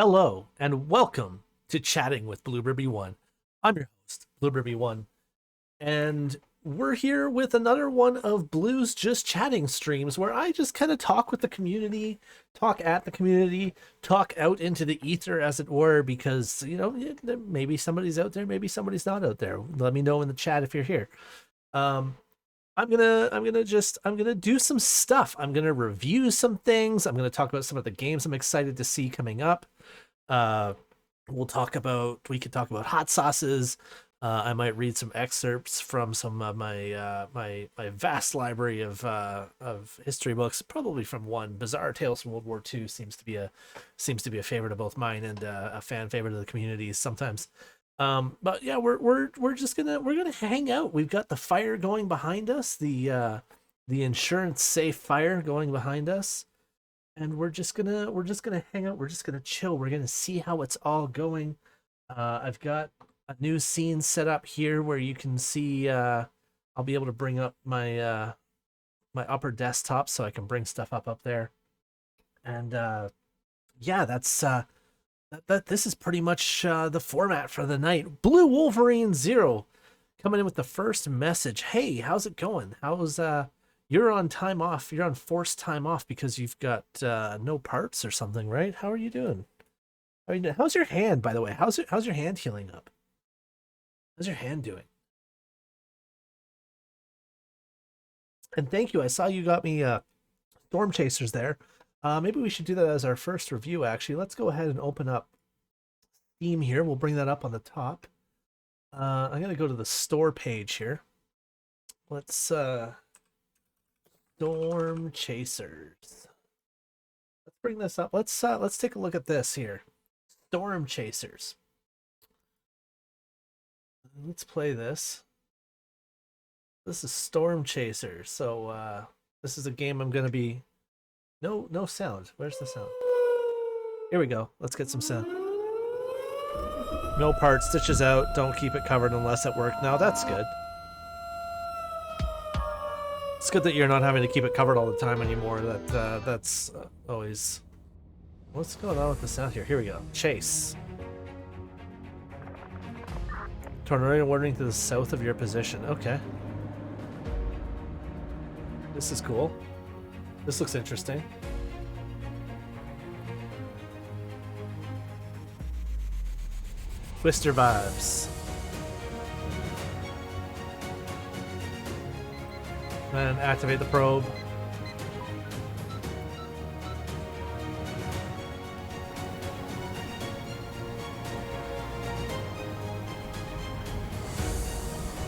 Hello and welcome to Chatting with Blueberry1. I'm your host, Blueberry1, and we're here with another one of Blue's Just Chatting streams where I just kind of talk with the community, talk at the community, talk out into the ether, as it were, because, maybe somebody's out there, maybe somebody's not out there. Let me know in the chat if you're here. Um, I'm gonna do some stuff. I'm gonna review some things. I'm gonna talk about some of the games I'm excited to see coming up. Uh, we could talk about hot sauces. I might read some excerpts from some of my vast library of history books, probably from one. Bizarre Tales from World War II seems to be a favorite of both mine and a fan favorite of the community sometimes. But yeah, we're just gonna hang out. We've got the fire going behind us, the insurance safe fire going behind us, and we're just gonna hang out. We're just gonna chill. We're gonna see how it's all going. I've got a new scene set up here where you can see. I'll be able to bring up my upper desktop so I can bring stuff up there, and yeah, this is pretty much the format for the night. Blue Wolverine Zero coming in with the first message. Hey, how's it going? How's you're on time off? You're on forced time off because you've got no parts or something, right? How are you doing? How are you doing? How's your hand, by the way? How's your hand healing up? How's your hand doing? And thank you. I saw you got me Storm Chasers there. Maybe we should do that as our first review, actually. Let's go ahead and open up Steam here. We'll bring that up on the top. I'm going to go to the store page here. Let's Storm Chasers. Let's bring this up. Let's take a look at this here. Storm Chasers. Let's play this. This is Storm Chaser. So this is a game I'm going to be no sound. Where's the sound? Here we go. Let's get some sound. No parts, stitches out. Don't keep it covered unless it worked. Now that's good. It's good that you're not having to keep it covered all the time anymore. That's always. What's going on with the sound here? Here we go. Chase. Tornado warning to the south of your position. Okay. This is cool. This looks interesting. Twister vibes. And activate the probe.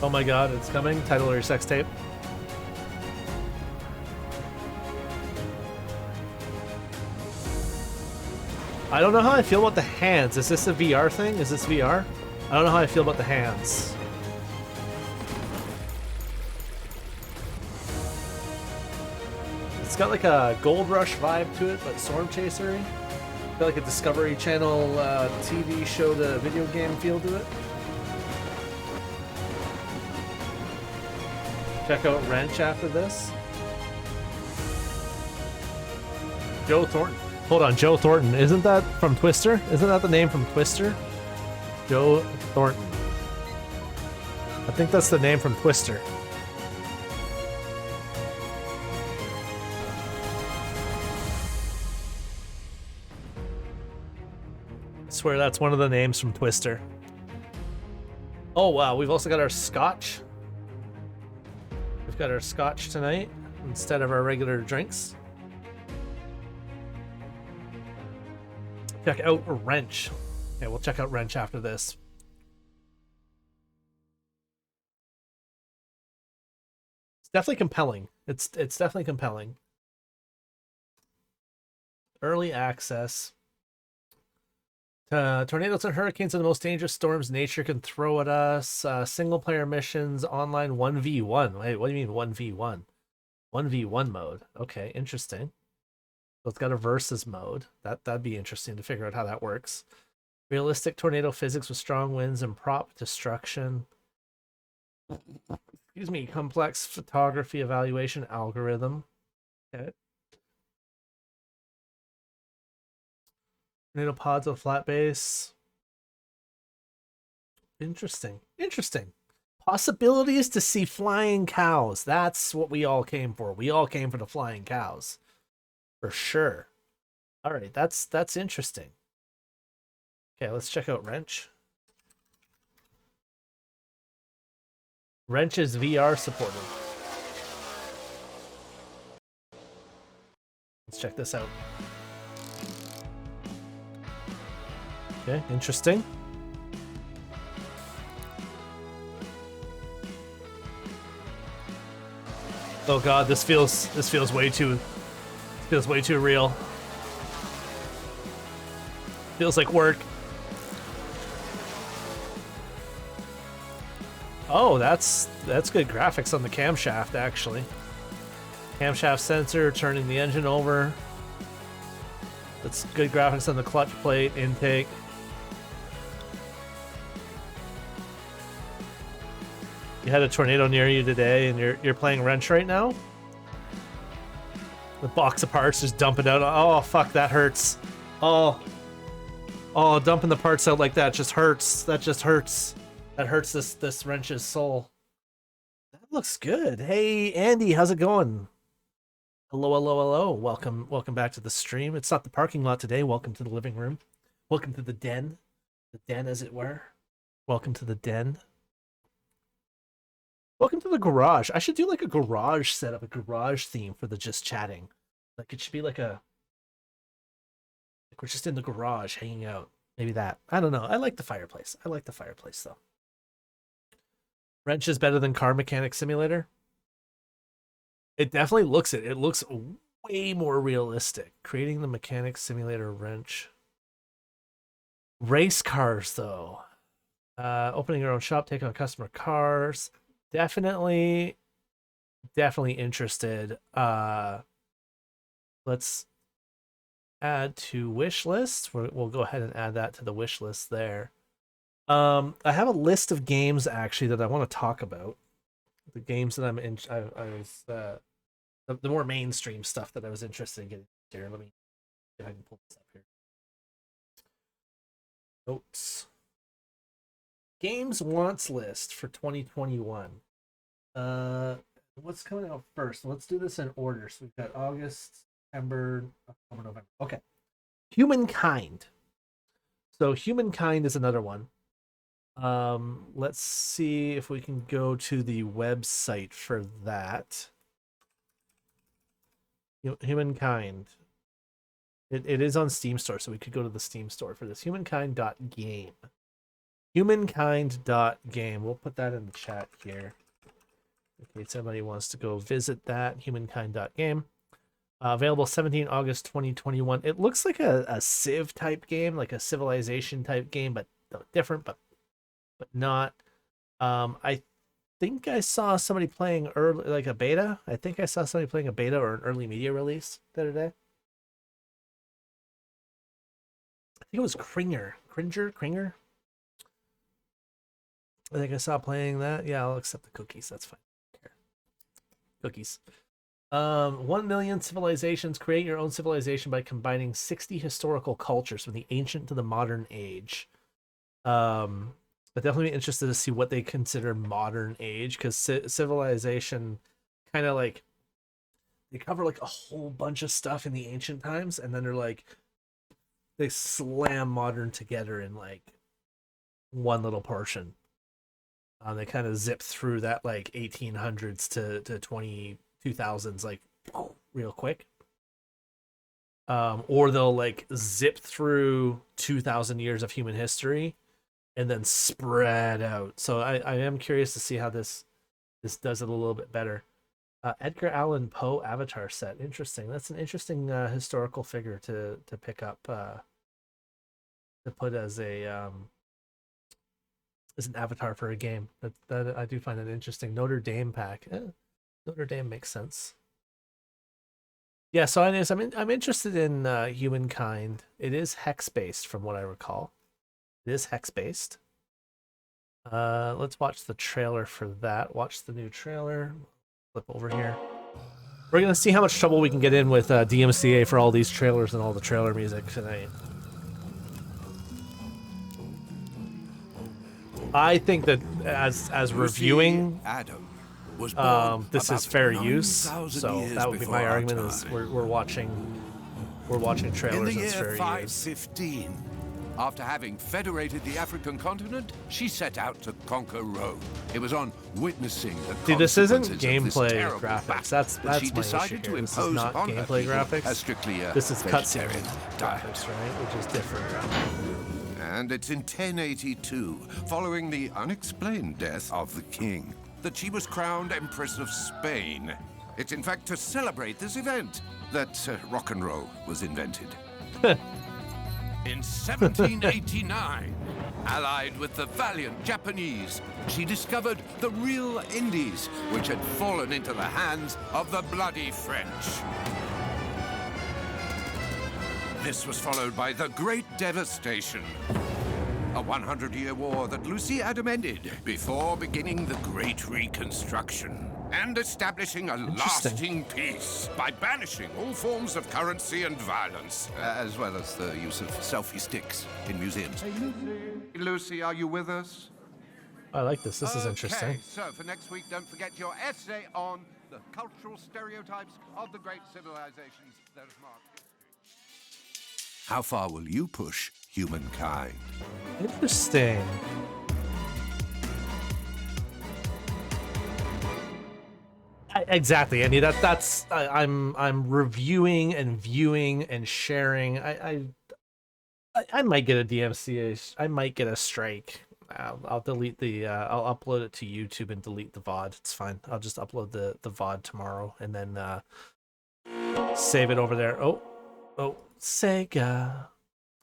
Oh my god, it's coming. Title of your sex tape. I don't know how I feel about the hands. Is this a VR thing? Is this VR? I don't know how I feel about the hands. It's got like a Gold Rush vibe to it, but Storm Chaser-y. Got like a Discovery Channel TV show to video game feel to it. Check out Wrench after this. Joe Thornton. Hold on, Joe Thornton. Isn't that from Twister? Isn't that the name from Twister? Joe Thornton. I think that's the name from Twister. I swear that's one of the names from Twister. Oh wow, we've also got our scotch. We've got our scotch tonight instead of our regular drinks. Check out Wrench. Okay, we'll check out Wrench after this. It's definitely compelling. It's definitely compelling. Early access. Tornadoes and hurricanes are the most dangerous storms nature can throw at us. Single player missions, online 1v1. Wait, what do you mean 1v1? 1v1 mode. Okay, interesting. So it's got a versus mode. That'd be interesting to figure out how that works. Realistic tornado physics with strong winds and prop destruction. Excuse me. Complex photography evaluation algorithm. Okay. Tornado pods with flat base. Interesting. Interesting. Possibilities to see flying cows. That's what we all came for. We all came for the flying cows. For sure. All right, that's interesting. Okay, let's check out Wrench. Wrench is VR supported. Let's check this out. Okay, interesting. Oh god, this feels way too real. Feels like work. Oh, that's good graphics on the camshaft actually. Camshaft sensor turning the engine over. That's good graphics on the clutch plate intake. You had a tornado near you today, and you're playing Wrench right now. The box of parts just dump it out. Oh fuck, that hurts. Oh, dumping the parts out like that just hurts. That just hurts. That hurts this Wrench's soul. That looks good. Hey Andy, how's it going? Hello, hello, hello. Welcome back to the stream. It's not the parking lot today. Welcome to the living room. Welcome to the den as it were. Welcome to the den. Welcome to the garage. I should do like a garage setup, a garage theme for the just chatting. Like it should be like we're just in the garage hanging out. Maybe that. I don't know. I like the fireplace. I like the fireplace though. Wrench is better than Car Mechanic Simulator. It definitely looks it. It looks way more realistic. Creating the Mechanic Simulator Wrench. Race cars though. Opening your own shop, taking on customer cars. Definitely interested. Let's add to wish list. We'll go ahead and add that to the wish list there. I have a list of games actually that I want to talk about. The games that I'm in. I was the more mainstream stuff that I was interested in getting here. Let me see if I can pull this up here. Notes. Games wants list for 2021. What's coming out first? Let's do this in order. So we've got August, September, October, November. Okay. Humankind. So Humankind is another one. Let's see if we can go to the website for that. Humankind. It is on Steam Store, so we could go to the Steam Store for this. Humankind.game. Humankind.game. We'll put that in the chat here in case somebody wants to go visit that. Humankind.game. Available 17 August 2021. It looks like a Civ type game, like a Civilization type game, but different, but not. I think I saw somebody playing early, like a beta. I think I saw somebody playing a beta or an early media release the other day. I think it was Kringer. I think I saw playing that. Yeah, I'll accept the cookies. That's fine. Cookies. 1 million civilizations. Create your own civilization by combining 60 historical cultures from the ancient to the modern age. But definitely be interested to see what they consider modern age, because civilization kind of like they cover like a whole bunch of stuff in the ancient times, and then they're like they slam modern together in like one little portion. They kind of zip through that like 1800s to 2000s like real quick. Or they'll like zip through 2000 years of human history and then spread out. So I am curious to see how this does it a little bit better. Edgar Allan Poe Avatar set. Interesting. That's an interesting historical figure to pick up to put as an avatar for a game. That I do find it interesting. Notre Dame pack. Notre Dame makes sense. Yeah, so I'm interested in Humankind. It is hex based, from what I recall. It is hex based. Let's watch the trailer for that. Watch the new trailer. Flip over here. We're gonna see how much trouble we can get in with DMCA for all these trailers and all the trailer music tonight. I think that as reviewing, Adam was born this about is fair use. 9,000 So years that would be before my our argument. Is time. we're watching In the trailers. It's year fair use. 515, after having federated the African continent, she set out to conquer Rome. It was on witnessing the See, this isn't consequences of this gameplay terrible graphics. battle That's that she my issue decided to here. This is impose not upon her gameplay people graphics. as strictly a This is cutscene vegetarian diet. graphics, right? Which is different. And it's in 1082, following the unexplained death of the king, that she was crowned Empress of Spain. It's in fact to celebrate this event that rock and roll was invented. In 1789, allied with the valiant Japanese, she discovered the real Indies, which had fallen into the hands of the bloody French. This was followed by the Great Devastation, a 100-year war that Lucy Adam ended before beginning the Great Reconstruction and establishing a lasting peace by banishing all forms of currency and violence, as well as the use of selfie sticks in museums. Hey, Lucy, are you with us? I like this. This is interesting. So for next week, don't forget your essay on the cultural stereotypes of the great civilizations that have marked history. How far will you push humankind? Interesting. Exactly. I mean, I'm reviewing and viewing and sharing. I might get a DMCA. I might get a strike. I'll delete the. I'll upload it to YouTube and delete the VOD. It's fine. I'll just upload the VOD tomorrow and then save it over there. Oh, Sega.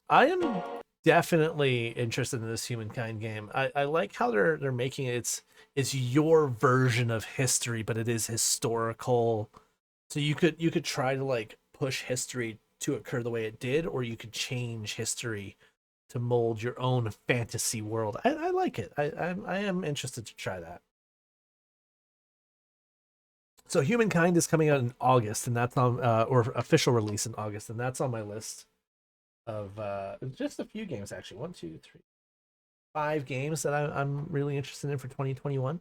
I am definitely interested in this Humankind game. I like how they're making it. It's your version of history, but it is historical. So you could try to like push history to occur the way it did, or you could change history to mold your own fantasy world. I like it. I am interested to try that. So Humankind is coming out in August, and that's on or official release in August, and that's on my list of just a few games actually. 1, 2, 3, 5 games that I'm really interested in for 2021.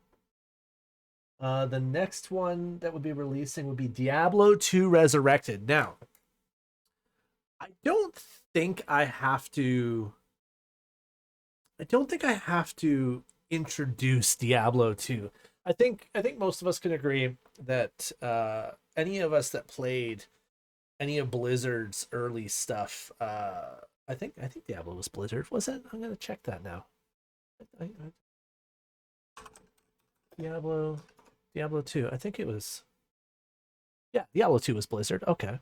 The next one that would be releasing would be Diablo 2 Resurrected. Now, I don't think I have to introduce Diablo 2. I think most of us can agree that any of us that played any of Blizzard's early stuff, I think Diablo was Blizzard, was it? I'm gonna check that now. Diablo 2. I think it was. Yeah, Diablo 2 was Blizzard. Okay.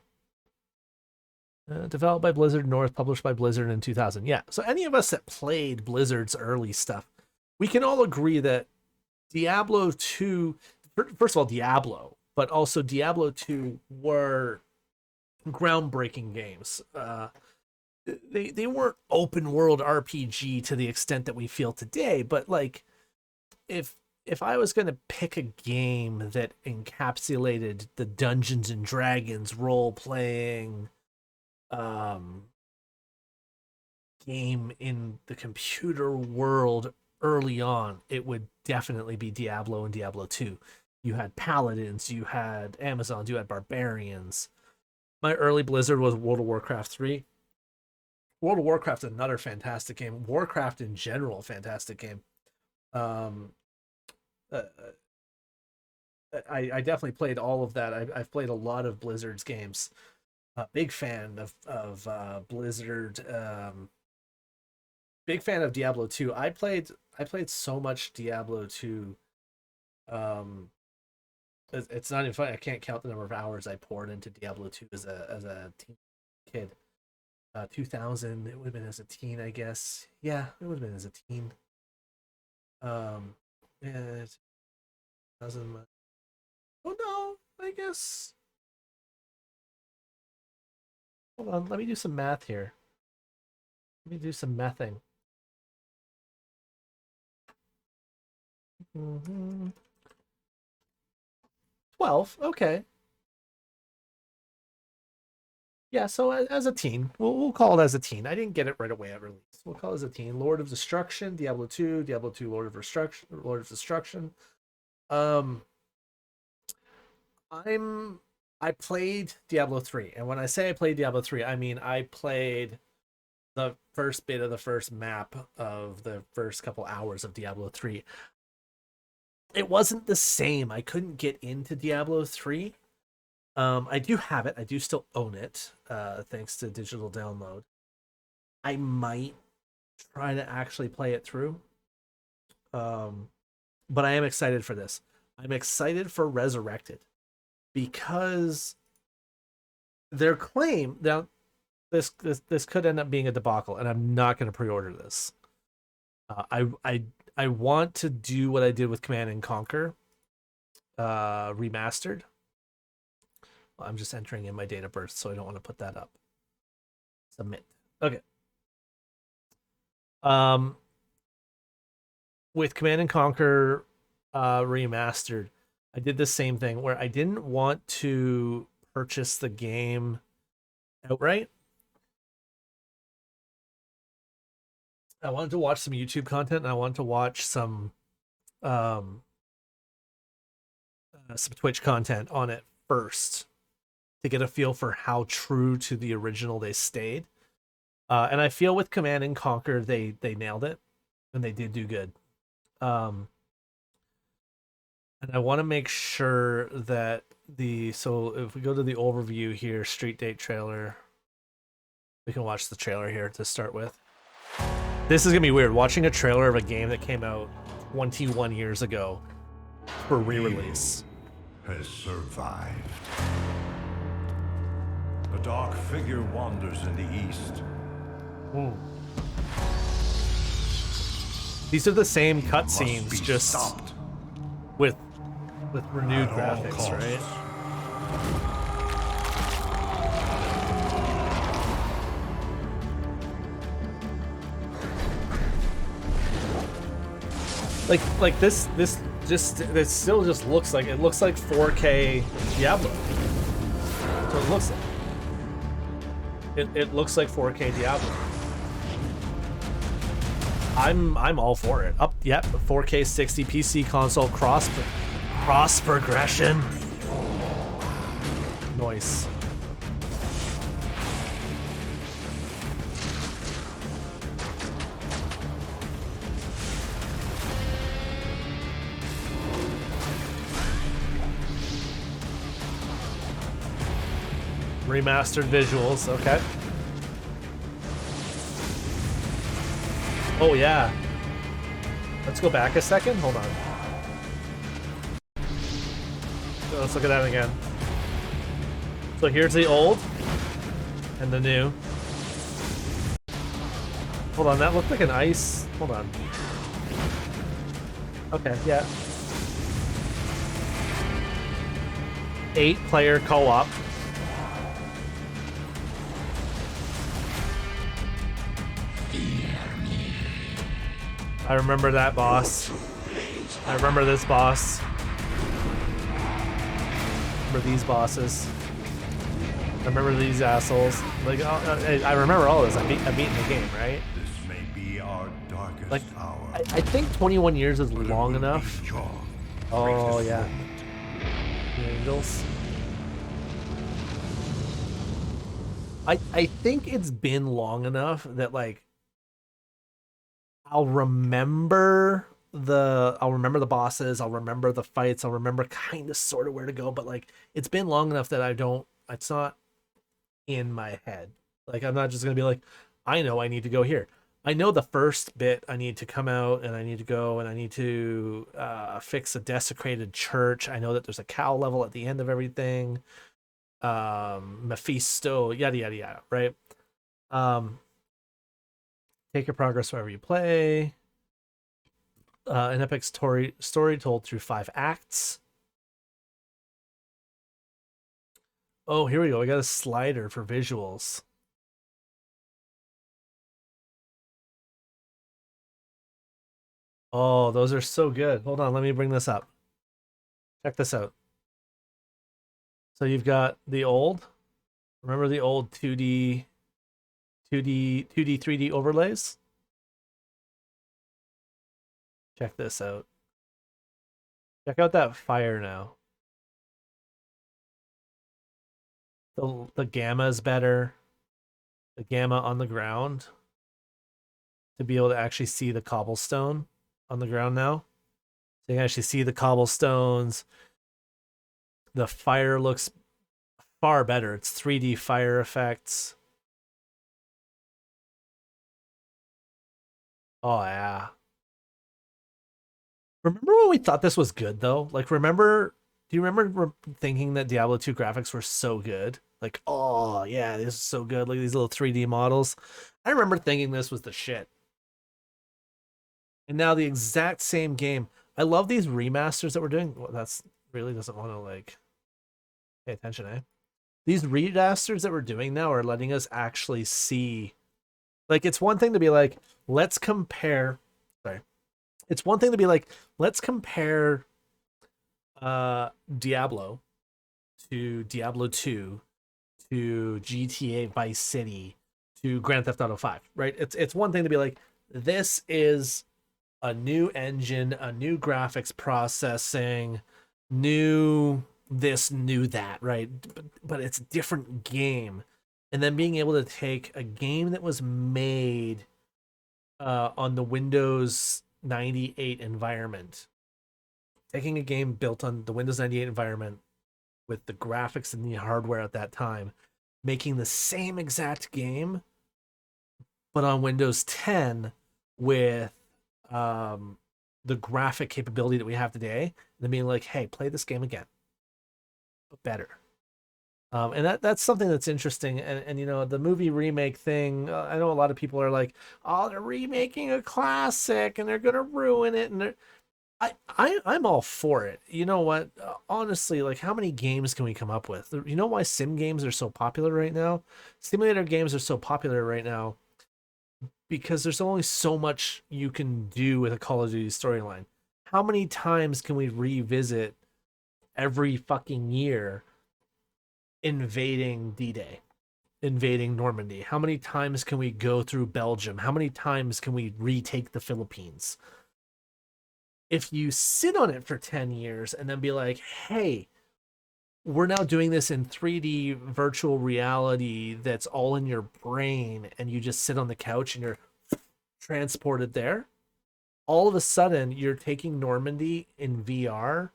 Developed by Blizzard North, published by Blizzard in 2000. Yeah. So any of us that played Blizzard's early stuff, we can all agree that Diablo 2, first of all, Diablo, but also Diablo 2 were groundbreaking games. They weren't open world RPG to the extent that we feel today, but like if I was going to pick a game that encapsulated the Dungeons and Dragons role playing game in the computer world early on, it would definitely be Diablo and Diablo 2. You had paladins, you had Amazons, you had barbarians. My early Blizzard was World of Warcraft 3. World of Warcraft, another fantastic game. Warcraft in general, fantastic game. I definitely played all of that. I've played a lot of Blizzard's games. Big fan of Blizzard. Big fan of Diablo 2. I played so much Diablo 2. It's not even funny. I can't count the number of hours I poured into Diablo 2 as a teen kid. 2000, it would have been as a teen, I guess. Yeah, it would have been as a teen. Yeah, 2000. Oh no, I guess. Hold on, let me do some math here. Let me do some mathing. 12, okay. Yeah, so as a teen, we'll call it as a teen. I didn't get it right away at release. We'll call it Zatine. Lord of Destruction, Diablo 2, Diablo 2, Lord of Destruction, Lord of Destruction. Um, I played Diablo 3, and when I say I played Diablo 3, I mean I played the first bit of the first map of the first couple hours of Diablo 3. It wasn't the same. I couldn't get into Diablo 3. I do have it. I do still own it, thanks to digital download. I might try to actually play it through. But I am excited for this. I'm excited for Resurrected because their claim now this could end up being a debacle, and I'm not going to pre-order this. I want to do what I did with Command and Conquer remastered. I'm just entering in my date of birth, so I don't want to put that up. Submit. Okay. With Command and Conquer remastered, I did the same thing where I didn't want to purchase the game outright. I wanted to watch some YouTube content, and I wanted to watch some Twitch content on it first to get a feel for how true to the original they stayed. And I feel with Command and Conquer they nailed it, and they did do good. And I want to make sure that so if we go to the overview here, Street Date trailer, we can watch the trailer here to start with. This is gonna be weird, watching a trailer of a game that came out 21 years ago for re-release. Has survived. A dark figure wanders in the east. These are the same Must cutscenes, be just stopped with renewed at all graphics, costs. right? Like this still just looks like 4K Diablo. So it looks like. It looks like 4K Diablo. I'm all for it. Yep, 4K 60 PC console cross progression. Nice. Remastered visuals, okay. Oh yeah. Let's go back a second. Hold on. So let's look at that again. So here's the old and the new. Hold on, that looked like an ice. Hold on. Okay, yeah. 8-player co-op. I remember that boss. I remember this boss. I remember these bosses. I remember these assholes. Like, I remember all this. I'm beating the game, right? This may be our darkest Like, hour. I think 21 years is but it long will be enough. your Oh greatest yeah, moment. the angels. I think it's been long enough that like I'll remember the bosses, I'll remember the fights, I'll remember kind of sort of where to go, but like it's been long enough that it's not in my head. Like I'm not just gonna be like, I know I need to go here. I know the first bit I need to come out and I need to go and I need to fix a desecrated church. I know that there's a cow level at the end of everything. Mephisto, yada yada yada, right? Take your progress wherever you play. An epic story told through 5 acts. Oh, here we go. We got a slider for visuals. Oh, those are so good. Hold on, let me bring this up. Check this out. So you've got the old, remember the old 2D 3D overlays? Check this out. Check out that fire now. The gamma is better. The gamma on the ground to be able to actually see the cobblestone on the ground now. So you can actually see the cobblestones. The fire looks far better. It's 3D fire effects. Oh yeah. Remember when we thought this was good though? Like do you remember thinking that Diablo 2 graphics were so good? Like, oh yeah, this is so good. Look at these little 3D models. I remember thinking this was the shit. And now the exact same game. I love these remasters that we're doing. Well, that's really doesn't want to like pay attention, eh? These remasters that we're doing now are letting us actually see. Like, it's one thing to be like, let's compare. Sorry. It's one thing to be like, let's compare Diablo to Diablo 2 to GTA Vice City to Grand Theft Auto 5, right? It's one thing to be like, this is a new engine, a new graphics processing, new this, new that, right? But it's a different game. And then being able to take a game that was made on the Windows 98 environment, taking a game built on the Windows 98 environment with the graphics and the hardware at that time, making the same exact game, but on Windows 10 with the graphic capability that we have today, and then being like, hey, play this game again, but better. And that's something that's interesting. And you know, the movie remake thing, I know a lot of people are like, oh, they're remaking a classic and they're gonna ruin it. And I'm all for it. You know what? Honestly, like, how many games can we come up with? You know why sim games are so popular right now? Simulator games are so popular right now because there's only so much you can do with a Call of Duty storyline. How many times can we revisit every fucking year invading D-Day, invading Normandy? How many times can we go through Belgium? How many times can we retake the Philippines? If you sit on it for 10 years and then be like, hey, we're now doing this in 3D virtual reality that's all in your brain, and you just sit on the couch and you're transported there, all of a sudden you're taking Normandy in VR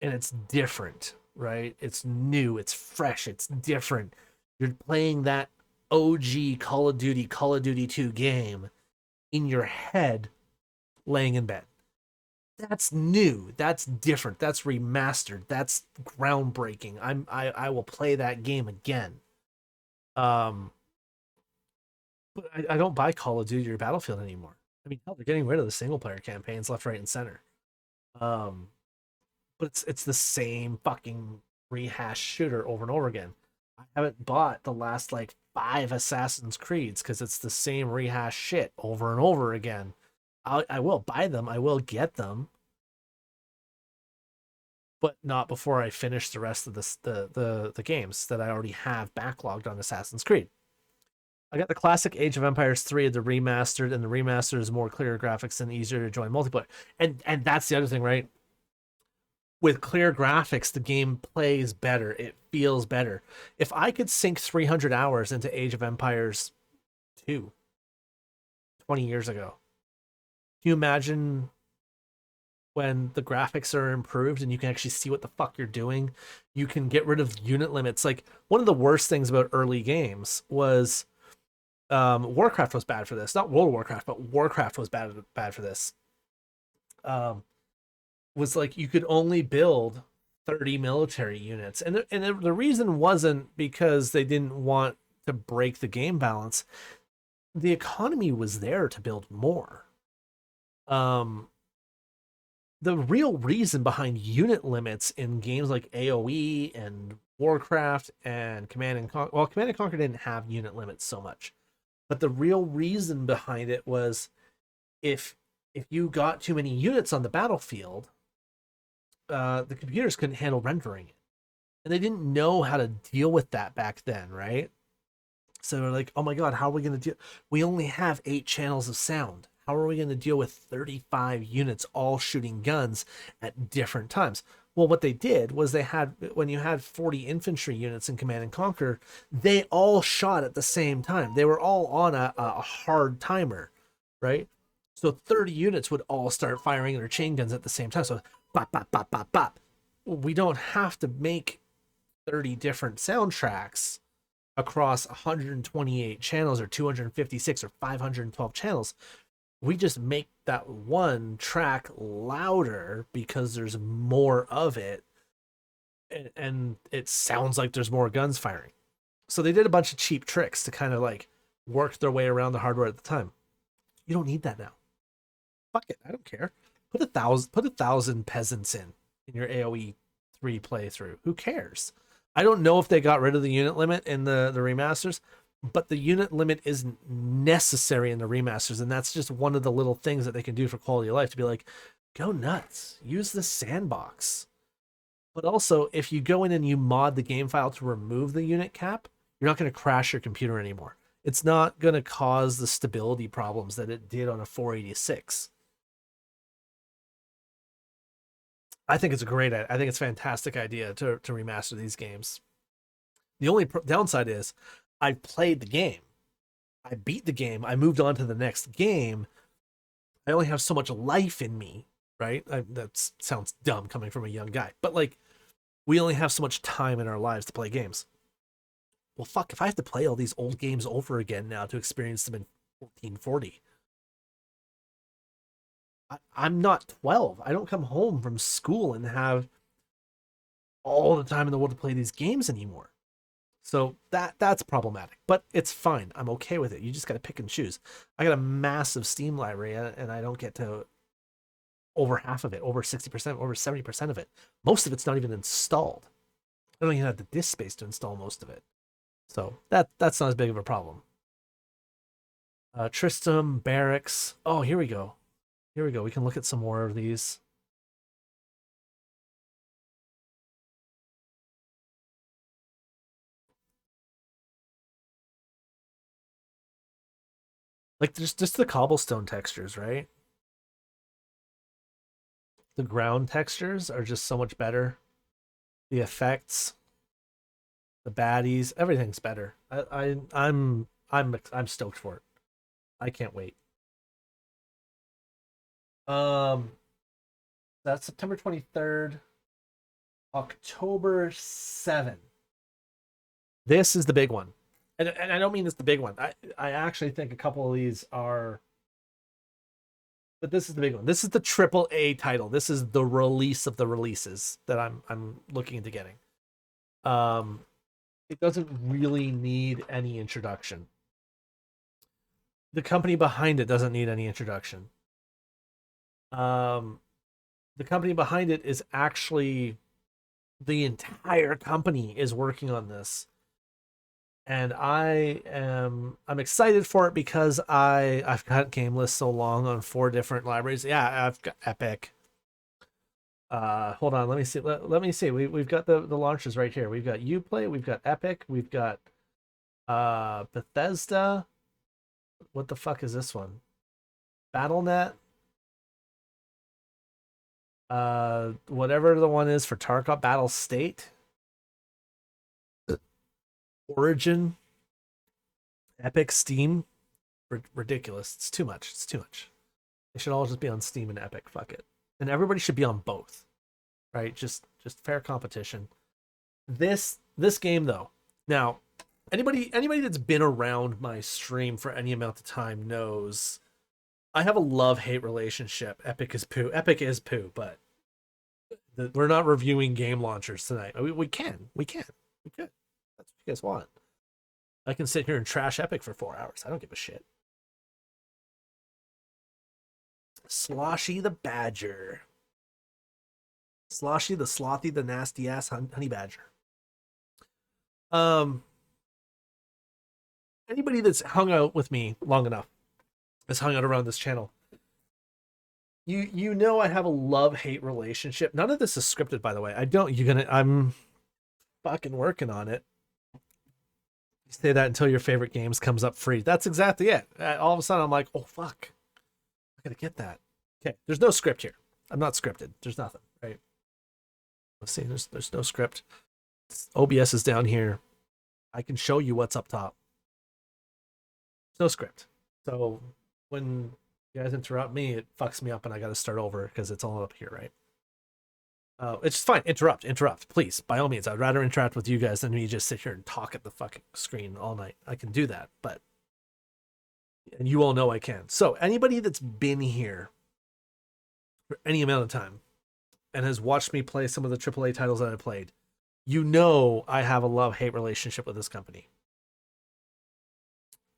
and it's different, right? It's new, it's fresh, it's different. You're playing that OG Call of Duty 2 game in your head laying in bed. That's new, that's different, that's remastered, that's groundbreaking. I will play that game again. But I don't buy Call of Duty or Battlefield anymore. I mean, hell, they're getting rid of the single player campaigns left, right, and center. But it's the same fucking rehash shooter over and over again. I haven't bought the last like 5 Assassin's Creeds because it's the same rehash shit over and over again. I will buy them, I will get them, but not before I finish the rest of the games that I already have backlogged on Assassin's Creed. I got the classic Age of Empires 3, the remastered, and the remastered is more clear graphics and easier to join multiplayer. And that's the other thing, right? With clear graphics, the game plays better. It feels better. If I could sink 300 hours into Age of Empires 2 20 years ago, can you imagine when the graphics are improved and you can actually see what the fuck you're doing? You can get rid of unit limits. Like, one of the worst things about early games was Warcraft was bad for this. Not World of Warcraft, but Warcraft was bad for this. Was like, you could only build 30 military units. And the reason wasn't because they didn't want to break the game balance. The economy was there to build more. The real reason behind unit limits in games like AoE and Warcraft and Command and Conquer, well, Command and Conquer didn't have unit limits so much, but the real reason behind it was if you got too many units on the battlefield, the computers couldn't handle rendering it, and they didn't know how to deal with that back then, right? So they're like, oh my god, how are we going to deal? We only have 8 channels of sound. How are we going to deal with 35 units all shooting guns at different times? Well, what they did was they had, when you had 40 infantry units in Command and Conquer, they all shot at the same time. They were all on a hard timer, right? So 30 units would all start firing their chain guns at the same time. So bop, bop, bop, bop, bop. We don't have to make 30 different soundtracks across 128 channels or 256 or 512 channels. We just make that one track louder because there's more of it, and it sounds like there's more guns firing. So they did a bunch of cheap tricks to kind of like work their way around the hardware at the time. You don't need that now. Fuck it, I don't care. Put 1,000 peasants in your AoE 3 playthrough. Who cares? I don't know if they got rid of the unit limit in the remasters, but the unit limit isn't necessary in the remasters, and that's just one of the little things that they can do for quality of life, to be like, go nuts, use the sandbox. But also, if you go in and you mod the game file to remove the unit cap, you're not going to crash your computer anymore. It's not going to cause the stability problems that it did on a 486. I think it's a fantastic idea to remaster these games. The only downside is I played the game. I beat the game. I moved on to the next game. I only have so much life in me, right? That sounds dumb coming from a young guy, but like, we only have so much time in our lives to play games. Well, fuck, if I have to play all these old games over again now to experience them in 1440, I'm not 12. I don't come home from school and have all the time in the world to play these games anymore. So that's problematic, but it's fine. I'm okay with it. You just got to pick and choose. I got a massive Steam library, and I don't get to over half of it, over 60%, over 70% of it. Most of it's not even installed. I don't even have the disk space to install most of it. So that's not as big of a problem. Tristram, Barracks. Oh, here we go. Here we go. We can look at some more of these. Like, just the cobblestone textures, right? The ground textures are just so much better. The effects, the baddies, everything's better. I'm stoked for it. I can't wait. That's September 23rd, October 7th. This is the big one. And I don't mean it's the big one. I actually think a couple of these are, but this is the big one. This is the AAA title. This is the release of the releases that I'm looking into getting. It doesn't really need any introduction. The company behind it doesn't need any introduction. The company behind it is actually, the entire company is working on this. And I'm excited for it because I've got game lists so long on 4 different libraries. Yeah, I've got Epic. Hold on, let me see. Let me see. We've got the launches right here. We've got Uplay, we've got Epic, we've got Bethesda. What the fuck is this one? BattleNet. Whatever the one is for Tarkov, Battle State. Origin, Epic, Steam. Ridiculous. It's too much. It's too much. They should all just be on Steam and Epic. Fuck it. And everybody should be on both. Right? Just fair competition. This game though. Now, anybody that's been around my stream for any amount of time knows I have a love-hate relationship. Epic is poo. Epic is poo, but we're not reviewing game launchers tonight. We can. We could. That's what you guys want. I can sit here and trash Epic for 4 hours. I don't give a shit. Sloshy the Badger. Sloshy the Slothy the Nasty Ass Honey Badger. Anybody that's hung out with me long enough, has hung out around this channel, you know I have a love-hate relationship. None of this is scripted, by the way. I'm fucking working on it. You say that until your favorite games comes up free. That's exactly it. All of a sudden I'm like, oh fuck, I gotta get that. Okay, there's no script here. I'm not scripted. There's nothing, right? Let's see. There's no script. OBS is down here. I can show you what's up top. There's no script. So when you guys interrupt me, it fucks me up, and I got to start over because it's all up here, right? It's fine. Interrupt, please. By all means, I'd rather interact with you guys than me just sit here and talk at the fucking screen all night. I can do that, and you all know I can. So anybody that's been here for any amount of time and has watched me play some of the AAA titles that I played, you know I have a love-hate relationship with this company.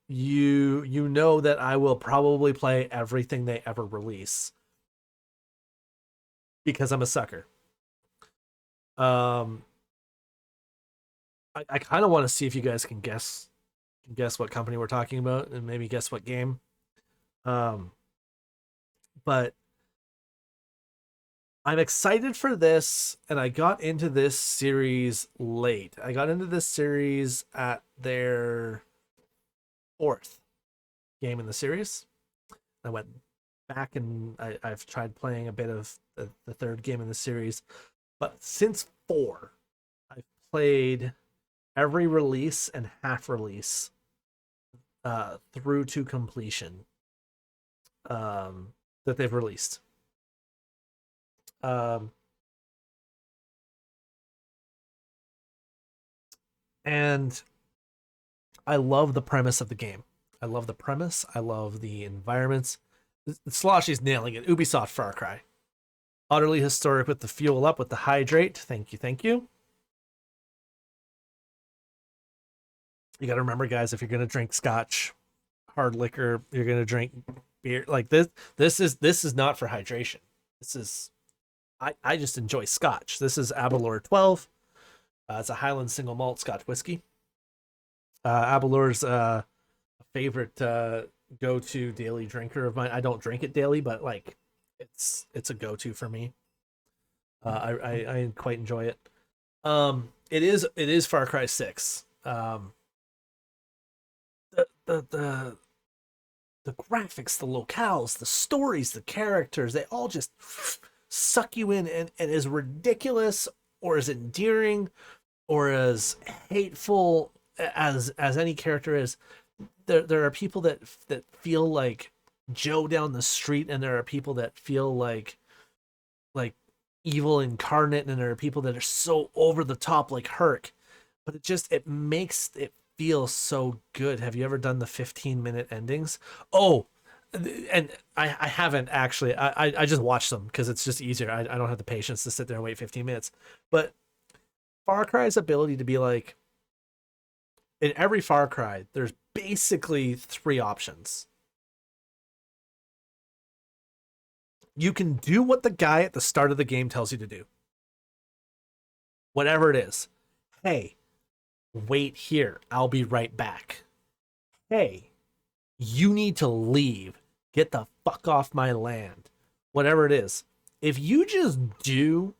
You know that I will probably play everything they ever release because I'm a sucker. I kind of want to see if you guys can guess what company we're talking about and maybe guess what game. But I'm excited for this, and I got into this series late. I got into this series at their 4th game in the series. I went back and I've tried playing a bit of the 3rd game in the series. But since 4, I've played every release and half release through to completion that they've released. And I love the premise of the game. I love the premise. I love the environments. Sloshy's nailing it. Ubisoft Far Cry. Utterly historic with the fuel up, with the hydrate. Thank you. You got to remember, guys, if you're going to drink scotch, hard liquor, you're going to drink beer. Like this is not for hydration. This is, I just enjoy scotch. This is Aberlour 12. It's a Highland single malt Scotch whiskey. Aberlour's a favorite go-to daily drinker of mine. I don't drink it daily, but like it's a go-to for me. I quite enjoy it. It is Far Cry 6. The graphics, the locales, the stories, the characters, they all just suck you in, and as ridiculous or as endearing or as hateful as any character is, there are people that feel like Joe down the street, and there are people that feel like evil incarnate, and there are people that are so over the top like Herc, but it makes it feel so good. Have you ever done the 15-minute endings? Oh, and I haven't actually. I just watch them because it's just easier. I don't have the patience to sit there and wait 15 minutes. But Far Cry's ability to be like, in every Far Cry, there's basically 3 options. You can do what the guy at the start of the game tells you to do. Whatever it is. Hey, wait here. I'll be right back. Hey, you need to leave. Get the fuck off my land. Whatever it is. If you just do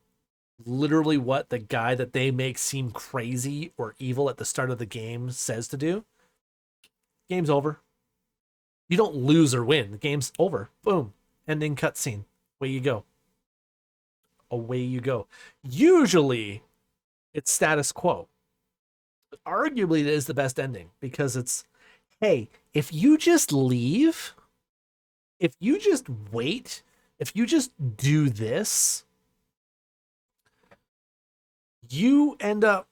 literally what the guy that they make seem crazy or evil at the start of the game says to do, game's over. You don't lose or win. The game's over. Boom. Ending cutscene. Away you go. Away you go. Usually, it's status quo. But arguably, it is the best ending because it's, hey, if you just leave, if you just wait, if you just do this, you end up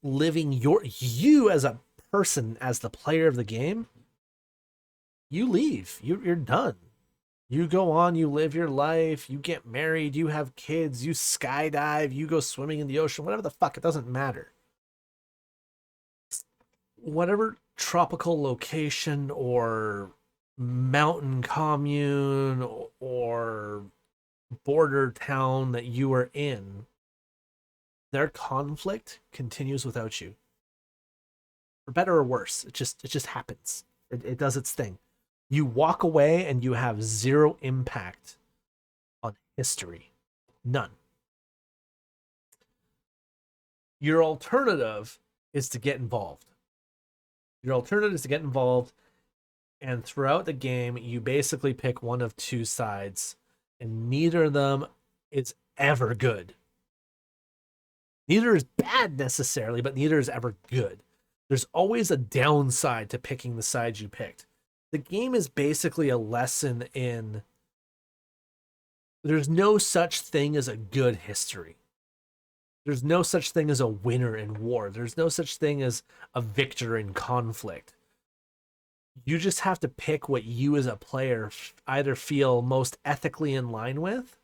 living you as a person, as the player of the game, you leave. You're done. You go on, you live your life, you get married, you have kids, you skydive, you go swimming in the ocean, whatever the fuck, it doesn't matter. Whatever tropical location or mountain commune or border town that you are in, their conflict continues without you. For better or worse, it just happens. It does its thing. You walk away and you have 0 impact on history. None. Your alternative is to get involved. And throughout the game, you basically pick one of two sides, and neither of them is ever good. Neither is bad necessarily, but neither is ever good. There's always a downside to picking the side you picked. The game is basically a lesson in there's no such thing as a good history. There's no such thing as a winner in war. There's no such thing as a victor in conflict. You just have to pick what you as a player either feel most ethically in line with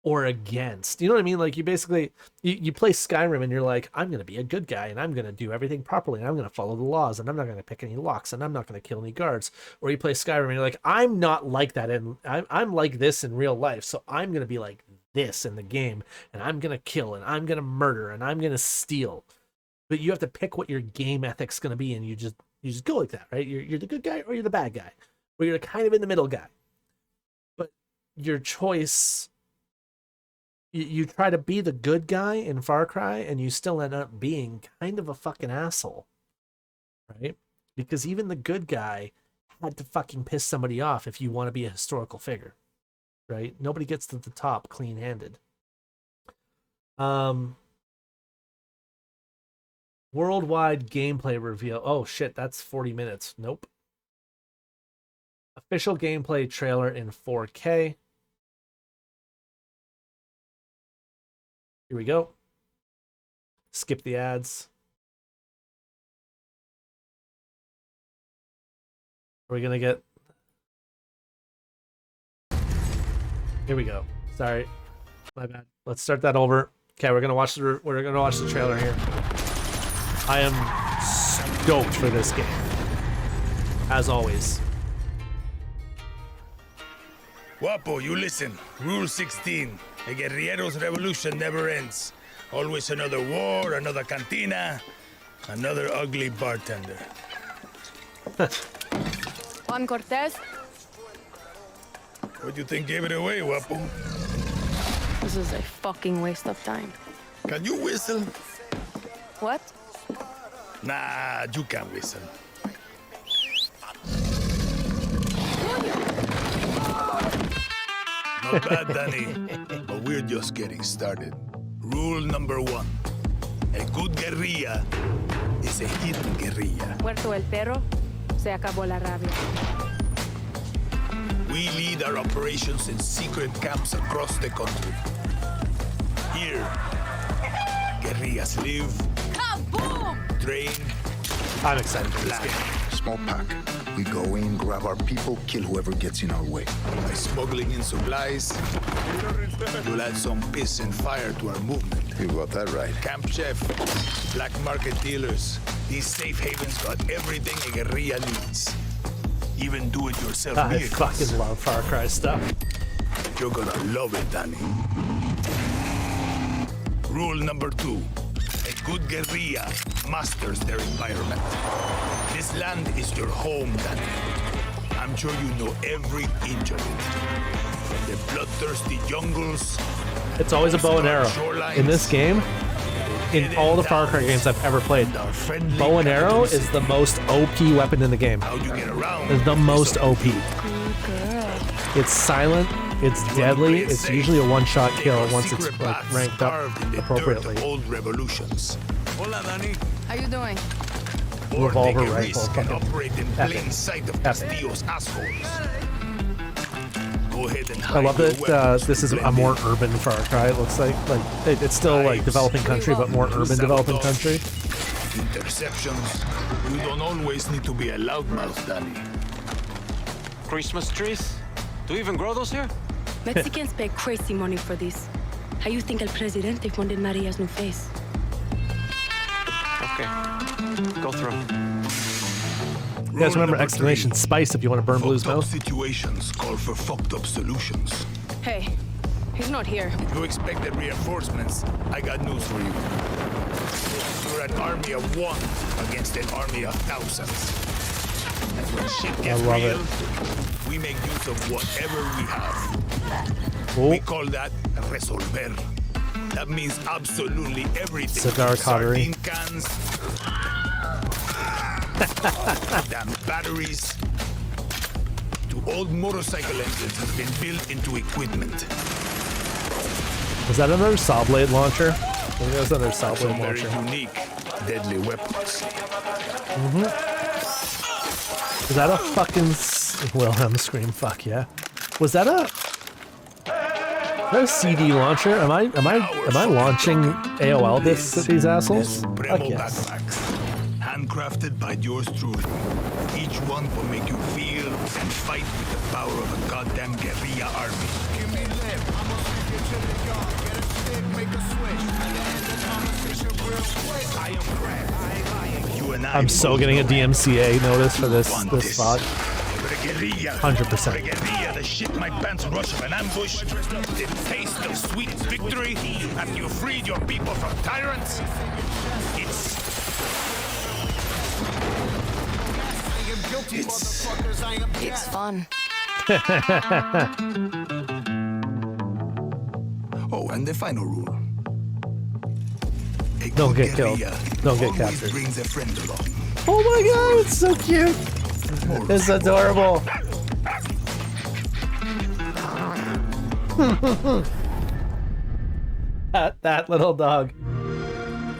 or against. You know what I mean? Like, you basically, you play Skyrim and you're like, I'm going to be a good guy and I'm going to do everything properly and I'm going to follow the laws and I'm not going to pick any locks and I'm not going to kill any guards. Or you play Skyrim and you're like, I'm not like that and I'm like this in real life, so I'm going to be like this in the game and I'm going to kill and I'm going to murder and I'm going to steal. But you have to pick what your game ethic's going to be, and you just go like that, right? You're the good guy or you're the bad guy, or you're kind of in the middle guy. But your choice, you try to be the good guy in Far Cry, and you still end up being kind of a fucking asshole, right? Because even the good guy had to fucking piss somebody off if you want to be a historical figure, right? Nobody gets to the top clean-handed. Worldwide gameplay reveal. Oh shit, that's 40 minutes. Nope. Official gameplay trailer in 4K. Here we go. Skip the ads. Are we gonna get... Here we go. Sorry, my bad. Let's start that over. Okay, we're gonna watch the trailer here. I am stoked for this game, as always. Guapo, you listen. Rule 16. A guerrillero's revolution never ends. Always another war, another cantina, another ugly bartender. Juan Cortez? What do you think gave it away, Guapo? This is a fucking waste of time. Can you whistle? What? Nah, you can't whistle. Not bad, Danny. But we're just getting started. Rule number 1. A good guerrilla is a hidden guerrilla. Muerto el perro, se acabó la rabia. We lead our operations in secret camps across the country. Here, guerrillas live, Kaboom! train, I'm excited for this plan. game. Small pack. We go in, grab our people, kill whoever gets in our way. By smuggling in supplies, you'll add some piss and fire to our movement. You got that right. Camp chef, black market dealers. These safe havens got everything a guerrilla needs. Even do-it-yourself I vehicles. fucking love Far Cry stuff. You're gonna love it, Danny. Rule number 2. A good guerrilla masters their environment. This land is your home, Danny. I'm sure you know every inch of it. From the bloodthirsty jungles. It's always a bow and arrow. In this game, in all the Far Cry games I've ever played, bow and arrow is the most OP weapon in the game. How you get around? It's the most OP. Good girl. It's silent, it's deadly, it's usually a one-shot kill once it's like ranked up appropriately. Old revolutions. Hola, Danny. How you doing? Revolver Or take a rifle, risk and fucking operate in epic. plain sight of Epic. Castillo's assholes. Go ahead and I love hide your that weapons this is and a blend more in. urban Far Cry. It looks like it's still like developing country, but more urban developing country. Interceptions. You don't always need to be a loudmouth, Danny. Christmas trees? Do you even grow those here? Mexicans pay crazy money for this. How you think El Presidente wanted Maria's new face? Okay. Go through. You guys remember exclamation spice if you want to burn Blue's Fucked up mouth? situations call for fucked up solutions. Hey, he's not here. If you expected reinforcements, I got news for you. You're an army of one against an army of thousands. And when shit gets love real, it. we make use of whatever we have. Oh, We call that resolver. That means absolutely everything. Cigar from cottery. sardine cans Damn batteries to old motorcycle engines has been built into equipment. Was that another saw blade launcher? I think that was another saw blade Some very launcher. unique, deadly weapons. Was that a fucking Wilhelm scream? Fuck yeah. Was that a CD launcher? Am I launching AOL discs at these assholes? Fuck Bremo yes. backpacks, handcrafted by yours truly. Each one will make you feel and fight with the power of a goddamn guerrilla army. Give me lip, I'ma sweep you to the yard. Get a stick, make a switch. And end the conversation real quick. I am Craig, I ain't lying. You and I I'm so getting a DMCA notice for this want VOD. For the guerrilla. 100%. For the guerrilla, the shit my pants rush of an ambush. The taste of sweet victory after you freed your people from tyrants. It's fun. Oh, and the final rule. A Don't good get killed. guerrilla Don't get always captured. brings a friend along. Oh my god, it's so cute. It's adorable. that little dog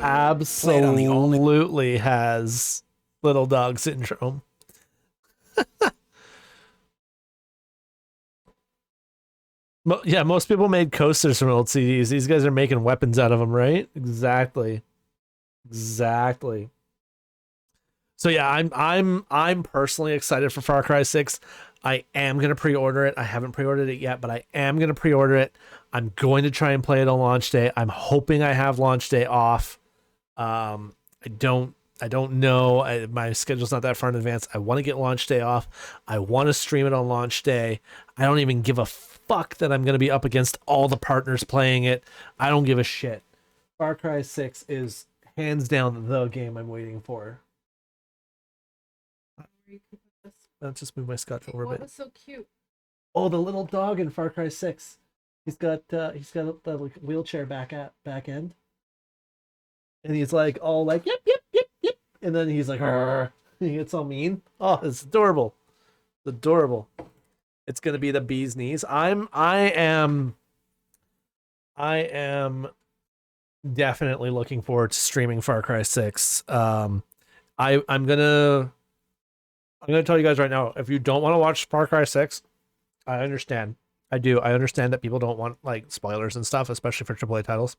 absolutely has little dog syndrome. Yeah, most people made coasters from old CDs. These guys are making weapons out of them, right? Exactly. So yeah, I'm personally excited for Far Cry 6. I am gonna pre-order it. I haven't pre-ordered it yet, but I am gonna pre-order it. I'm going to try and play it on launch day. I'm hoping I have launch day off. I don't know. My schedule's not that far in advance. I want to get launch day off. I want to stream it on launch day. I don't even give a fuck that I'm going to be up against all the partners playing it. I don't give a shit. Far Cry 6 is hands down the game I'm waiting for. I'll just move my scotch over a bit. What was so cute? Oh, the little dog in Far Cry 6. He's got a like, wheelchair back end. And he's like all like yep. And then he's like "Arr." He gets all mean. Oh, it's adorable. It's adorable. It's gonna be the bee's knees. I am definitely looking forward to streaming Far Cry 6. I'm gonna tell you guys right now, if you don't want to watch Far Cry 6, I understand. I do. I understand that people don't want like spoilers and stuff, especially for AAA titles.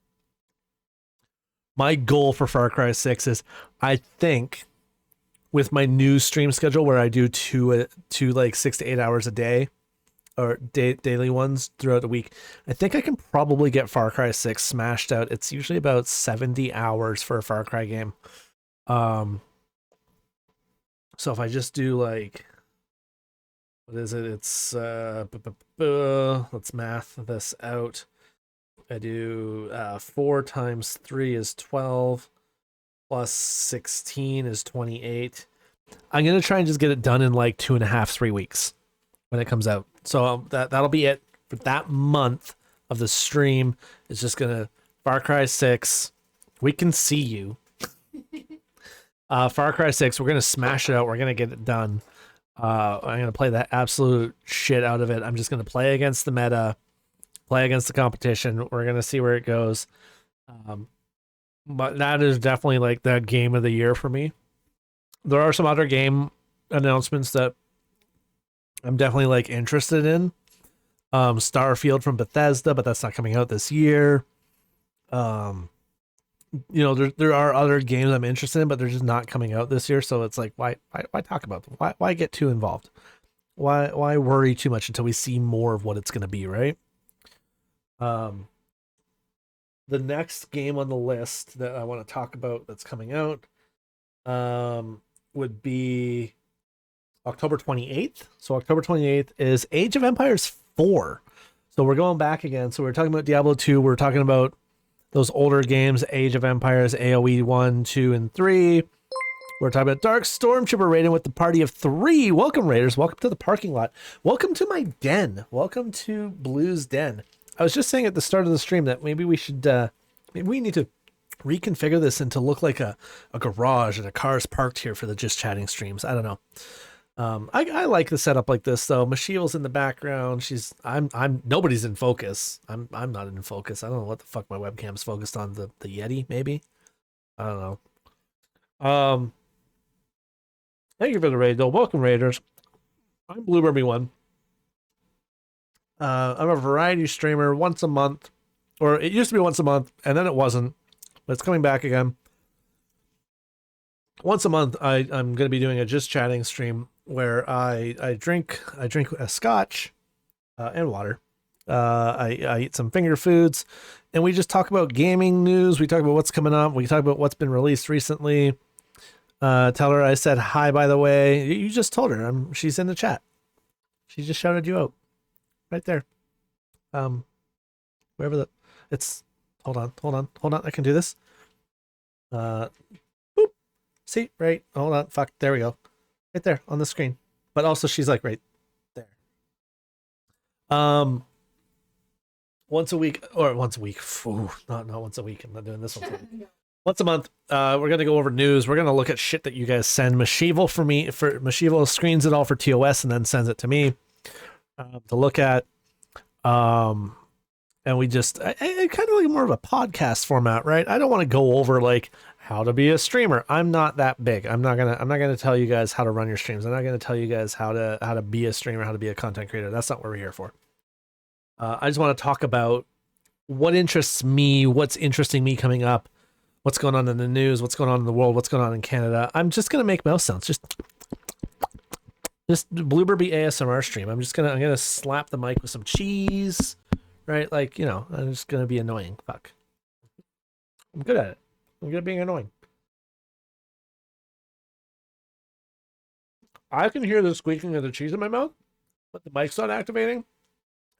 My goal for Far Cry 6 is, I think, with my new stream schedule where I do two like 6 to 8 hours a day, or daily ones throughout the week, I think I can probably get Far Cry 6 smashed out. It's usually about 70 hours for a Far Cry game. So if I just do like, what is it? It's let's math this out. I do 4 times 3 is 12, plus 16 is 28. I'm gonna try and just get it done in like 2.5, 3 weeks when it comes out. So that'll be it for that month of the stream. It's just gonna Far Cry 6. We can see you. Far Cry 6. We're gonna smash it out. We're gonna get it done. I'm gonna play the absolute shit out of it. I'm just gonna play against the meta. Play against the competition. We're gonna see where it goes. But that is definitely like that game of the year for me. There are some other game announcements that I'm definitely like interested in. Starfield from Bethesda, but that's not coming out this year. You know, there are other games I'm interested in, but they're just not coming out this year. So it's like, why talk about them? Why get too involved? Why worry too much until we see more of what it's gonna be, right? The next game on the list that I want to talk about that's coming out would be October 28th. So October 28th is Age of Empires 4. So we're going back again. So we're talking about Diablo 2. We're talking about those older games, Age of Empires, AoE 1, 2, and 3. We're talking about Dark Stormtrooper raiding with the party of 3. Welcome, Raiders. Welcome to the parking lot. Welcome to my den. Welcome to Blue's Den. I was just saying at the start of the stream that maybe we should, maybe we need to reconfigure this into look like a garage and a car's parked here for the Just Chatting streams. I don't know. I like the setup like this though. Mashiel's in the background. I'm nobody's in focus. I'm not in focus. I don't know what the fuck my webcam's focused on. The Yeti maybe. I don't know. Thank you for the raid though. Welcome Raiders. I'm Blueberry1. I'm a variety streamer once a month, or it used to be once a month, and then it wasn't, but it's coming back again. Once a month, I'm going to be doing a Just Chatting stream where I drink a scotch and water. I eat some finger foods, and we just talk about gaming news. We talk about what's coming up. We talk about what's been released recently. Tell her I said hi, by the way. You just told her. She's in the chat. She just shouted you out. Right there. Wherever it's, hold on. I can do this. Boop. See, right. Hold on. Fuck. There we go. Right there on the screen. But also she's like right there. Once a week. Ooh, not once a week. I'm not doing this one. Once a month, we're going to go over news. We're going to look at shit that you guys send. Mashivo screens it all for TOS and then sends it to me to look at. And we just, I kind of like more of a podcast format, right? I don't want to go over like how to be a streamer. I'm not that big. I'm not gonna tell you guys how to run your streams. I'm not gonna tell you guys how to be a streamer, how to be a content creator. That's not what we're here for. I just want to talk about what interests me, what's interesting me coming up, what's going on in the news, what's going on in the world, what's going on in Canada. I'm just gonna make mouse sounds. Just Blueberry ASMR stream. I'm gonna slap the mic with some cheese, right? Like, you know, I'm just gonna be annoying. Fuck. I'm good at it. I'm good at being annoying. I can hear the squeaking of the cheese in my mouth, but the mic's not activating.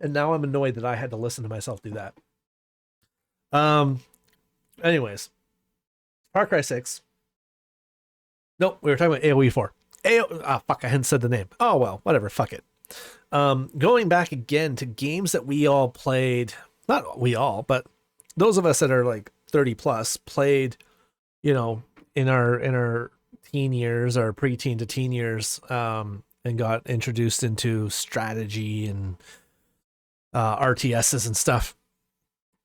And now I'm annoyed that I had to listen to myself do that. Anyways, Far Cry 6. Nope, we were talking about AoE 4. Fuck, I hadn't said the name. Oh, well, whatever, fuck it. Going back again to games that we all played, not we all, but those of us that are like 30 plus played, you know, in our teen years, our preteen to teen years, and got introduced into strategy and RTSs and stuff.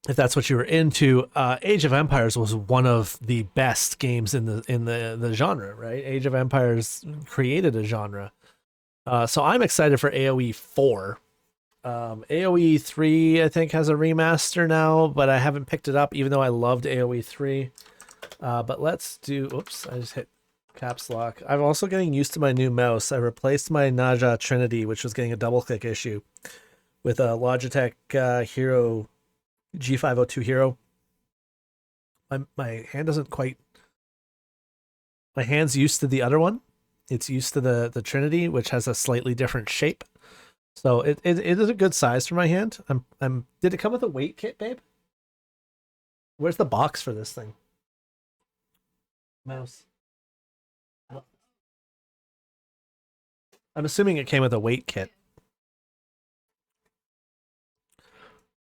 If that's what you were into, Age of Empires was one of the best games in the genre, right? Age of Empires created a genre. So I'm excited for AoE 4. AoE 3, I think, has a remaster now, but I haven't picked it up, even though I loved AoE 3. But let's do... Oops, I just hit caps lock. I'm also getting used to my new mouse. I replaced my Naja Trinity, which was getting a double-click issue, with a Logitech Hero G502 Hero. My hand doesn't quite... My hand's used to the other one. It's used to the Trinity, which has a slightly different shape. So it is a good size for my hand. Did it come with a weight kit, babe? Where's the box for this thing? Mouse. I'm assuming it came with a weight kit.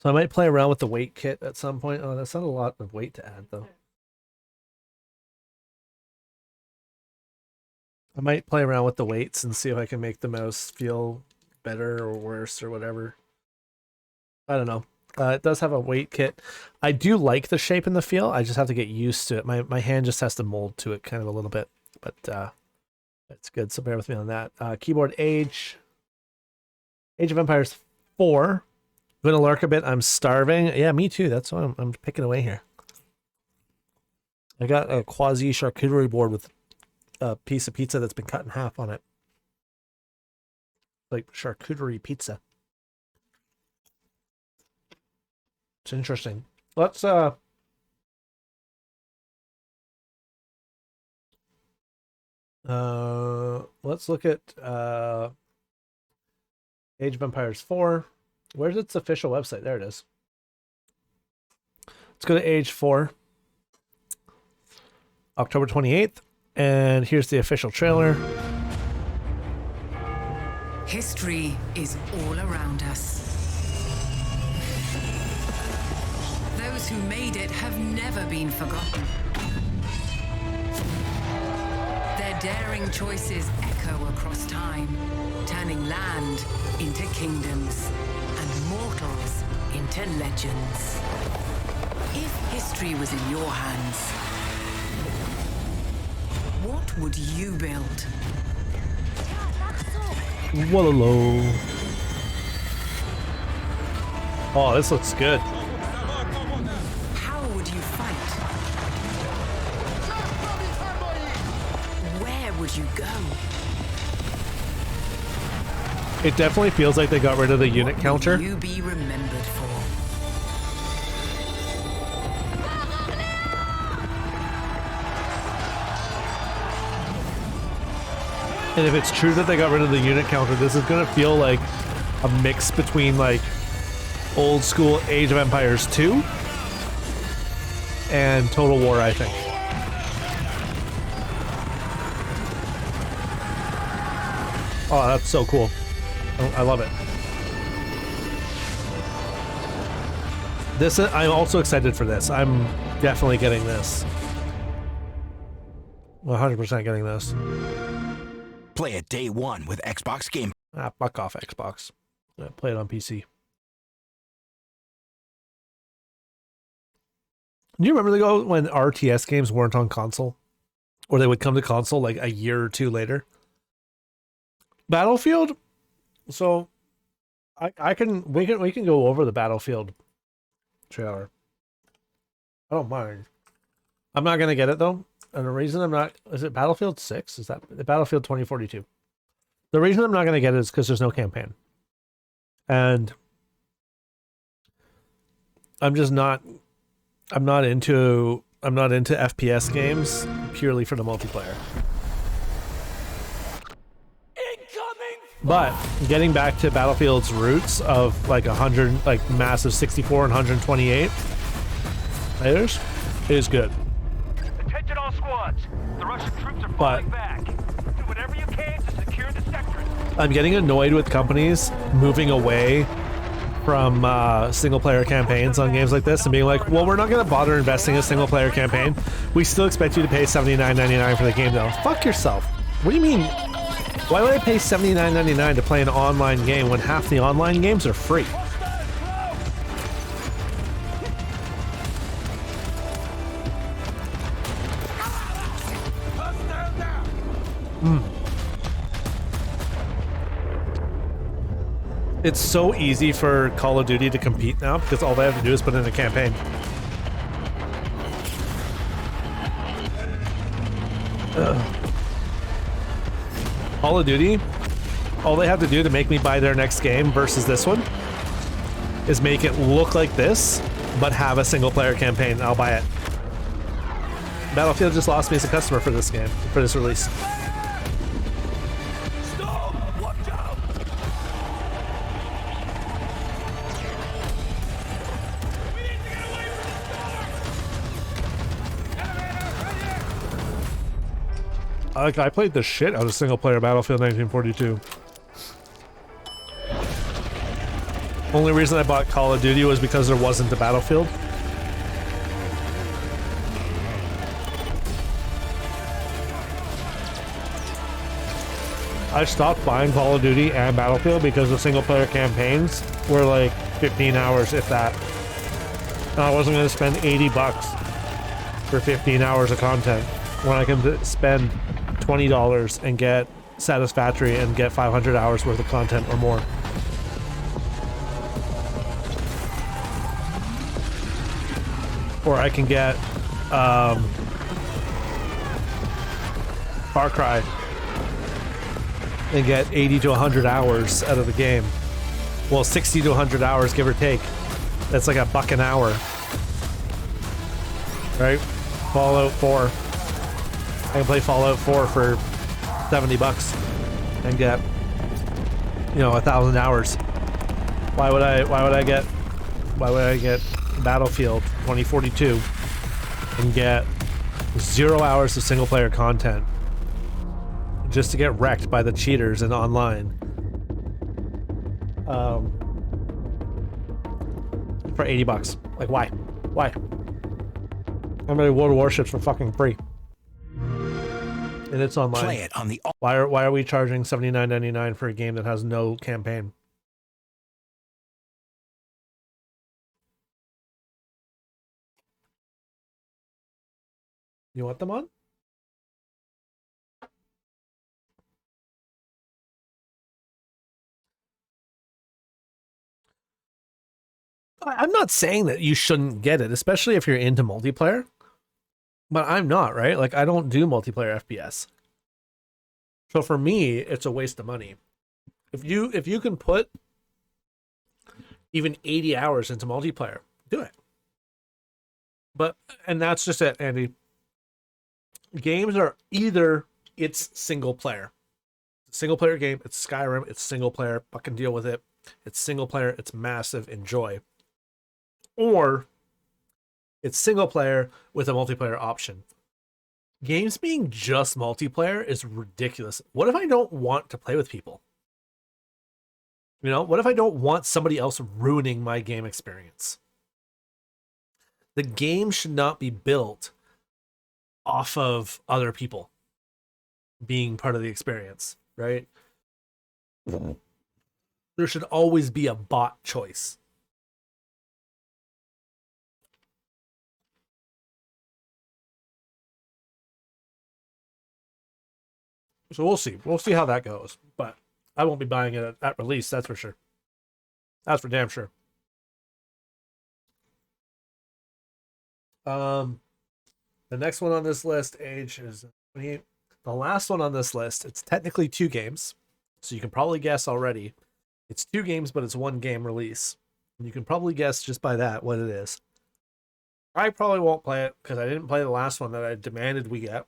So I might play around with the weight kit at some point. Oh, that's not a lot of weight to add, though. I might play around with the weights and see if I can make the mouse feel better or worse or whatever. I don't know. It does have a weight kit. I do like the shape and the feel. I just have to get used to it. My hand just has to mold to it kind of a little bit. But it's good, so bear with me on that. Keyboard Age of Empires 4. Gonna lurk a bit. I'm starving. Yeah, me too. That's why I'm picking away here. I got a quasi charcuterie board with a piece of pizza that's been cut in half on it. Like charcuterie pizza. It's interesting. Let's look at Age of Empires 4. Where's its official website? There it is. Let's go to Age 4. October 28th. And here's the official trailer. History is all around us. Those Those who made it have never been forgotten. Their daring choices echo across time, turning land into kingdoms and mortals into legends. If history was in your hands, what would you build? Whoa. Oh, this looks good. How would you fight? Where would you go? It definitely feels like they got rid of the unit What counter. will you be remembered for? And if it's true that they got rid of the unit counter, this is gonna feel like a mix between like old school Age of Empires 2 and Total War, I think. Oh, that's so cool. I love it. This, I'm also excited for this. I'm definitely getting this. 100% getting this. Play it day one with Xbox Game. Ah, fuck off, Xbox. Play it on PC. Do you remember ago when RTS games weren't on console? Or they would come to console like a year or two later? Battlefield? So we can go over the Battlefield trailer. I don't mind. I'm not gonna get it though. And the reason I'm not, is it Battlefield 6? Is that Battlefield 2042? The reason I'm not gonna get it is because there's no campaign. And I'm not into FPS games purely for the multiplayer. But getting back to Battlefield's roots of like 100, like massive 64 and 128 players is good. Attention all squads. The Russian troops are falling back. Do whatever you can to secure the sector. I'm getting annoyed with companies moving away from single player campaigns on games like this and being like, well, we're not going to bother investing in a single player campaign. We still expect you to pay $79.99 for the game though. Fuck yourself. What do you mean? Why would I pay $79.99 to play an online game when half the online games are free? It's so easy for Call of Duty to compete now because all they have to do is put in a campaign. Call of Duty, all they have to do to make me buy their next game versus this one is make it look like this, but have a single player campaign. I'll buy it. Battlefield just lost me as a customer for this game, for this release. I played the shit out of single player Battlefield 1942. Only reason I bought Call of Duty was because there wasn't a Battlefield. I stopped buying Call of Duty and Battlefield because the single player campaigns were like 15 hours, if that. And I wasn't going to spend $80 for 15 hours of content when I can spend $20 and get Satisfactory and get 500 hours worth of content or more. Or I can get Far Cry and get 80 to 100 hours out of the game. Well, 60 to 100 hours, give or take. That's like $1 an hour. Right? Fallout 4. I can play Fallout 4 for $70 and get, 1,000 hours. Why would I get Battlefield 2042 and get 0 hours of single player content just to get wrecked by the cheaters in online for $80? Like, why? Why? I'm gonna World of Warships for fucking free. And it's online. Play it on the... Why are we charging $79.99 for a game that has no campaign? You want them on? I'm not saying that you shouldn't get it, especially if you're into multiplayer. But I'm not, right? Like, I don't do multiplayer FPS. So for me, it's a waste of money. If you can put even 80 hours into multiplayer, do it. And that's just it, Andy. Games are either it's single player. Single player game, it's Skyrim, it's single player, fucking deal with it. It's single player, it's massive, enjoy. Or it's single player with a multiplayer option. Games being just multiplayer is ridiculous. What if I don't want to play with people? You know, what if I don't want somebody else ruining my game experience? The game should not be built off of other people being part of the experience, right? There should always be a bot choice. So we'll see. We'll see how that goes. But I won't be buying it at release, that's for sure. That's for damn sure. The next one on this list, Age, is 28. The last one on this list, it's technically 2 games. So you can probably guess already. It's 2 games, but it's 1 game release. And you can probably guess just by that what it is. I probably won't play it because I didn't play the last one that I demanded we get.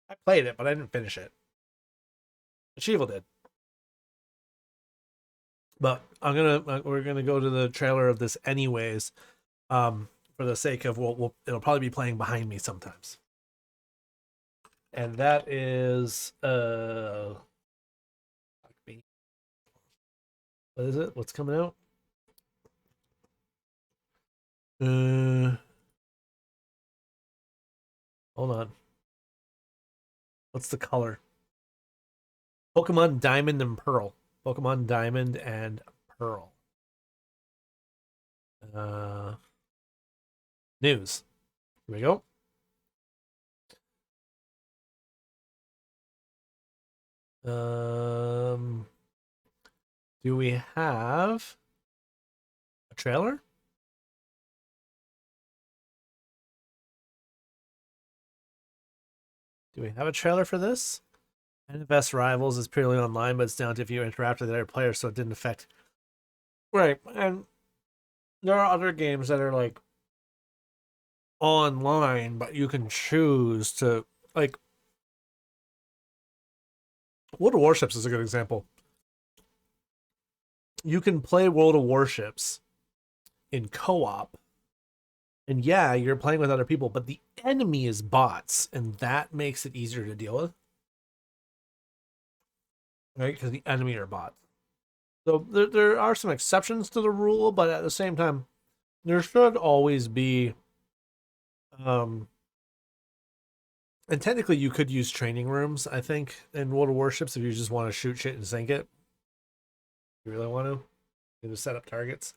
I played it, but I didn't finish it. Shiva did. But we're gonna go to the trailer of this anyways, for the sake of it'll probably be playing behind me sometimes. And that is what is it? What's coming out? Hold on. What's the color? Pokemon Diamond and Pearl. Pokemon Diamond and Pearl. News. Here we go. Do we have a trailer? Do we have a trailer for this? NFS Rivals is purely online, but it's down to if you interact with other players, so it didn't affect. Right, and there are other games that are like online, but you can choose to like. World of Warships is a good example. You can play World of Warships in co-op. And yeah, you're playing with other people, but the enemy is bots, and that makes it easier to deal with. Right? Because the enemy are bots. So there are some exceptions to the rule, but at the same time, there should always be... and technically you could use training rooms, I think, in World of Warships if you just want to shoot shit and sink it. You really want to? You just set up targets.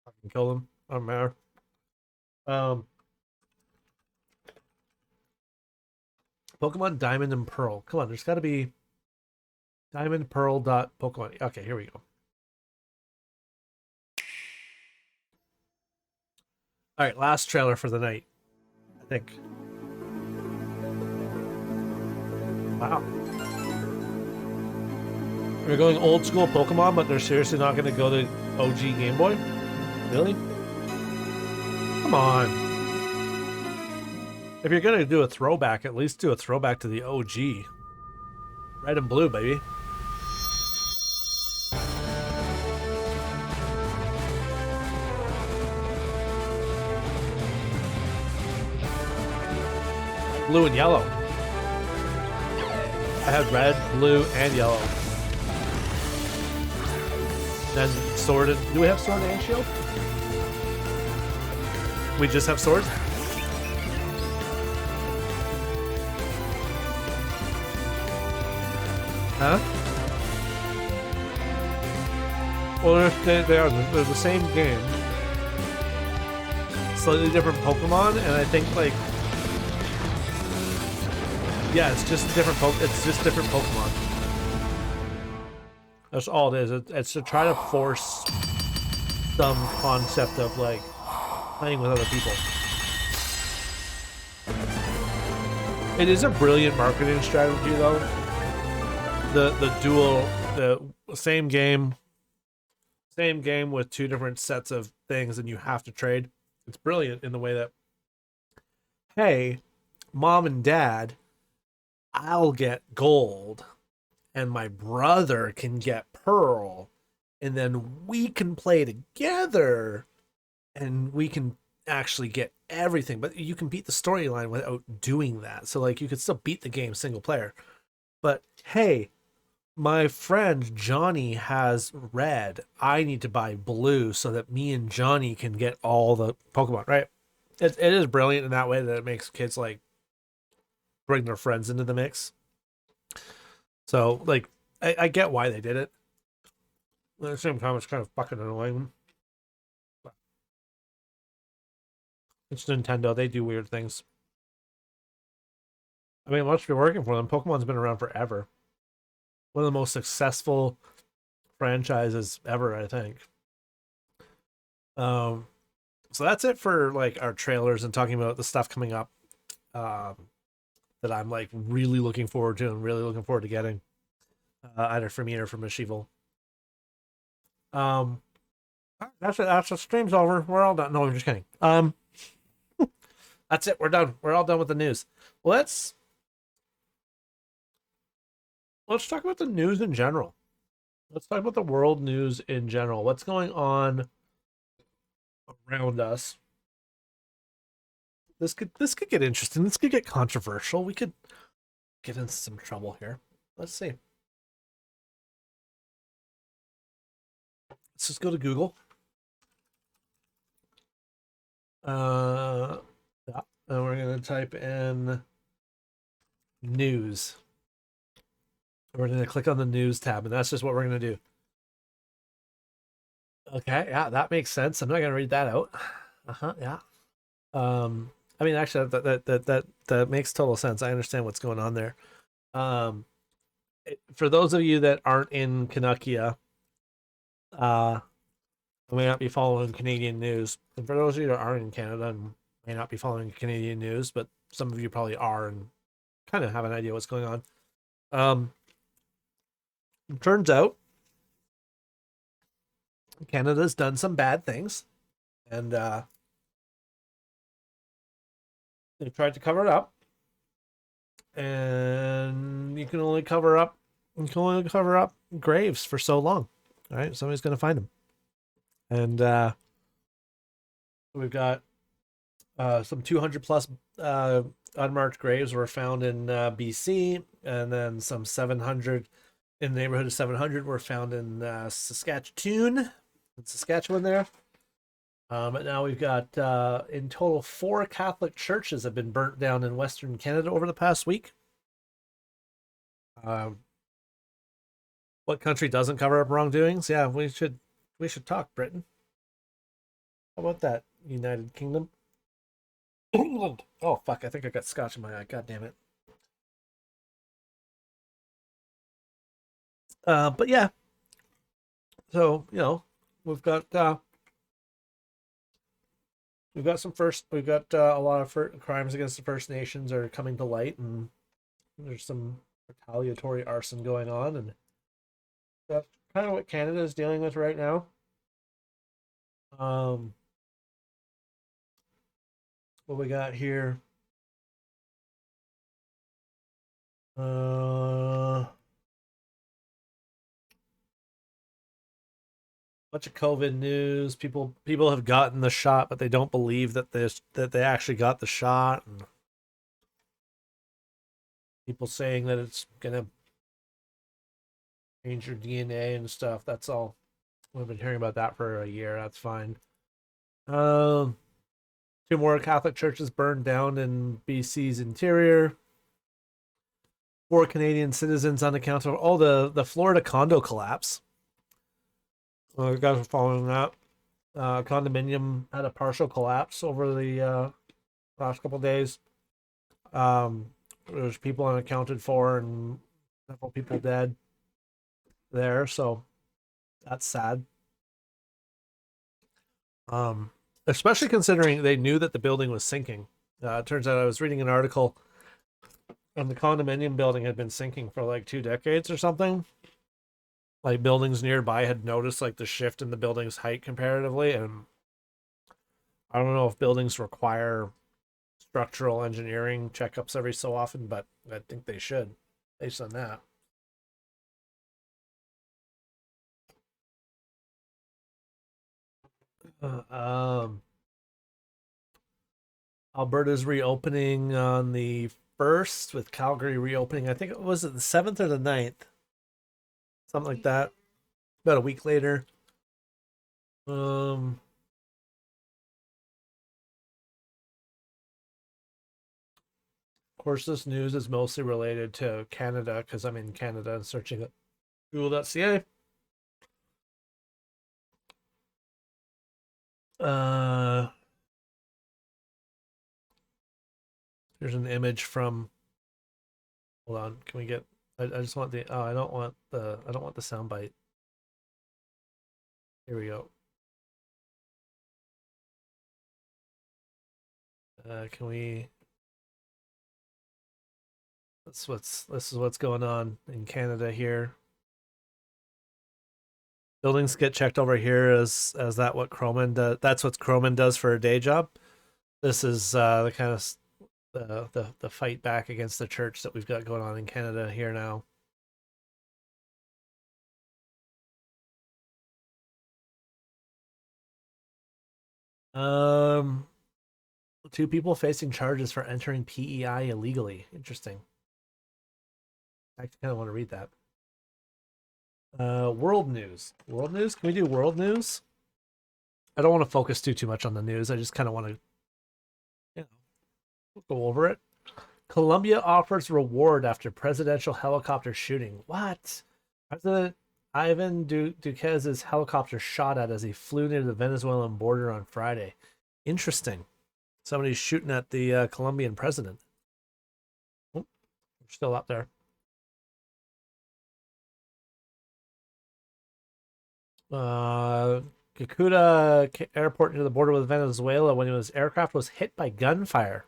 Fucking kill them. Doesn't matter. Pokemon Diamond and Pearl. Come on, there's got to be Diamond Pearl Pokemon. Okay, here we go. All right, last trailer for the night, I think. Wow. We're going old school Pokemon, but they're seriously not going to go to OG Game Boy? Really? Come on. If you're going to do a throwback, at least do a throwback to the OG. Red and blue, baby. Blue and yellow. I had red, blue, and yellow. Then Sword and... Do we have Sword and Shield? We just have swords? Huh? Well, they're the same game. Slightly different Pokemon, and I think, like... Yeah, it's just different Pokemon. That's all it is. It's to try to force some concept of, like, playing with other people. It is a brilliant marketing strategy, though. The same game with two different sets of things, and you have to trade. It's brilliant in the way that, hey, mom and dad, I'll get gold, and my brother can get pearl, and then we can play together, and we can actually get everything. But you can beat the storyline without doing that. So, like, you could still beat the game single player. But hey, my friend Johnny has red. I need to buy blue so that me and Johnny can get all the Pokemon, right? It is brilliant in that way that it makes kids, like, bring their friends into the mix. So, like, I get why they did it. At the same time, it's kind of fucking annoying. But it's Nintendo. They do weird things. I mean, it must be working for them. Pokemon's been around forever. One of the most successful franchises ever, I think. So that's it for, like, our trailers and talking about the stuff coming up that I'm, like, really looking forward to and really looking forward to getting, either from me or from Mashival. That's it. That's the stream's over. We're all done. No, I'm just kidding. That's it. We're done. We're all done with the news. Let's talk about the news in general. Let's talk about the world news in general. What's going on around us? This could get interesting. This could get controversial. We could get into some trouble here. Let's see. Let's just go to Google. Yeah, and we're gonna type in news. We're going to click on the news tab, and that's just what we're going to do. Okay, yeah, that makes sense. I'm not going to read that out. Yeah. I mean, actually, that makes total sense. I understand what's going on there. For those of you that aren't in Canuckia, may not be following Canadian news. And for those of you that aren't in Canada and may not be following Canadian news, but some of you probably are and kind of have an idea what's going on. Turns out Canada's done some bad things, and they tried to cover it up, and you can only cover up graves for so long. All right, somebody's going to find them, and we've got some 200 plus unmarked graves were found in BC, and then some 700 in the neighborhood of 700 were found in Saskatchewan there. But now we've got, in total, 4 Catholic churches have been burnt down in Western Canada over the past week. What country doesn't cover up wrongdoings? Yeah, we should talk, Britain. How about that, United Kingdom? England. Oh, fuck, I think I got scotch in my eye. God damn it. But yeah, so, you know, we've got a lot of crimes against the First Nations are coming to light, and there's some retaliatory arson going on, and that's kind of what Canada is dealing with right now. What we got here? Bunch of COVID news. People have gotten the shot, but they don't believe that they actually got the shot. And people saying that it's gonna change your DNA and stuff. That's all. We've been hearing about that for a year. That's fine. 2 more Catholic churches burned down in BC's interior. 4 Canadian citizens unaccounted. Oh, the Florida condo collapse. You guys are following that. Condominium had a partial collapse over the last couple of days. There's people unaccounted for and several people dead there, so that's sad. Especially considering they knew that the building was sinking. It turns out I was reading an article and the condominium building had been sinking for like 2 decades or something. Like buildings nearby had noticed like the shift in the building's height comparatively, and I don't know if buildings require structural engineering checkups every so often, but I think they should based on that. Alberta's reopening on the 1st, with Calgary reopening. I think it was the 7th or the 9th, something like that. About a week later. Of course, this news is mostly related to Canada because I'm in Canada and searching at google.ca. Here's an image from. Hold on, can we get? I just want the. Oh, I don't want the soundbite. Here we go. Can we? This is what's going on in Canada here. Buildings get checked over here as that what Croman does. That's what Croman does for a day job. This is the kind of the fight back against the church that we've got going on in Canada here now. Two people facing charges for entering PEI illegally. Interesting. I kind of want to read that. World news. World news? Can we do world news? I don't want to focus too much on the news. I just kind of want to, go over it. Colombia offers reward after presidential helicopter shooting. What? President Ivan Duquesne's helicopter shot at as he flew near the Venezuelan border on Friday. Interesting. Somebody's shooting at the Colombian president. Oh, we're still up there. Cucuta airport near the border with Venezuela when his aircraft was hit by gunfire.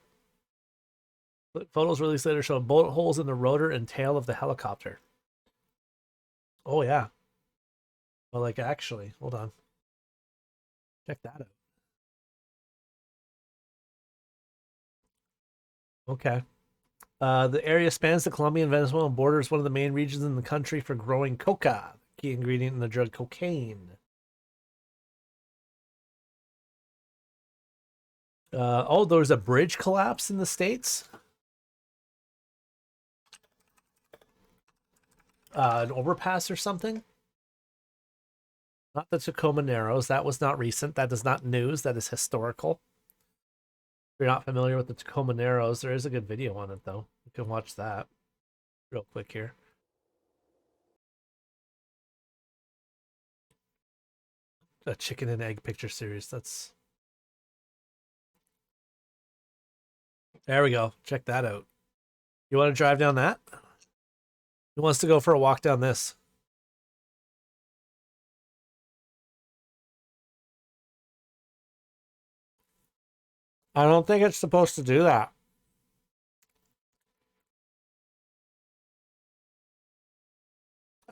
Photos released later show bullet holes in the rotor and tail of the helicopter. Oh, yeah. Well, like, actually, hold on. Check that out. Okay. The area spans the Colombian Venezuelan border. Is one of the main regions in the country for growing coca, key ingredient in the drug cocaine. Oh, there was a bridge collapse in the States. An overpass or something. Not the Tacoma Narrows. That was not recent. That is not news. That is historical. If you're not familiar with the Tacoma Narrows, there is a good video on it, though. You can watch that real quick here. A chicken and egg picture series. That's... There we go. Check that out. You want to drive down that? Who wants to go for a walk down this? I don't think it's supposed to do that.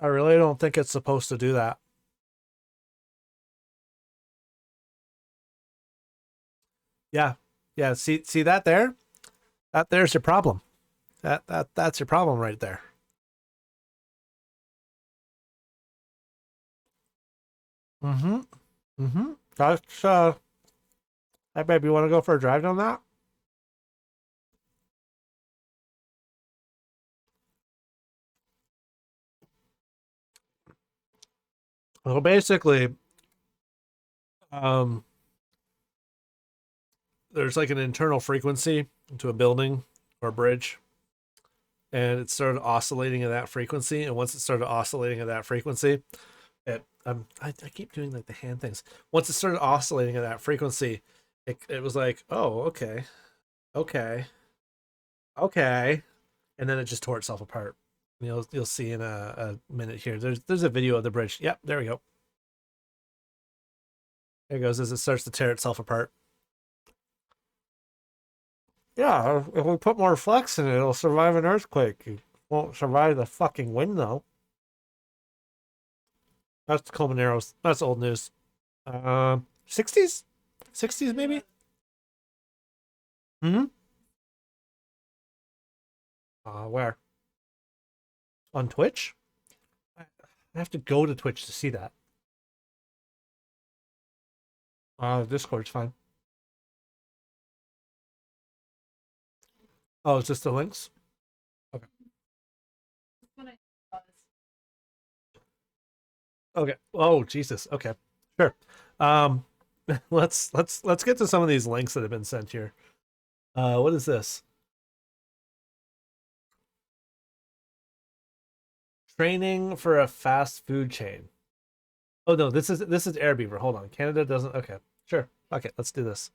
I really don't think it's supposed to do that. Yeah. Yeah, see that there? There's your problem. That's your problem right there. Mm-hmm. Mm-hmm. That's hey babe, you want to go for a drive down that? Well, basically, there's like an internal frequency to a building or a bridge, and it started oscillating at that frequency. And once it started oscillating at that frequency, I keep doing like the hand things. Once it started oscillating at that frequency, it was like, oh, okay, and then it just tore itself apart. You'll see in a minute here. There's a video of the bridge. Yep, there we go. There it goes as it starts to tear itself apart. Yeah, if we put more flex in it, it'll survive an earthquake. It won't survive the fucking wind, though. That's the Colmenares. That's old news. 60s? 60s, maybe? Where? On Twitch? I have to go to Twitch to see that. Discord's fine. Oh, it's just the links? Okay. Okay. Oh, Jesus. Okay. Sure. Let's get to some of these links that have been sent here. What is this? Training for a fast food chain. Oh no, this is Airbeaver. Hold on. Canada doesn't. Okay. Sure. Okay, let's do this.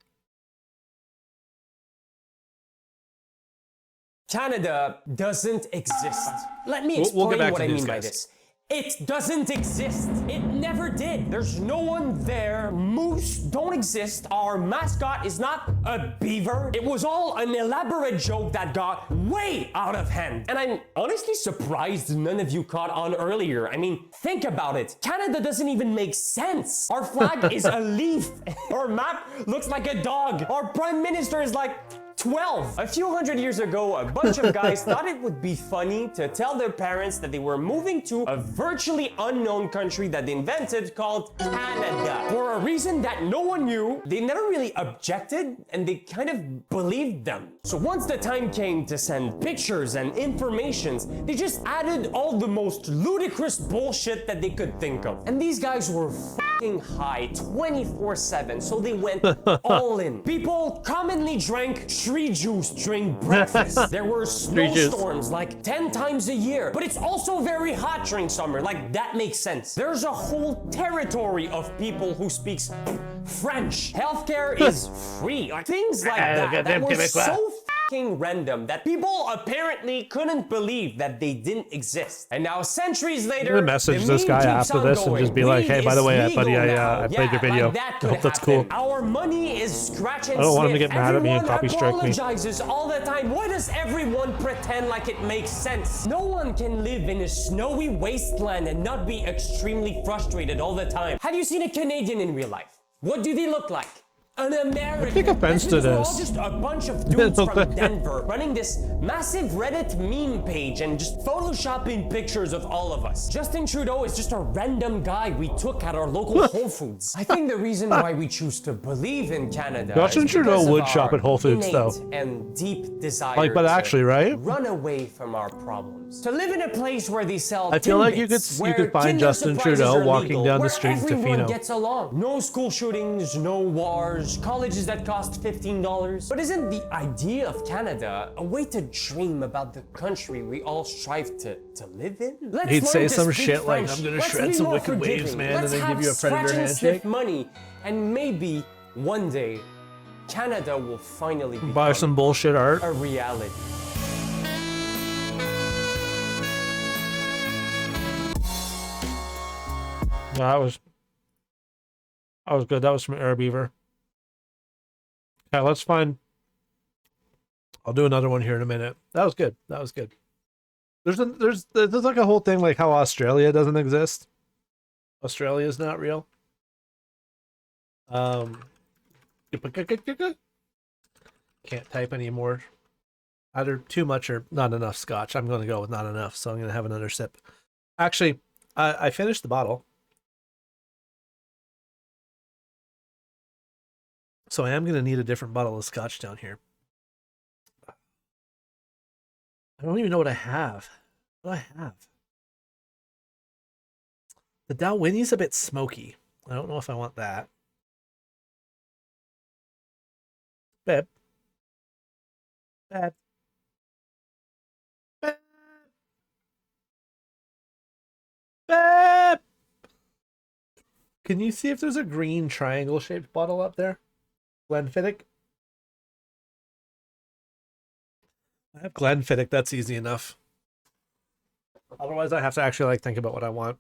Canada doesn't exist. Let me explain what I mean by this. It doesn't exist. It never did. There's no one there. Moose don't exist. Our mascot is not a beaver. It was all an elaborate joke that got way out of hand. And I'm honestly surprised none of you caught on earlier. I mean, think about it. Canada doesn't even make sense. Our flag is a leaf. Our map looks like a dog. Our prime minister is like 12. A few hundred years ago, a bunch of guys thought it would be funny to tell their parents that they were moving to a virtually unknown country that they invented called Canada. For a reason that no one knew, they never really objected and they kind of believed them. So once the time came to send pictures and informations, they just added all the most ludicrous bullshit that they could think of. And these guys were f***ing high 24/7, so they went all in. People commonly drank tree juice during breakfast. There were snowstorms like 10 times a year, but it's also very hot during summer. Like, that makes sense. There's a whole territory of people who speaks French. Healthcare is free. Like, things like that were so fucking random that people apparently couldn't believe that they didn't exist. And now centuries later, I'm gonna message this guy after this and just be like, hey, by the way, buddy, I played your video. I hope that's cool. Our money is scratch and I don't want him to sniff. get mad at me and copy strike me. Apologizes all the time. Why does everyone pretend like it makes sense? No one can live in a snowy wasteland and not be extremely frustrated all the time. Have you seen a Canadian in real life? What do they look like? An American. I take offense to We're this. all just a bunch of dudes from Denver running this massive Reddit meme page and just photoshopping pictures of all of us. Justin Trudeau is just a random guy we took at our local Whole Foods. I think the reason why we choose to believe in Canada Justin Trudeau would shop at Whole Foods, though. And deep desire like, but actually, right? run away from our problems. To live in a place where they sell I feel like you Timbits, could find Kinder Justin Surprises Trudeau are walking legal, down the where street in everyone Tofino. gets along. No school shootings, no wars, colleges that cost $15. But isn't the idea of Canada a way to dream about the country we all strive to live in? Let's He'd learn say to some speak shit like, French. I'm gonna Let's shred be some more wicked waves, forgiving. man, Let's and then have give you a predator scratch and handshake. sniff money, and maybe one day Canada will finally Buy become some bullshit art. a reality. That was good. That was from Airbeaver. Okay, let's find. I'll do another one here in a minute. That was good. That was good. There's like a whole thing like how Australia doesn't exist. Australia is not real. Can't type anymore. Either too much or not enough scotch. I'm going to go with not enough, so I'm going to have another sip. Actually, I finished the bottle. So I am going to need a different bottle of scotch down here. I don't even know what I have. What do I have? The Dalwhinnie's a bit smoky. I don't know if I want that. Babe. Babe. Babe. Babe. Can you see if there's a green triangle-shaped bottle up there? Glenfiddich? I have Glenfiddich, that's easy enough. Otherwise, I have to actually think about what I want.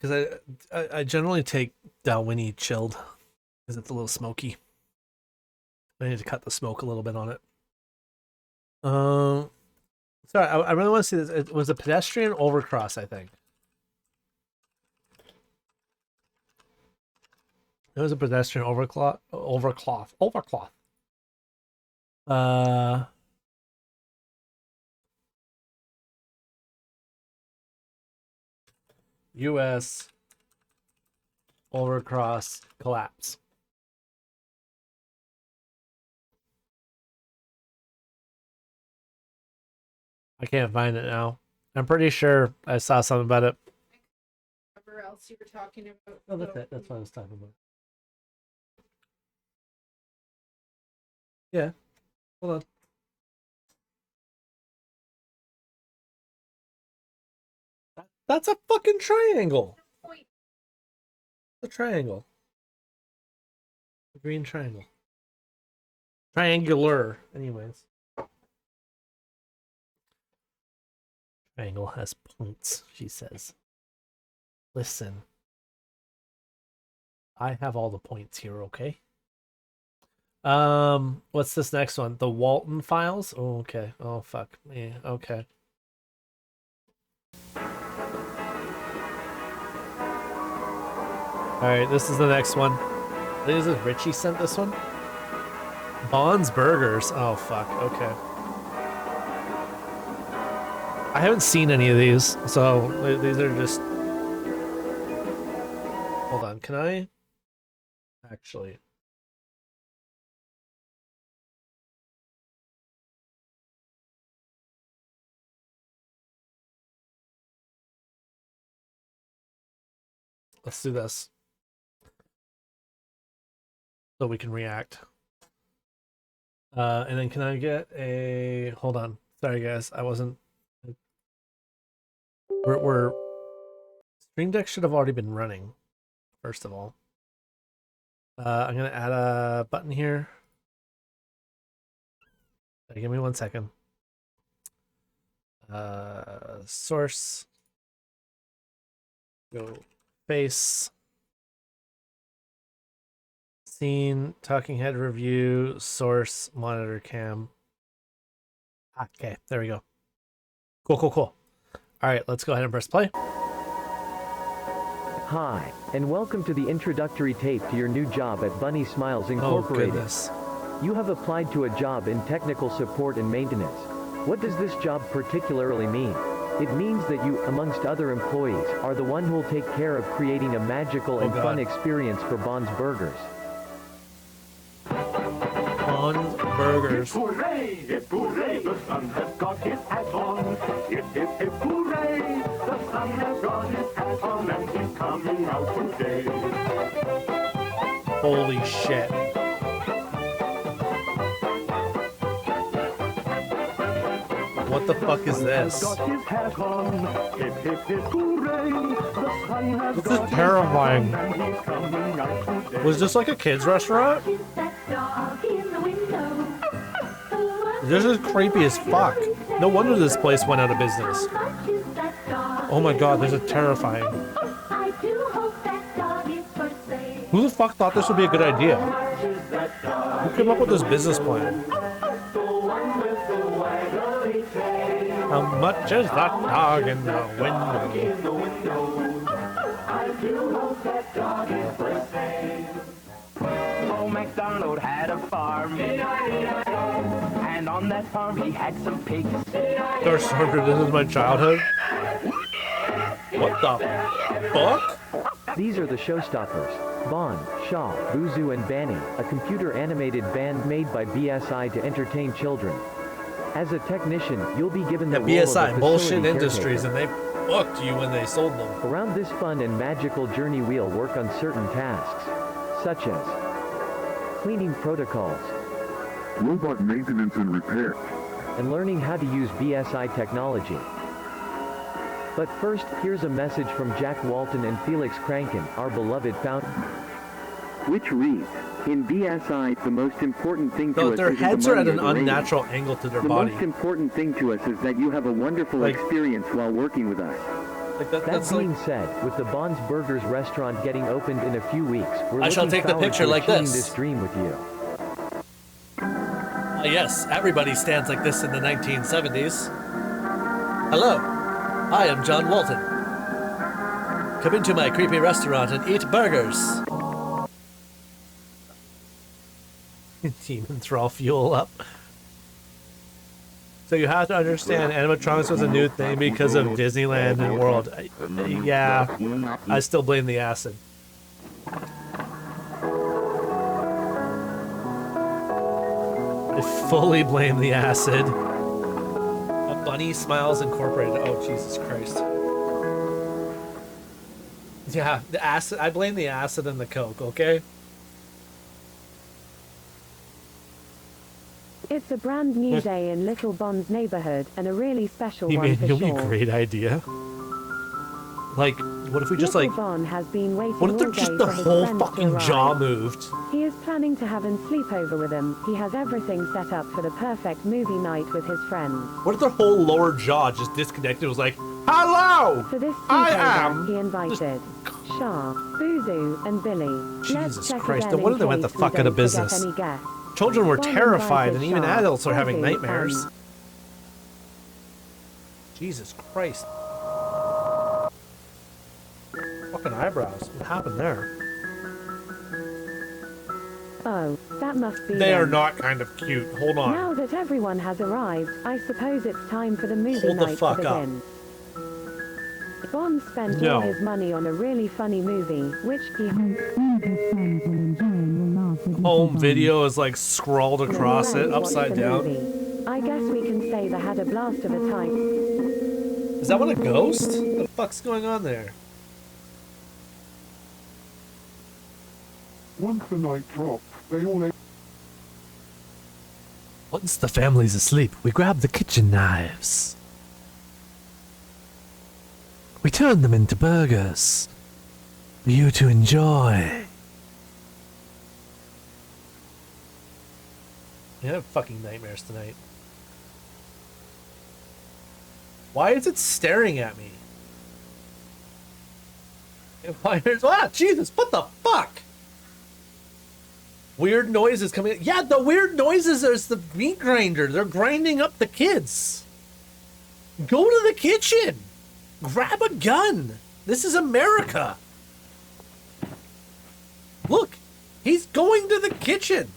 Because I generally take Dalwhinnie chilled because it's a little smoky. I need to cut the smoke a little bit on it. Sorry, I really want to see this. It was a pedestrian overcross, I think. It was a pedestrian overcloth. U.S. overcross collapse. I can't find it now. I'm pretty sure I saw something about it. Whatever else you were talking about. Oh, that's what I was talking about. Yeah. Hold on. That's a fucking triangle. A triangle. A green triangle. Triangular. Anyways. Triangle has points, she says. Listen. I have all the points here, okay? What's this next one? The Walton Files? Oh, okay. Oh, fuck me. Okay. Alright, this is the next one. I think this is Richie sent this one. Bond's Burgers. Oh, fuck. Okay. I haven't seen any of these, so these are just... Hold on, can I... Actually... Let's do this. So we can react. And then can I get a... Hold on. Sorry, guys. I wasn't... We're... Stream Deck should have already been running, first of all. I'm going to add a button here. Give me 1 second. Source. Go face. Scene, talking head review, source, monitor cam. Okay, there we go. Cool. All right, let's go ahead and press play. Hi, and welcome to the introductory tape to your new job at Bunny Smiles Incorporated. Oh, goodness. You have applied to a job in technical support and maintenance. What does this job particularly mean? It means that you, amongst other employees, are the one who will take care of creating a magical and fun experience for Bond's Burgers. Bond's Burgers. Hooray! Hip hooray! The sun has got his hat on. Hip hooray! The sun has got his hat on and he's coming out today. Holy shit. What the fuck is this? This is terrifying. Was this like a kid's restaurant? This is creepy as fuck. No wonder this place went out of business. Oh my god, this is terrifying. Who the fuck thought this would be a good idea? Who came up with this business plan? How much is that dog in the window? I do hope that dog is for sale. Old MacDonald had a farm, and on that farm he had some pigs. Dark Stormtrooper, this is my childhood. What the fuck? These are the Showstoppers. Bond, Shaw, Buzu and Banny, a computer-animated band made by BSI to entertain children. As a technician, you'll be given the Yeah, role of a BSI, Bullshit facility Industries, caretaker. and they booked you when they sold them. Around this fun and magical journey, we'll work on certain tasks, such as cleaning protocols, Robot maintenance and repair. and learning how to use BSI technology. But first, here's a message from Jack Walton and Felix Kranken, our beloved founder. Which reads, in BSI, the most important thing to So us their isn't the heads are at money an or the ratings. unnatural angle to their The body. most important thing to us is that you have a wonderful experience while working with us. Like That that's being like, said, with the Bonds Burgers restaurant getting opened in a few weeks, we're I shall looking take the forward picture to like achieving this. dream with you. Yes, everybody stands like this in the 1970s. Hello, I am John Walton. Come into my creepy restaurant and eat burgers. Demon Thrall fuel up. So you have to understand animatronics was a new thing because of Disneyland and World. Yeah, I still blame the acid. I fully blame the acid. A Bunny Smiles Incorporated. Oh, Jesus Christ. Yeah, the acid. I blame the acid and the Coke, okay? It's a brand new day in Little Bond's neighborhood, and a really special one for It'll be a sure. great idea. Like, what if we just Little like... Bond has been waiting What if all they're day just the for his whole friends to fucking arrive. jaw moved? He is planning to have him sleep over with him. He has everything set up for the perfect movie night with his friends. What if their whole lower jaw just disconnected? It was like, hello! For this I sleepover, am... he invited Shah, Buzu, and Billy. Jesus Let's check Christ, again no wonder in they went the case we fuck out of don't forget business. any guests. Children were Bond terrified, invited and even Shah, adults are having Buzu, nightmares. and Jesus Christ. Fucking eyebrows. What happened there? Oh, that must be They are them. not kind of cute. Hold on. Now that everyone has arrived, I suppose it's time for the movie Hold the night fuck to up. begin. Bond spent No. all his money on a really funny movie, which he Home video is like scrawled across it, upside down. I guess we can say they had a blast of a time. Is that what a ghost? What the fuck's going on there? Once the night dropped, they all Once the family's asleep, we grab the kitchen knives. We turn them into burgers for you to enjoy. I have fucking nightmares tonight. Why is it staring at me? Ah, Jesus, what the fuck? Weird noises coming. Yeah, the weird noises is the meat grinder. They're grinding up the kids. Go to the kitchen. Grab a gun. This is America. Look, he's going to the kitchen.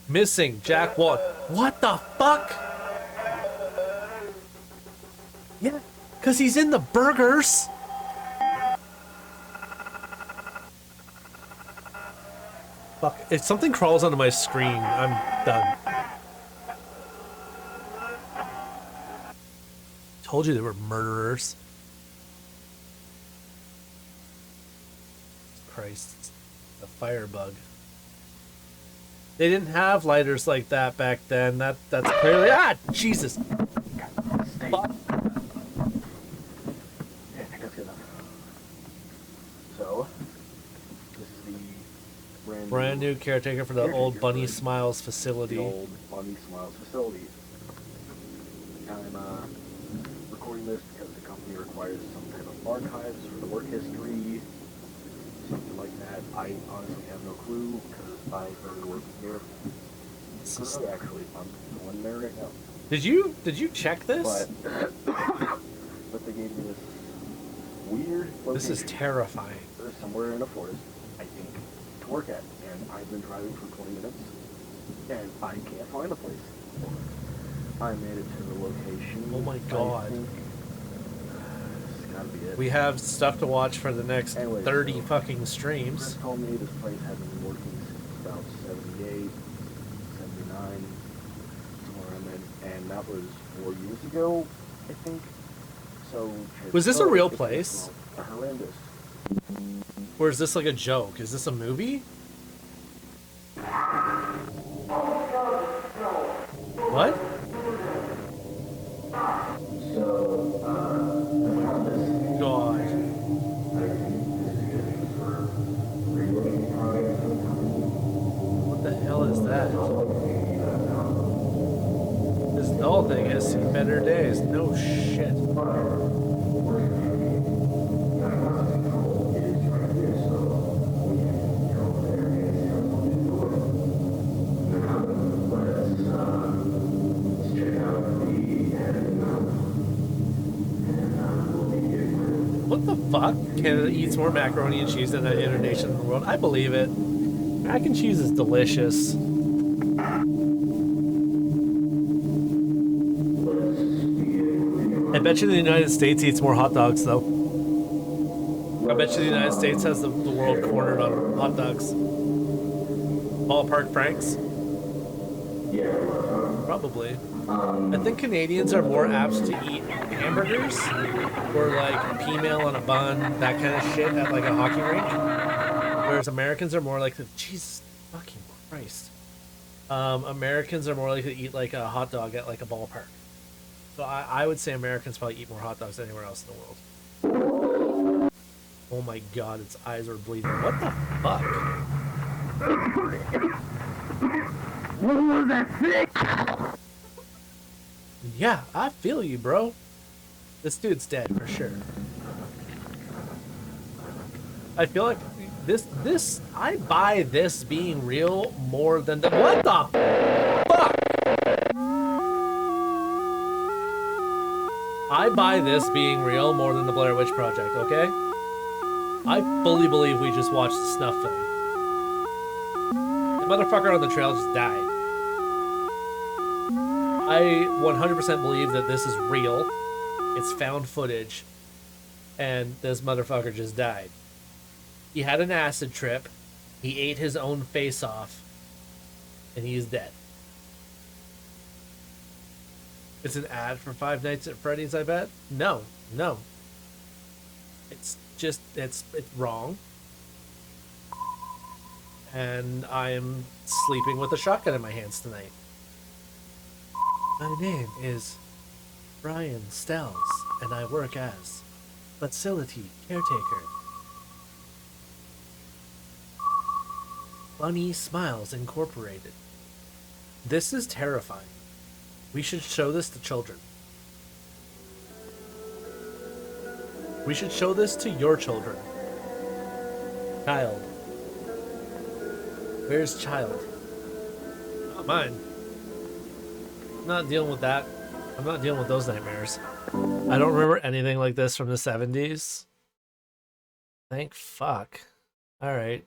Missing Jack Walt. What the fuck? Yeah, because he's in the burgers. Fuck, if something crawls onto my screen, I'm done. Told you they were murderers. Christ, the firebug. They didn't have lighters like that back then. That's clearly Jesus. Fuck. So, this is the Brand new caretaker for the old Bunny Smiles facility. The old Bunny Smiles facility. I'm recording this because the company requires some type of archives for the work history, something like that. I honestly have no clue because I started working here. This is actually I'm going there right now. Did you check this? But they gave me this weird location. This is terrifying. Somewhere in a forest, I think, to work at. And I've been driving for 20 minutes, and I can't find a place. I made it to the location. Oh my god. This has gotta be it. We have stuff to watch for the next Anyway, 30 fucking streams. Chris told me this place had been working since about 78, 79. and that was 4 years ago, I think. So was this a real place? Horrendous. Or is this like a joke? Is this a movie? What? God. What the hell is that? This doll thing has seen better days. No shit. What the fuck? Canada eats more macaroni and cheese than any other nation in the world. I believe it. Mac and cheese is delicious. I bet you the United States eats more hot dogs, though. I bet you the United States has the world cornered on hot dogs. Ballpark Franks? Probably. I think Canadians are more apt to eat hamburgers or like P-mail on a bun, that kind of shit at like a hockey rink. Whereas Americans are more like the Jesus fucking Christ. Americans are more likely to eat like a hot dog at like a ballpark. So I would say Americans probably eat more hot dogs than anywhere else in the world. Oh my god, its eyes are bleeding. What the fuck? What was that thing? Yeah, I feel you, bro. This dude's dead for sure. I feel like this I buy this being real more than the what the fuck? I buy this being real more than the Blair Witch Project, okay? I fully believe we just watched the snuff film. The motherfucker on the trail just died. I 100% believe that this is real. It's found footage. And this motherfucker just died. He had an acid trip. He ate his own face off. And he is dead. It's an ad for Five Nights at Freddy's, I bet? No. It's just, it's wrong. And I am sleeping with a shotgun in my hands tonight. My name is Brian Stells, and I work as facility caretaker. Funny Smiles Incorporated. This is terrifying. We should show this to children. We should show this to your children. Child. Where's child? Not mine. I'm not dealing with that. I'm not dealing with those nightmares. I don't remember anything like this from the 70s. Thank fuck. Alright.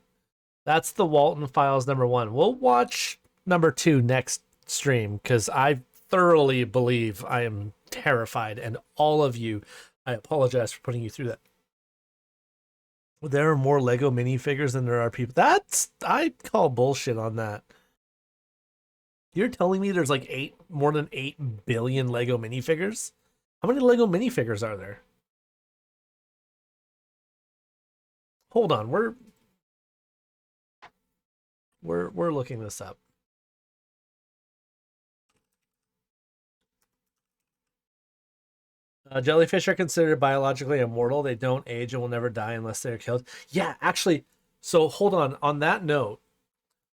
That's the Walton Files #1. We'll watch #2 next stream, because I thoroughly believe I am terrified, and all of you, I apologize for putting you through that. There are more Lego minifigures than there are people. I call bullshit on that. You're telling me there's like more than 8 billion Lego minifigures? How many Lego minifigures are there? Hold on, we're looking this up. Jellyfish are considered biologically immortal. They don't age and will never die unless they're killed. Yeah, actually, so hold on that note,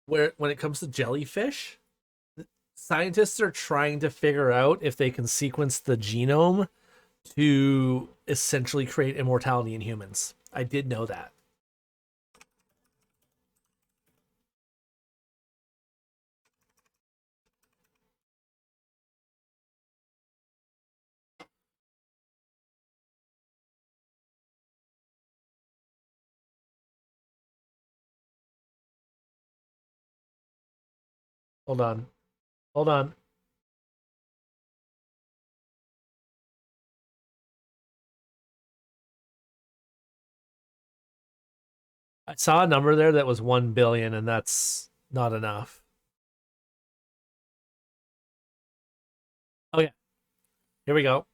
when it comes to jellyfish, scientists are trying to figure out if they can sequence the genome to essentially create immortality in humans. I did know that. Hold on. Hold on. I saw a number there that was 1 billion, and that's not enough. Oh yeah. Here we go.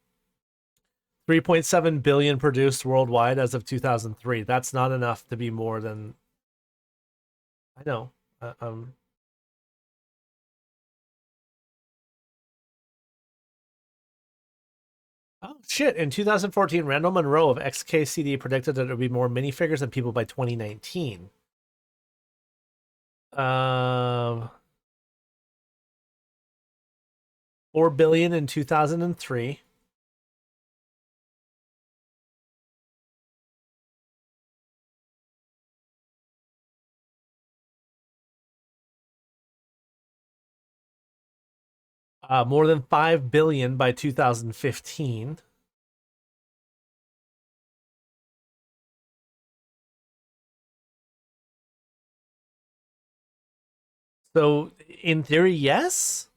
3.7 billion produced worldwide as of 2003. That's not enough to be more than. I know. Oh shit! In 2014, Randall Munroe of XKCD predicted that there would be more minifigures than people by 2019. 4 billion in 2003. More than 5 billion by 2015. So, in theory, yes?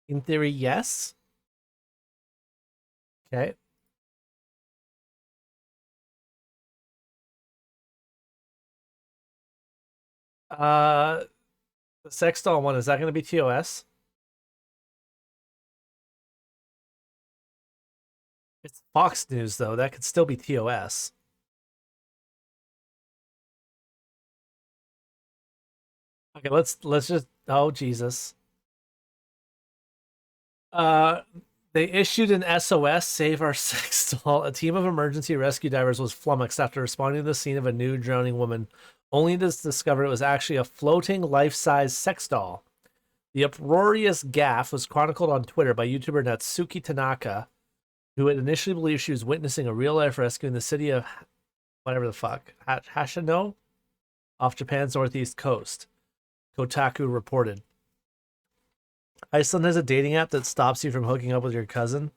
In theory, yes? Okay. The sex doll one, is that going to be TOS? It's Fox News, though. That could still be TOS. Okay, let's just... Oh, Jesus. They issued an SOS, Save Our Sex Doll. A team of emergency rescue divers was flummoxed after responding to the scene of a nude drowning woman, only to discover it was actually a floating life-size sex doll. The uproarious gaffe was chronicled on Twitter by YouTuber Natsuki Tanaka, who had initially believed she was witnessing a real-life rescue in the city of whatever the fuck, Hashino, off Japan's northeast coast. Kotaku reported. Iceland has a dating app that stops you from hooking up with your cousin.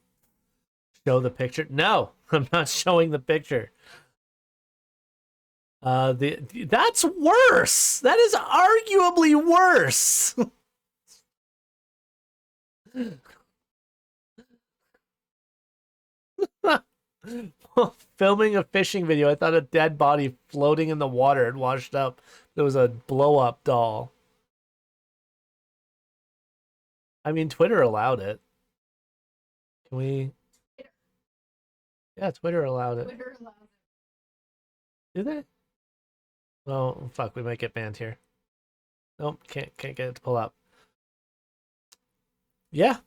Show the picture. No, I'm not showing the picture. That's worse. That is arguably worse. Filming a fishing video, I thought a dead body floating in the water had washed up. It was a blow-up doll. I mean, Twitter allowed it. Can we? Yeah, Twitter allowed it. Twitter allowed it. Do they? Oh, fuck, we might get banned here. Nope, can't get it to pull up. Yeah.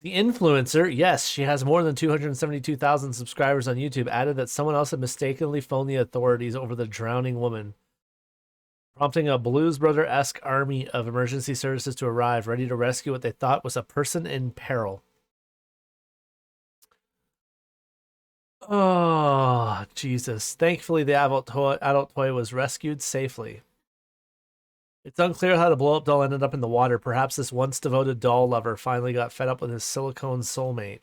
The influencer, yes, she has more than 272,000 subscribers on YouTube, added that someone else had mistakenly phoned the authorities over the drowning woman, prompting a Blues Brother-esque army of emergency services to arrive, ready to rescue what they thought was a person in peril. Oh, Jesus. Thankfully, the adult toy was rescued safely. It's unclear how the blow-up doll ended up in the water. Perhaps this once devoted doll lover finally got fed up with his silicone soulmate.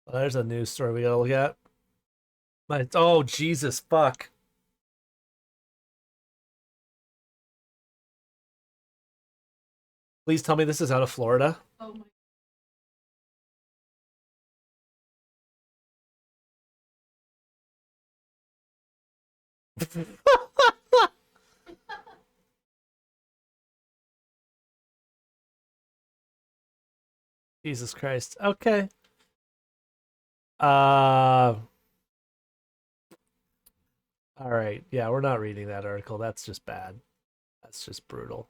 Well, there's a news story we gotta look at. Oh, Jesus, fuck. Please tell me this is out of Florida. Oh my. Jesus Christ. Okay. All right. Yeah, we're not reading that article. That's just bad. That's just brutal.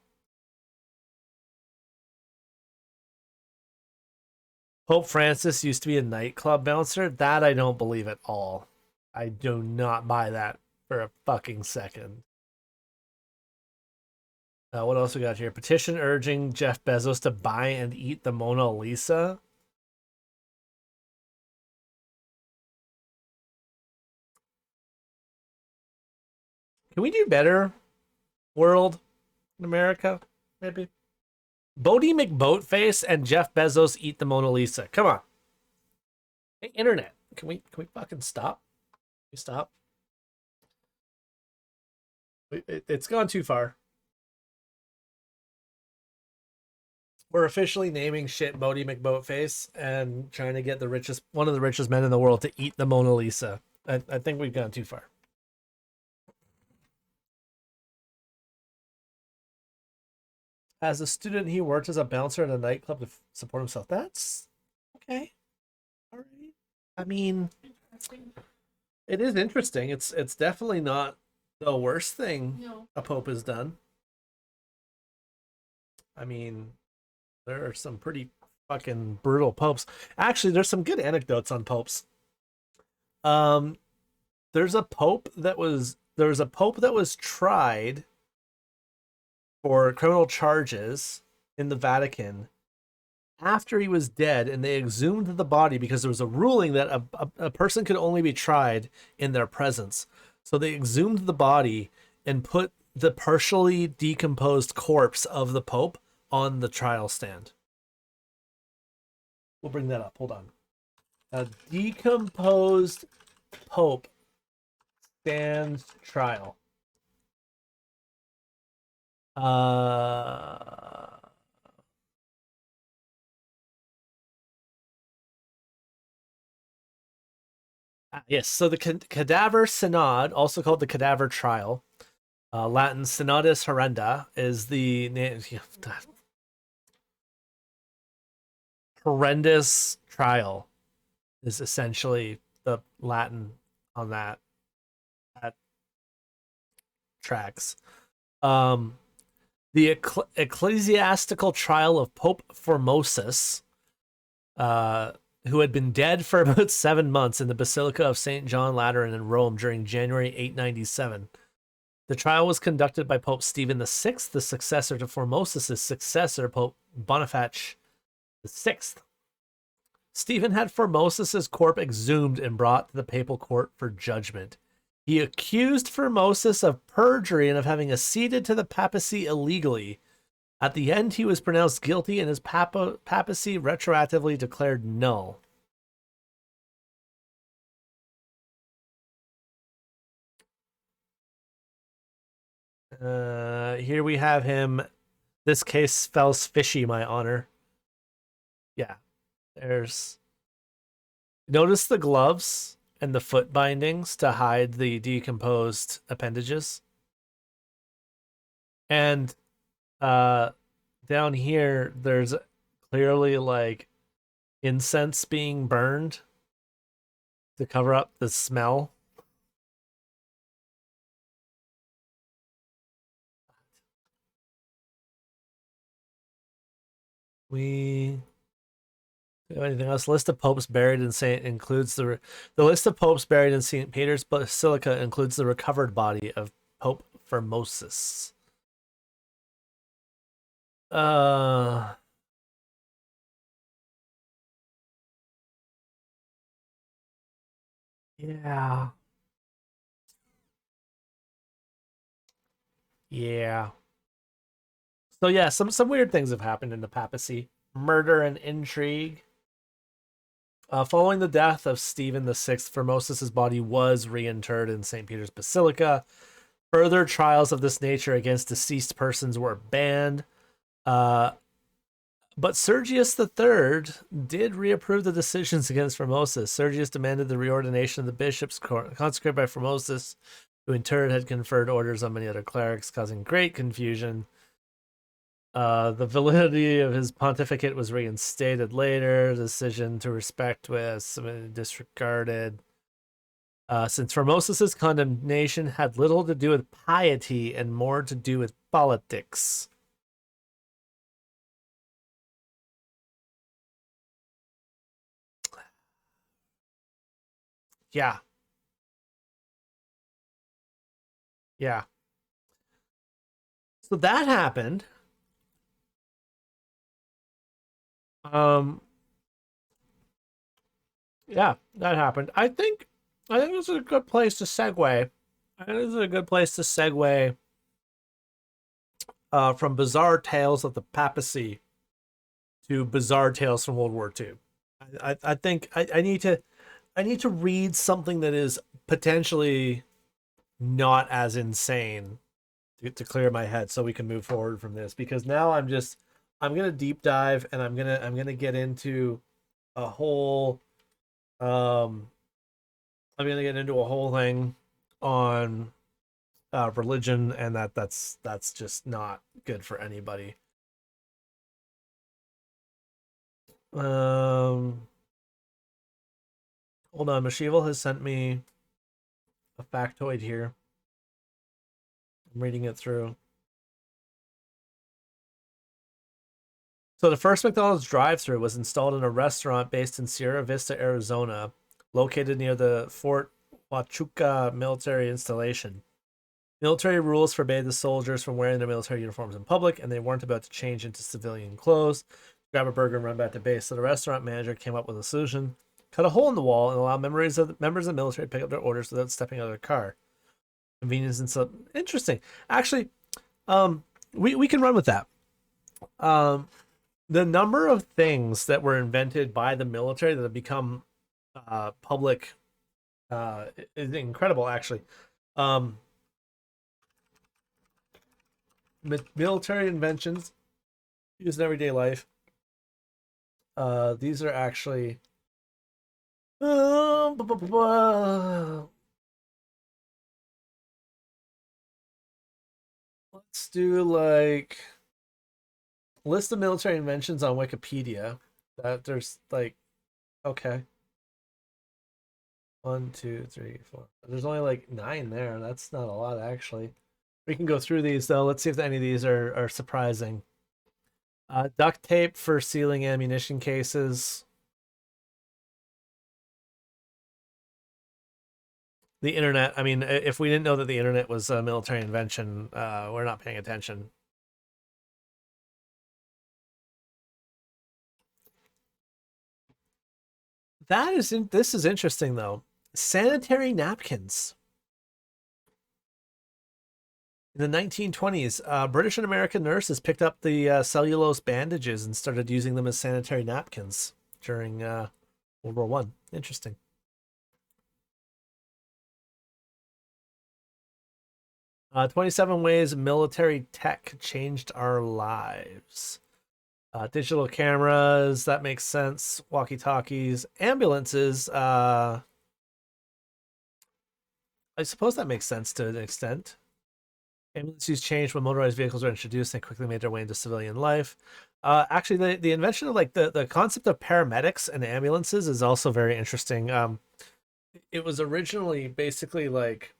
Pope Francis used to be a nightclub bouncer. That I don't believe at all. I do not buy that for a fucking second. What else we got here? Petition urging Jeff Bezos to buy and eat the Mona Lisa. Can we do better, world, in America? Maybe. Bodie McBoatface and Jeff Bezos eat the Mona Lisa. Come on. Hey, internet. Can we fucking stop? Can we stop? It's gone too far. We're officially naming shit Bodie McBoatface and trying to get one of the richest men in the world to eat the Mona Lisa. I think we've gone too far. As a student, he worked as a bouncer at a nightclub to support himself. That's okay. All right. I mean, it is interesting. It's definitely not the worst thing a pope has done. I mean, there are some pretty fucking brutal popes. Actually, there's some good anecdotes on popes. There's a pope that was tried for criminal charges in the Vatican after he was dead, and they exhumed the body because there was a ruling that a person could only be tried in their presence. So they exhumed the body and put the partially decomposed corpse of the Pope on the trial stand. We'll bring that up. Hold on. A decomposed Pope stands trial. Yes, so the cadaver synod, also called the cadaver trial, Latin synodus horrenda, is the name. Horrendous trial is essentially the Latin on that tracks. The ecclesiastical trial of Pope Formosus, who had been dead for about 7 months in the Basilica of St. John Lateran in Rome during January 897. The trial was conducted by Pope Stephen VI, the successor to Formosus' successor, Pope Boniface VI. Stephen had Formosus' corpse exhumed and brought to the papal court for judgment. He accused Formosus of perjury and of having acceded to the papacy illegally. At the end, he was pronounced guilty and his papacy retroactively declared null. Here we have him. This case fells fishy, my honor. Yeah, there's... Notice the gloves and the foot bindings to hide the decomposed appendages. And down here, there's clearly like incense being burned to cover up the smell. We have anything else? List of popes buried in Saint includes the list of popes buried in St. Peter's Basilica includes the recovered body of Pope Formosus. Yeah. Yeah. So yeah, some weird things have happened in the papacy. Murder and intrigue. Following the death of Stephen VI, Formosus' body was reinterred in St. Peter's Basilica. Further trials of this nature against deceased persons were banned. But Sergius III did reapprove the decisions against Formosus. Sergius demanded the reordination of the bishops consecrated by Formosus, who in turn had conferred orders on many other clerics, causing great confusion. The validity of his pontificate was reinstated later. The decision to respect was disregarded. Since Formosus' condemnation had little to do with piety and more to do with politics. Yeah. Yeah. So that happened. Yeah, that happened. I think this is a good place to segue. I think this is a good place to segue from bizarre tales of the papacy to bizarre tales from World War II. I think I need to read something that is potentially not as insane to clear my head so we can move forward from this, because now I'm gonna deep dive and I'm gonna get into a whole thing on religion, and that's just not good for anybody. Hold on, Mashival has sent me a factoid here. I'm reading it through. So the first McDonald's drive-thru was installed in a restaurant based in Sierra Vista, Arizona, located near the Fort Huachuca military installation. Military rules forbade the soldiers from wearing their military uniforms in public, and they weren't about to change into civilian clothes, grab a burger and run back to base. So the restaurant manager came up with a solution: cut a hole in the wall and allow members of the military to pick up their orders without stepping out of their car. Convenience and so interesting. Actually, we can run with that. The number of things that were invented by the military that have become public is incredible, actually. Military inventions used in everyday life. These are actually let's do like list of military inventions on Wikipedia. That there's like, okay, 1, 2, 3, 4. There's only like 9 there. That's not a lot, actually. We can go through these though. Let's see if any of these are surprising. Duct tape for sealing ammunition cases. The internet. I mean, if we didn't know that the internet was a military invention, we're not paying attention. This is interesting though. Sanitary napkins. In the 1920s, British and American nurses picked up the cellulose bandages and started using them as sanitary napkins during World War One. Interesting. Uh, 27 ways military tech changed our lives. Digital cameras, that makes sense. Walkie-talkies, ambulances. I suppose that makes sense to an extent. Ambulances changed when motorized vehicles were introduced and quickly made their way into civilian life. Actually, the invention of like the concept of paramedics and ambulances is also very interesting. It was originally basically like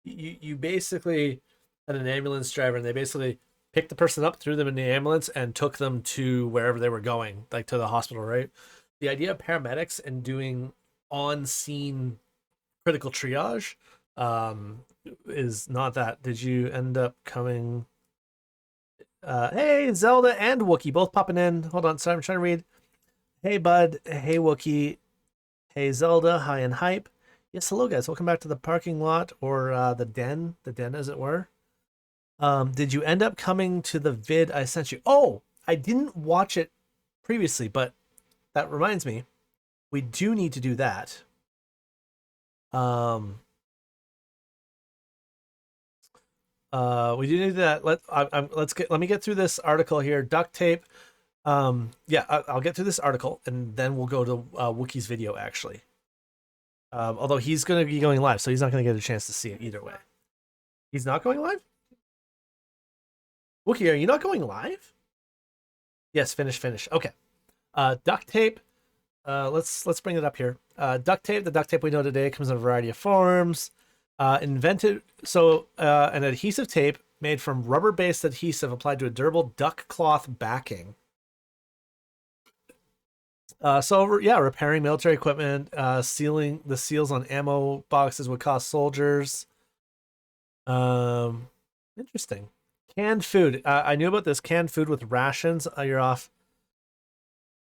you basically had an ambulance driver, and they basically picked the person up, threw them in the ambulance, and took them to wherever they were going, like to the hospital, right? The idea of paramedics and doing on-scene critical triage is not that. Did you end up coming? Hey, Zelda and Wookie both popping in. Hold on, sorry, I'm trying to read. Hey, Bud. Hey, Wookie. Hey, Zelda. Hi and hype. Yes, hello, guys. Welcome back to the parking lot, or the den, as it were. Did you end up coming to the vid I sent you? Oh, I didn't watch it previously, but that reminds me, we do need to do that. We do need that. Let me get through this article here. Duct tape. Yeah, I'll get through this article, and then we'll go to Wookie's video, actually. Although he's going to be going live, so he's not going to get a chance to see it either way. He's not going live? Wookie, are you not going live? Yes, finish. Okay. Duct tape. Let's bring it up here. Duct tape. The duct tape we know today comes in a variety of forms. Invented, so an adhesive tape made from rubber-based adhesive applied to a durable duck cloth backing. So yeah, repairing military equipment, sealing the seals on ammo boxes would cost soldiers. Interesting. Canned food. I knew about this canned food with rations. You're off.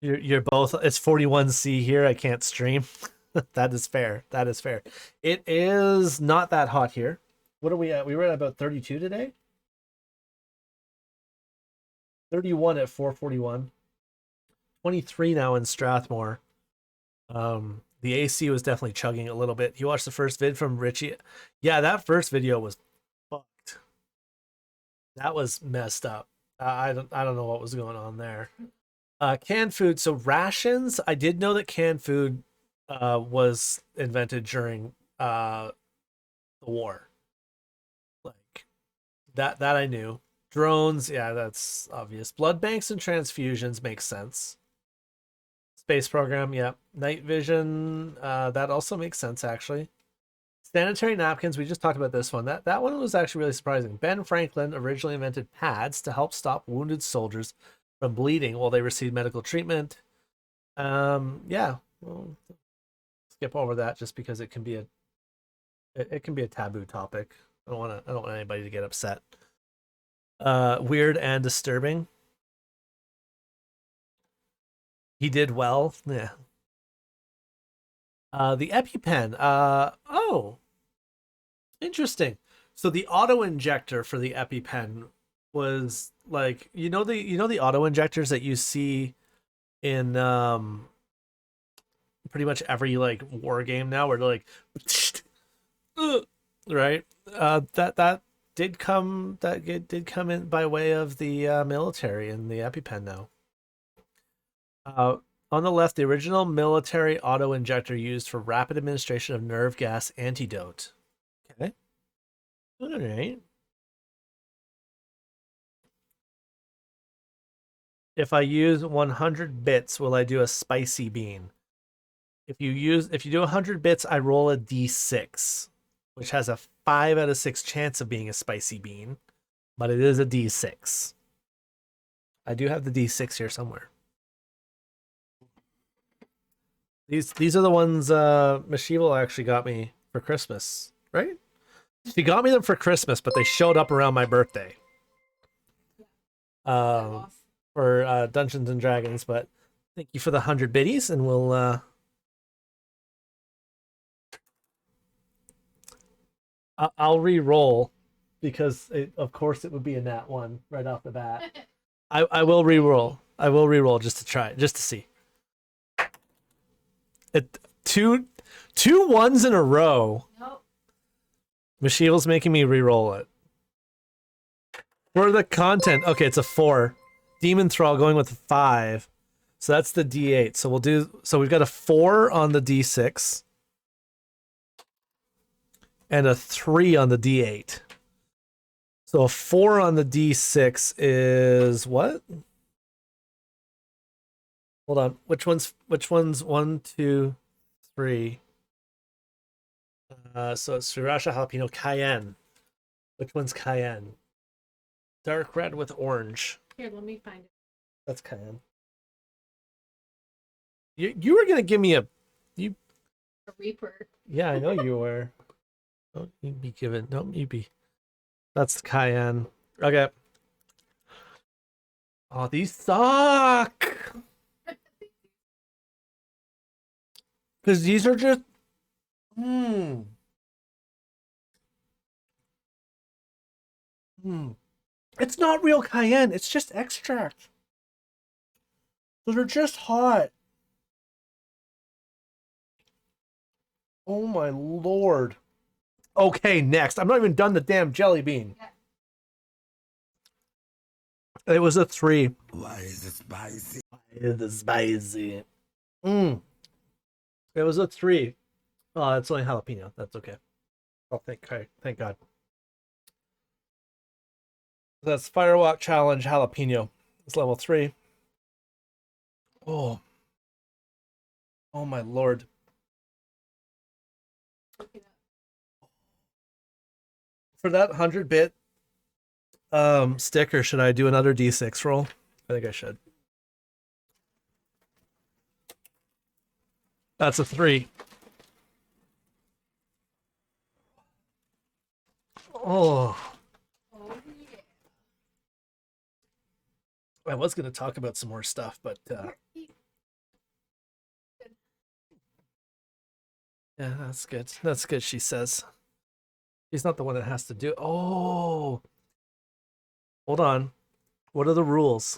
You're both. It's 41C here. I can't stream. That is fair. It is not that hot here. What are we at? We were at about 32 today. 31 at 441. 23 now in Strathmore. The AC was definitely chugging a little bit. You watched the first vid from Richie? Yeah, that first video was fucked. That was messed up. I don't know what was going on there. Canned food. So rations. I did know that canned food was invented during the war. Like that I knew. Drones, yeah, that's obvious. Blood banks and transfusions makes sense. Space program, yeah. Night vision, that also makes sense, actually. Sanitary napkins, we just talked about this one. That one was actually really surprising. Ben Franklin originally invented pads to help stop wounded soldiers from bleeding while they received medical treatment. Yeah, we'll skip over that just because it can be a taboo topic. I don't want anybody to get upset. Weird and disturbing. He did well. Yeah. The EpiPen. Oh, interesting. So the auto injector for the EpiPen was like, the auto injectors that you see in pretty much every like war game now, where they're like, right? That did come in by way of the military and the EpiPen now. On the left, the original military auto injector used for rapid administration of nerve gas antidote. Okay. All right. If I use 100 bits, will I do a spicy bean? If you do 100 bits, I roll a d6, which has a 5 out of 6 chance of being a spicy bean, but it is a d6. I do have the d6 here somewhere. These are the ones Mashival actually got me for Christmas, right? She got me them for Christmas, but they showed up around my birthday. For Dungeons and Dragons, but thank you for the 100 biddies, and we'll I'll re-roll because of course it would be a nat 1 right off the bat. I will re-roll. I will re-roll just to try, just to see. Two ones in a row. Nope. Mashival's making me re-roll it. For the content, okay, it's a 4. Demon Thrall going with a 5. So that's the D8. So we've got a 4 on the D6. And a 3 on the D8. So a 4 on the D6 is what? Hold on. Which one's 1, 2, 3? So it's Sriracha Jalapeno Cayenne. Which one's Cayenne? Dark red with orange. Here, let me find it. That's Cayenne. You were gonna give me a Reaper. Yeah, I know you were. Don't you be given. Don't you be. That's Cayenne. Okay. Oh, these suck. Because these are just. It's not real cayenne. It's just extract. So they're just hot. Oh my lord. Okay, next. I'm not even done the damn jelly bean. Yeah. It was a 3. Why is it spicy? Why is it spicy? It was a 3. Oh, it's only jalapeno. That's okay. Oh, thank God. That's Firewalk Challenge jalapeno. It's level 3. Oh my lord. For that 100-bit sticker, should I do another D6 roll? I think I should. That's a 3. Oh. I was going to talk about some more stuff, but yeah, that's good. That's good, she says. She's not the one that has to do. Oh, hold on. What are the rules?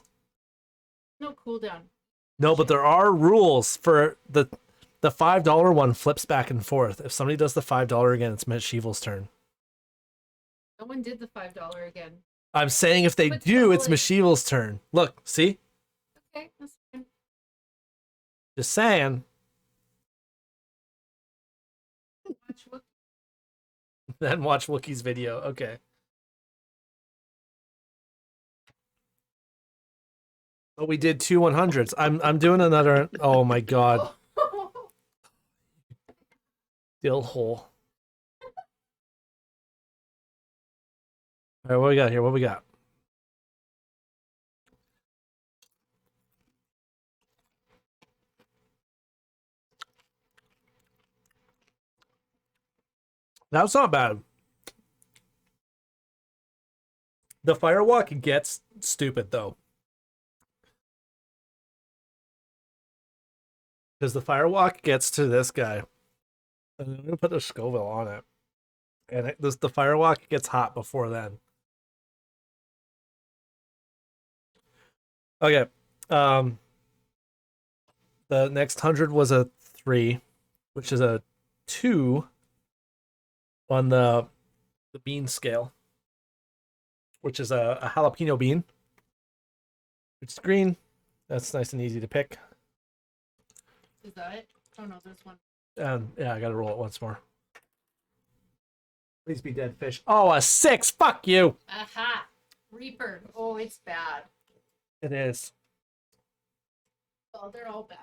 No cooldown. No, but there are rules for the $5 one. Flips back and forth. If somebody does the $5 again, it's Mashival's turn. No one did the $5 again. I'm saying if they do, it's Mashival's turn. Look, see? Okay, that's fine. Just saying. Then watch Wookiee's video. Okay. Oh, we did 2 100s. I'm doing another. Oh my god. Dill hole. All right, what we got here? What we got? That's not bad. The firewalk gets stupid though. Because the firewalk gets to this guy. And I'm gonna put the Scoville on it. And the firewalk gets hot before then. Okay. The next 100 was a 3, which is a 2 on the bean scale, which is a jalapeno bean, which is green. That's nice and easy to pick. Is that it? Oh no, there's one. Yeah, I gotta roll it once more. Please be dead fish. Oh, a 6. Fuck you. Aha. Reaper. Oh, it's bad. It is. Oh, they're all bad.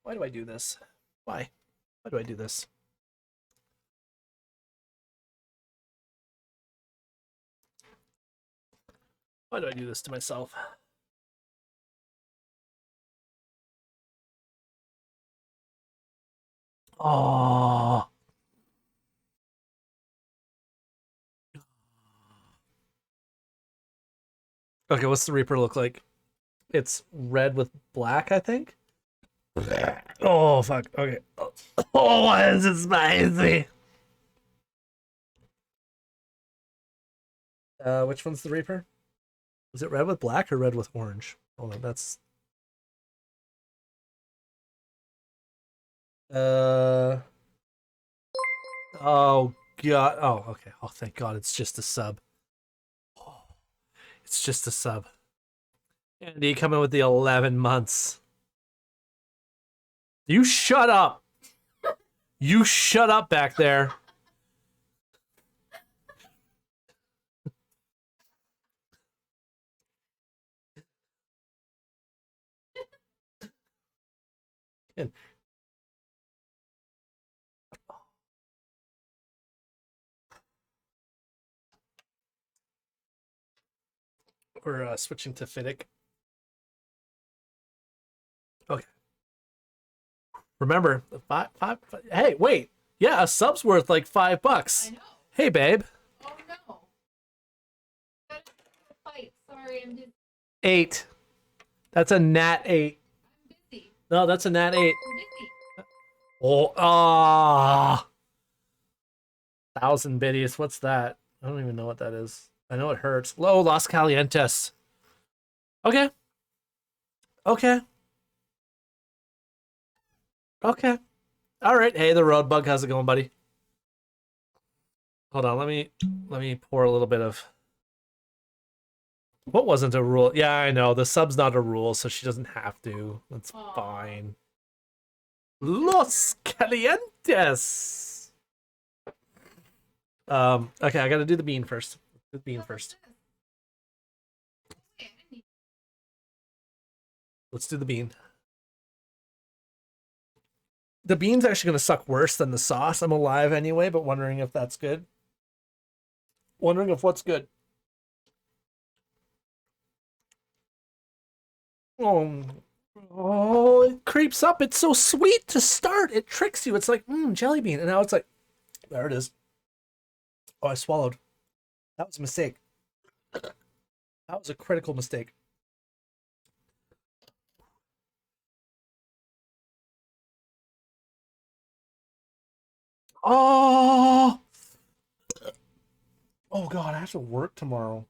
Why do I do this? Why? Why do I do this? Why do I do this to myself? Oh. Okay, what's the Reaper look like? It's red with black, I think. Oh, fuck. Okay. Oh, why is it spicy? Which one's the Reaper? Is it red with black or red with orange? Hold on, that's... Oh, God. Oh, okay. Oh, thank God. It's just a sub. Oh, it's just a sub. Andy coming with the 11 months. You shut up. You shut up back there. And we're switching to Fiddick. Okay. Remember, five. Hey, wait. Yeah, a sub's worth like $5. I know. Hey, babe. Oh no. Gotta fight. Sorry, I'm busy. 8. That's a nat 8. I'm busy. No, that's a nat 8. I'm busy. Oh, ah. 1,000 biddies. What's that? I don't even know what that is. I know it hurts. Low Los Calientes. Okay. Okay. Okay. All right. Hey, the road bug. How's it going, buddy? Hold on. Let me pour a little bit of. What wasn't a rule? Yeah, I know. The sub's not a rule, so she doesn't have to. That's fine. Los Calientes. Okay, I gotta do the bean first. Do the bean first. Let's do the bean. The bean's actually gonna suck worse than the sauce. I'm alive anyway, but wondering if that's good. Wondering if what's good. Oh, it creeps up. It's so sweet to start. It tricks you. It's like, jelly bean. And now it's like, there it is. Oh, I swallowed. That was a mistake. That was a critical mistake. Oh! Oh, God, I have to work tomorrow.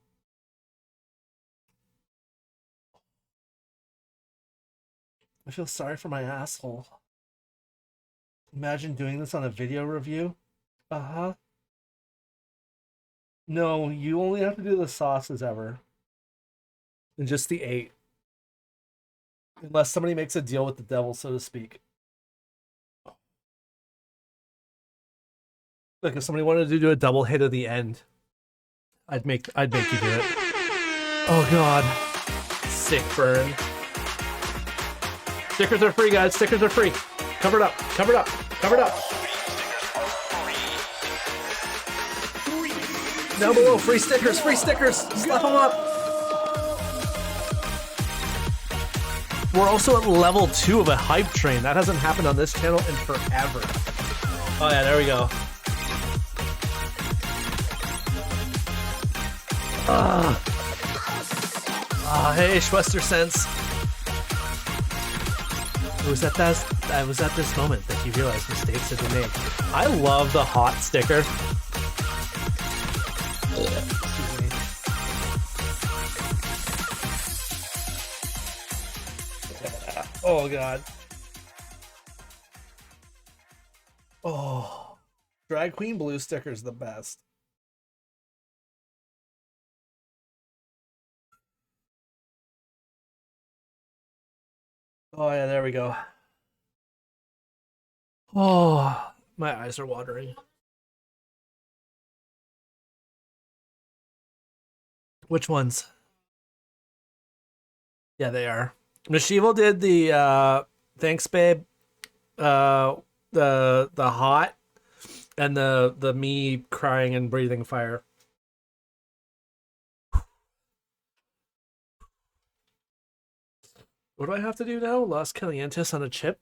I feel sorry for my asshole. Imagine doing this on a video review. Uh-huh. No, you only have to do the sauces ever. And just the 8. Unless somebody makes a deal with the devil, so to speak. Like if somebody wanted to do a double hit at the end. I'd make you do it. Oh god. Sick burn. Stickers are free, guys. Stickers are free. Cover it up. Cover it up. Cover it up. Down below, free stickers. Free stickers. Slap them up. We're also at level 2 of a hype train. That hasn't happened on this channel in forever. Oh yeah, there we go. Hey, Schwester Sense. It was at this moment that you realized mistakes had been made. I love the hot sticker. Excuse me. Oh god. Oh, Drag Queen Blue sticker's the best. Oh yeah, there we go. Oh, my eyes are watering. Which ones? Yeah, they are. Mashivo did the thanks babe, the hot, and the me crying and breathing fire. What do I have to do now? Los Calientes on a chip?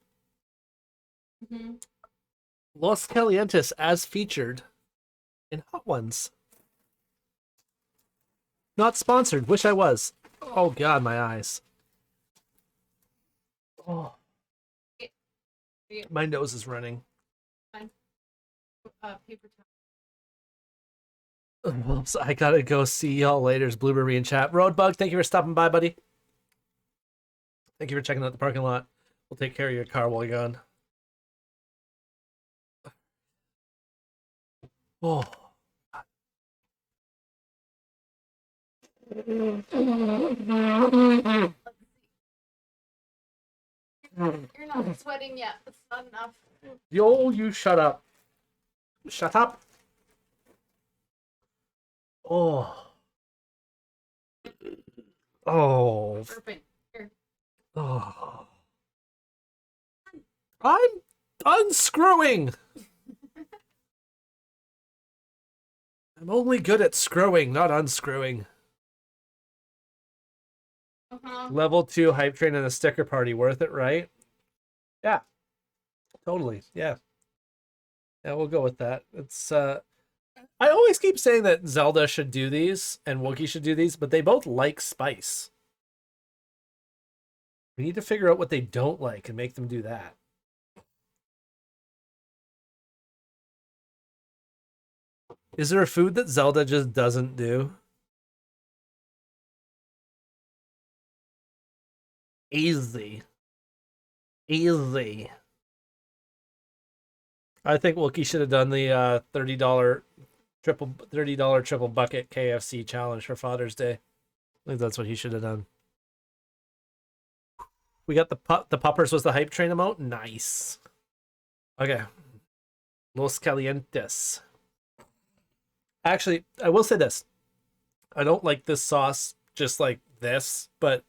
Mm-hmm. Los Calientes as featured in Hot Ones. Not sponsored. Wish I was. Oh god, my eyes. Oh. My nose is running. Fine. Paper towel. Whoops, I gotta go see y'all later. Blueberry in chat. Roadbug, thank you for stopping by, buddy. Thank you for checking out the parking lot. We'll take care of your car while you're gone. Oh. You're not sweating yet. It's not enough. Yo, you shut up. Shut up. Oh. Oh. Burping. Here. Oh. I'm unscrewing. I'm only good at screwing, not unscrewing. Level 2 hype train and a sticker party. Worth it, right? Yeah. Totally. Yeah. Yeah, we'll go with that. It's I always keep saying that Zelda should do these and Wookiee should do these, but they both like spice. We need to figure out what they don't like and make them do that. Is there a food that Zelda just doesn't do? Easy. Easy. I think Wookiee should have done the $30 triple bucket KFC challenge for Father's Day. I think that's what he should have done. We got the puppers was the hype train emote. Nice. Okay. Los Calientes. Actually, I will say this. I don't like this sauce just like this, but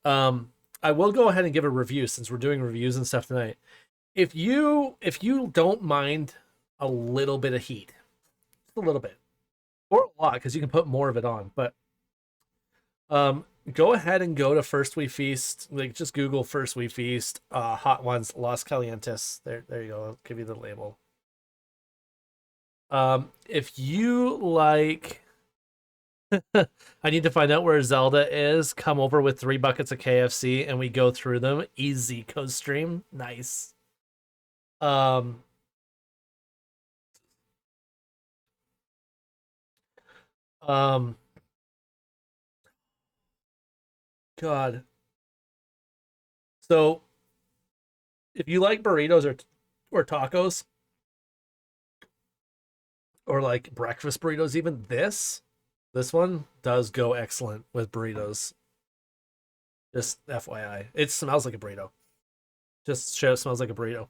I will go ahead and give a review since we're doing reviews and stuff tonight. If you don't mind a little bit of heat, just a little bit, or a lot, because you can put more of it on, but go ahead and go to First We Feast. Like, just Google First We Feast, Hot Ones, Los Calientes. There you go. I'll give you the label. If you like, I need to find out where Zelda is. Come over with 3 buckets of KFC and we go through them. Easy co-stream. Nice. God. So, if you like burritos or tacos, or like breakfast burritos, even this one does go excellent with burritos. Just FYI. It smells like a burrito. Just smells like a burrito.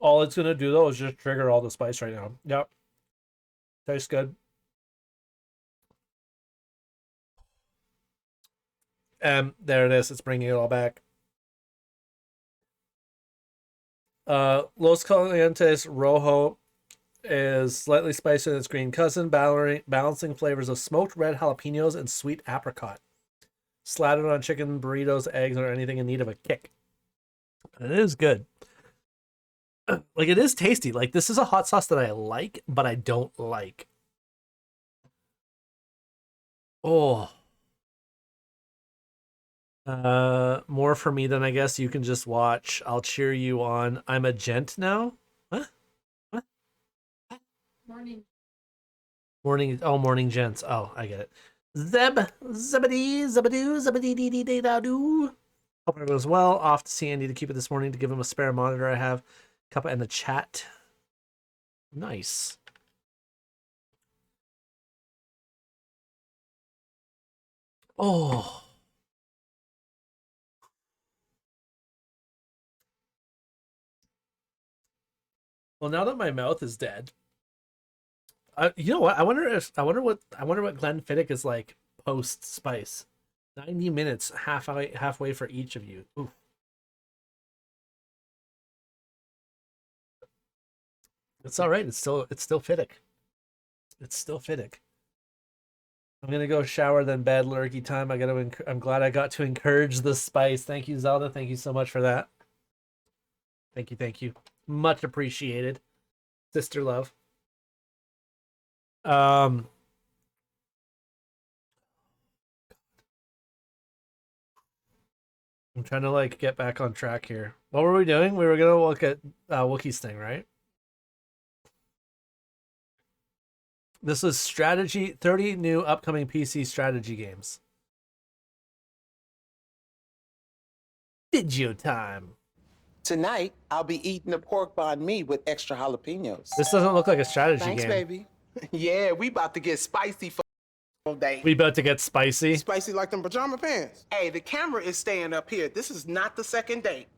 All it's gonna do though is just trigger all the spice right now. Yep. Tastes good. There it is. It's bringing it all back. Los Calientes Rojo is slightly spicier than its green cousin, balancing flavors of smoked red jalapenos and sweet apricot. Slathered on chicken, burritos, eggs, or anything in need of a kick. And it is good. Like, it is tasty. Like, this is a hot sauce that I like, but I don't like. Oh. More for me than I guess you can just watch. I'll cheer you on. I'm a gent now. What? Morning. Morning gents. Oh, I get it. Zebedee. Hope it goes well. Off to see Andy to keep it this morning to give him a spare monitor I have. Kappa in the chat. Nice. Oh. Well, now that my mouth is dead, you know what? I wonder what Glenfiddich is like post spice. 90 minutes, halfway for each of you. Ooh. It's all right. It's still Fiddick. It's still Fiddick. I'm gonna go shower, then bed. Lurky time. I'm glad I got to encourage the spice. Thank you, Zelda. Thank you so much for that. Thank you. Much appreciated, sister love. I'm trying to like get back on track here. What were we doing? We were gonna look at Wookiee's thing, right? This is strategy, 30 new upcoming PC strategy games. Video time. Tonight, I'll be eating a pork banh mi with extra jalapenos. This doesn't look like a strategy Thanks, game. baby. Yeah, we about to get spicy for day. We about to get spicy. Spicy like them pajama pants. Hey, the camera is staying up here. This is not the second date.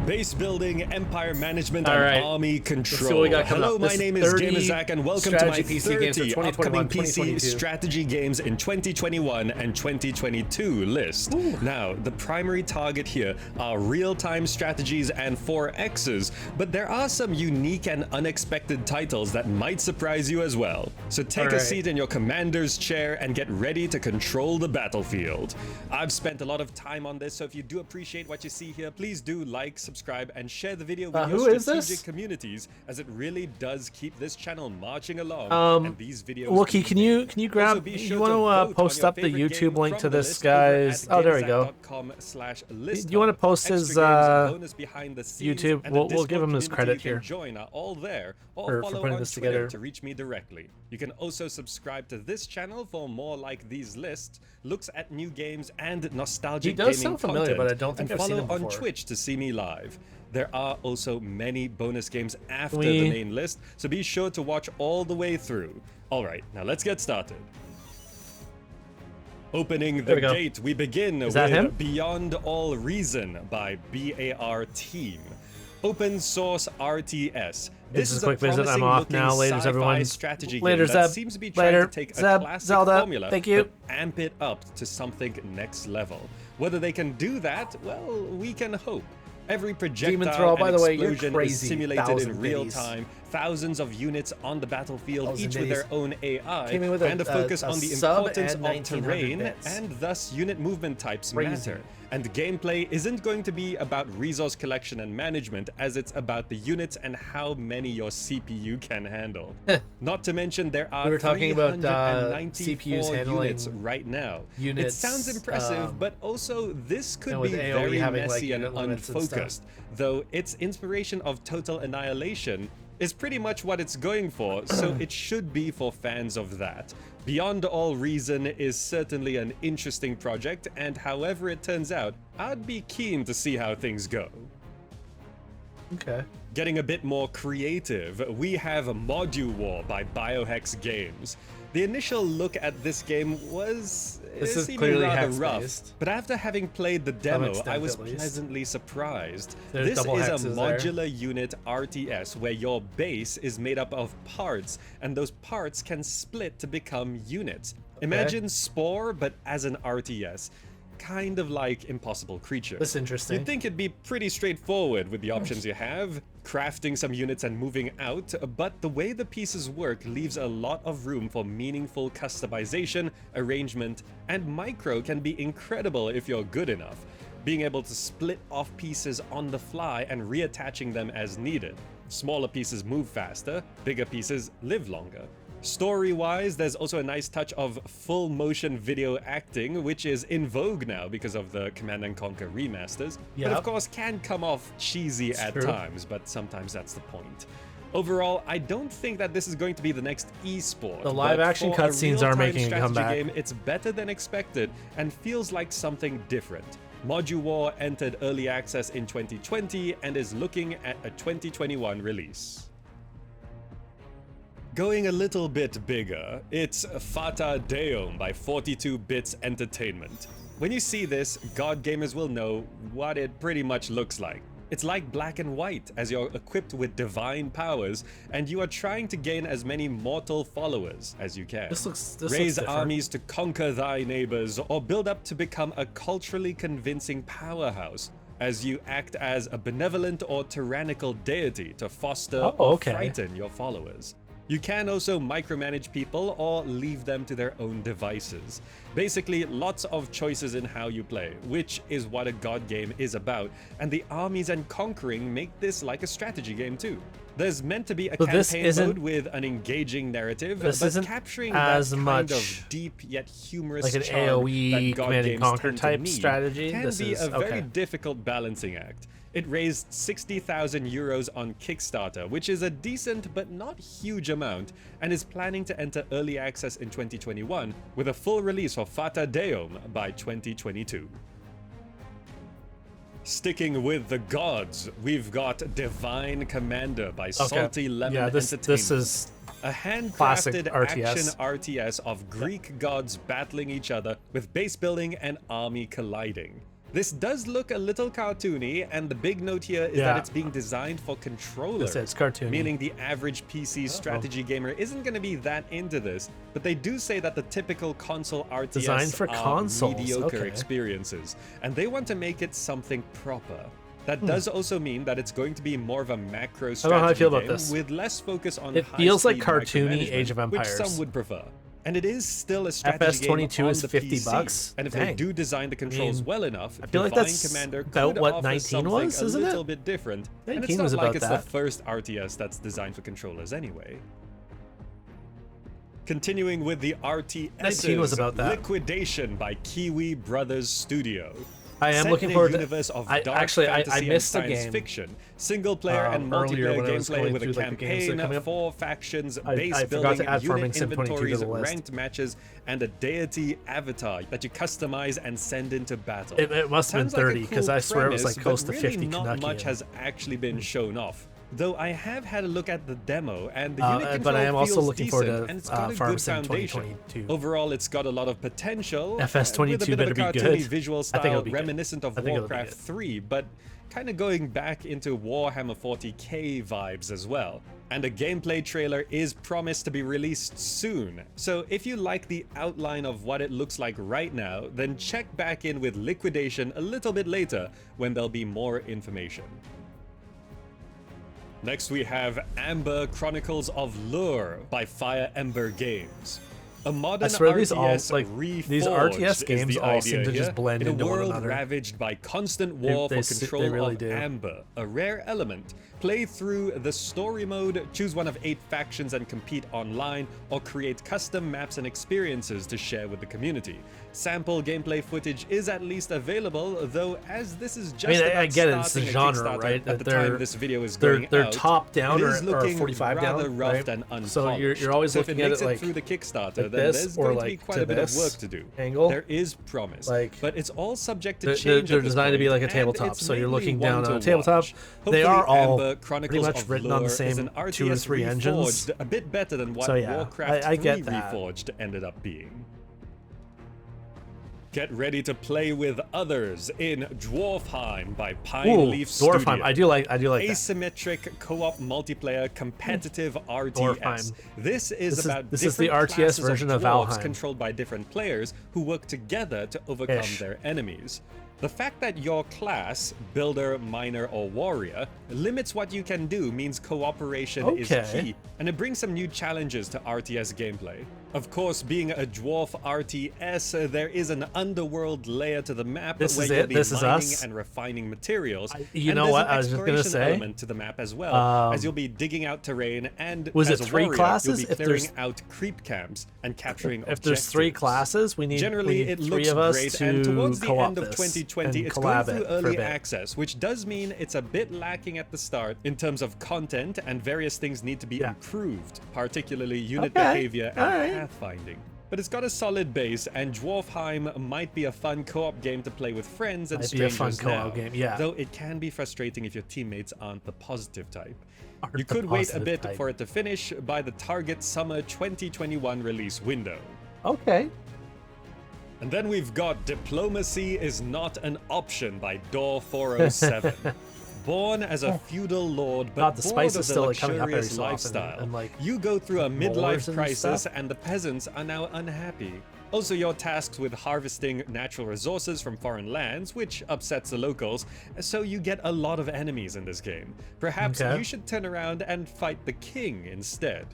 Base building, empire management, All right. and army control. what we got coming Hello, up. my This name is 30 Gamerzak, and welcome to my strategy PC games for 30 2021, upcoming PC 2022. strategy games in 2021 and 2022 list. Now, the primary target here are real-time strategies and 4Xs, but there are some unique and unexpected titles that might surprise you as well. So take All a right. seat in your commander's chair and get ready to control the battlefield. I've spent a lot of time on this, so if you do appreciate what you see here, please do like, subscribe, and share the video with who your is this? strategic communities, as it really does keep this channel marching along. And these videos Wookie, can you grab? You want to post up the YouTube link to this guy's? Oh, there we go. You want to post his YouTube? We'll give him his credit here Join are all there, or for follow putting on this Twitter together. to reach me directly. You can also subscribe to this channel for more like these lists, looks at new games, and nostalgic He does gaming sound familiar, content, but I don't think and I've seen follow him on before. Twitch to see me live. There are also many bonus games after the We- main list, so be sure to watch all the way through. Alright, now let's get started. Opening There the we go. gate, we begin Is with that him? Beyond All Reason by BAR Team. Open Source RTS. This is a a quick visit. I'm off promising-looking now. Laters, sci-fi everyone. strategy Later, game that Zeb. seems to be trying Later, to take a Zeb, classic Zelda. formula, Thank you. but amp it up to something next level. Whether they can do that, well, we can hope. Every projectile Throw, by and the way, you're explosion crazy. is simulated 1,000 in real biddies. time. Thousands of units on the battlefield, 1,000 each with their biddies. own AI, Came in with and a focus a on the sub importance and of 1900 terrain, bits. and thus unit movement types Crazy. matter. And gameplay isn't going to be about resource collection and management, as it's about the units and how many your CPU can handle. Not to mention there are We were talking about, 394 CPUs handling units right now. units, It sounds impressive, but also this could and be with AoE very having, like, messy and unit limits and stuff. unfocused, though its inspiration of Total Annihilation is pretty much what it's going for, so it should be for fans of that. Beyond All Reason is certainly an interesting project, and however it turns out, I'd be keen to see how things go. Okay. Getting a bit more creative, we have Module War by Biohex Games. The initial look at this game was This is seeming clearly rather hex-based. rough, but after having played the demo, extent, I was at least. pleasantly surprised. There's This double is a hexes there. modular unit RTS where your base is made up of parts, and those parts can split to become units. Imagine Spore, but as an RTS. Kind of like Impossible Creature. That's interesting. You'd think it'd be pretty straightforward with the options you have, crafting some units and moving out, but the way the pieces work leaves a lot of room for meaningful customization, arrangement, and micro can be incredible if you're good enough. Being able to split off pieces on the fly and reattaching them as needed. Smaller pieces move faster, bigger pieces live longer. Story-wise, there's also a nice touch of full motion video acting, which is in vogue now because of the Command & Conquer remasters, but of course can come off cheesy at times, but sometimes that's the point. Overall, I don't think that this is going to be the next esport. The live action cutscenes are making a comeback. Game, it's better than expected and feels like something different. Module War entered early access in 2020 and is looking at a 2021 release. Going a little bit bigger, it's Fata Deum by 42 Bits Entertainment. When you see this, God gamers will know what it pretty much looks like. It's like Black and White, as you're equipped with divine powers, and you are trying to gain as many mortal followers as you can. This Raise looks armies to conquer thy neighbors, or build up to become a culturally convincing powerhouse, as you act as a benevolent or tyrannical deity to foster or frighten your followers. You can also micromanage people or leave them to their own devices. Basically, lots of choices in how you play, which is what a God game is about, and the armies and conquering make this like a strategy game too. There's meant to be a campaign mode with an engaging narrative, but capturing that kind of deep yet humorous like an charm AoE that God Command games & Conquer tend to type need strategy. can be a very difficult balancing act. It raised 60,000 euros on Kickstarter, which is a decent but not huge amount, and is planning to enter early access in 2021 with a full release for Fata Deum by 2022. Sticking with the gods, we've got Divine Commander by Salty Lemon Entertainment. This is a classic handcrafted action RTS of Greek gods battling each other with base building and army colliding. This does look a little cartoony, and the big note here is that it's being designed for controllers. It's cartoony. Meaning the average PC strategy gamer isn't going to be that into this, but they do say that the typical console RTS Designed for consoles. mediocre experiences, and they want to make it something proper. That does also mean that it's going to be more of a macro strategy I don't know how I feel about game this. with less focus on It feels like high-speed cartoony micromanagement, Age of Empires. which some would prefer. And it is still a strategy game FS22 on is the $50 PC. And if they Dang. do design the controls well enough, I feel like Divine that's Commander about could what offer 19 something was, isn't a it? little bit different. And 19 it's not was like about it's that. the first RTS that's designed for controllers anyway. Continuing with the 19 RTSs, was about that. Liquidation by Kiwi Brothers Studio. I am Set looking in a forward to- universe of I- dark actually, I fantasy missed the and science game, fiction, single player and earlier multiplayer when I was gameplay going with a through, like, the games that are campaign, coming up. 4 factions, I base forgot building, to add Farming unit Sim 22 to inventories, the list. ranked matches, and a deity avatar that you customize and send into battle. It must have been Sounds like a 30, 'cause cool I swear it was, premise, like, close but to really 50 not Canuckian. much has actually been shown off. Though I have had a look at the demo, and the unit control but I am also feels looking forward decent, to, and it's got a Farm good Sim foundation. 2022. Overall, it's got a lot of potential. FS22 with a bit better of be a cartoony good. visual I think style it'll be good. reminiscent of I think it'll be Warcraft good. 3, but kind of going back into Warhammer 40k vibes as well. And a gameplay trailer is promised to be released soon. So if you like the outline of what it looks like right now, then check back in with Liquidation a little bit later when there'll be more information. Next we have Amber Chronicles of Lure by Fire Ember Games. A modern I swear these all, RTS like, these reforged RTS is games the all seem idea to just here. blend In a into one world another. ravaged by constant war for they control really of do. Amber, a rare element. Play through the story mode, choose one of 8 factions and compete online, or create custom maps and experiences to share with the community. Sample gameplay footage is at least available, though as this is just I about get it, it's the starting a genre, Kickstarter right? at the They're- time this video is they're- going they're out, top down it or- is or looking 45 rather down, rough right? and unpolished. So you're always So if looking it at makes it like- through the Kickstarter, like then this there's or going like to be quite to a bit of this work to do. angle. There is promise, Like, but it's all subject to they're, change. they're at this designed to be point, like a and tabletop, it's so you're mainly looking one down to on a tabletop. watch. They Hopefully are all Amber pretty Chronicles much of written on the Lure is same an 2 or RTS 3 engines. Reforged, a bit better than what So yeah, Warcraft I 3 get that. Reforged ended up being. Get ready to play with others in Dwarfheim by Pine Leaf Dwarfheim. Studio. I do like that. Asymmetric co-op multiplayer competitive RTS. Dwarfheim. This is about this is the different RTS classes version of dwarves Valheim. controlled by different players who work together to overcome Ish. their enemies. The fact that your class, builder, miner, or warrior, limits what you can do means cooperation is key, and it brings some new challenges to RTS gameplay. Of course, being a dwarf RTS, there is an underworld layer to the map This where is you'll it? be This is mining us? and refining materials. You and know there's what? an I was just gonna exploration say, element to the map as well, as you'll be digging out terrain and Was as it a 3 warrior, classes? you'll be If clearing there's- out creep camps and capturing If there's 3 objectives. classes, we need, Generally, we need it 3 looks of us great, to and towards the co-op end of this 2020, and it's going collab through it for a early bit. access, which does mean it's a bit lacking at the start in terms of content, and various things need to be improved, particularly unit behavior and pathfinding. But it's got a solid base, and Dwarfheim might be a fun co-op game to play with friends and Might be a strangers fun now. co-op game, yeah. Though it can be frustrating if your teammates aren't the positive type. You the could wait a positive bit type. for it to finish by the target summer 2021 release window. Okay. And then we've got Diplomacy is Not an Option by Door 407. Born as a feudal lord, but God, the bored spice of is the still, like, coming up every luxurious so often, lifestyle, and, like, you go through a molars midlife and crisis, stuff. and the peasants are now unhappy. Also, you're tasked with harvesting natural resources from foreign lands, which upsets the locals, so you get a lot of enemies in this game. Perhaps Okay. you should turn around and fight the king instead.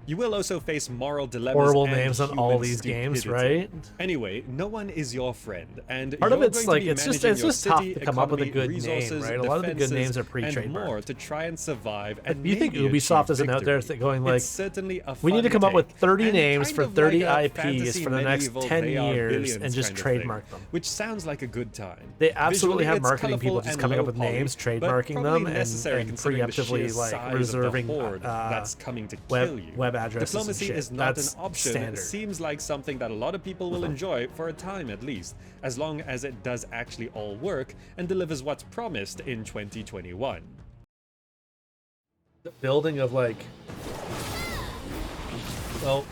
You will also face moral dilemmas Horrible and names on all human these games, stupidity. right? Anyway, no one is your friend, and Part of you're it's going to like be it's just managing your tough city, to come up with a economy, good name, resources, right? A lot of the good defenses, names are and pre-trademarked. more to try and survive. But And do you think maybe Ubisoft achieve isn't out there victory. going like, It's certainly a we need to fun come up with take, 30 and names kind for of 30 like a IPs fantasy for the next medieval 10 They Are years Billions and just kind of trademark thing, them? which sounds like a good time. They absolutely Visually, have it's marketing people colourful just and coming up low with poly, names, but trademarking probably them, necessary and considering the sheer preemptively like size reserving of the horde that's coming to kill you. web addresses and Diplomacy shit. is not That's an option. standard. It seems like something that a lot of people will enjoy for a time at least, as long as it does actually all work and delivers what's promised in 2021. The building of like, well,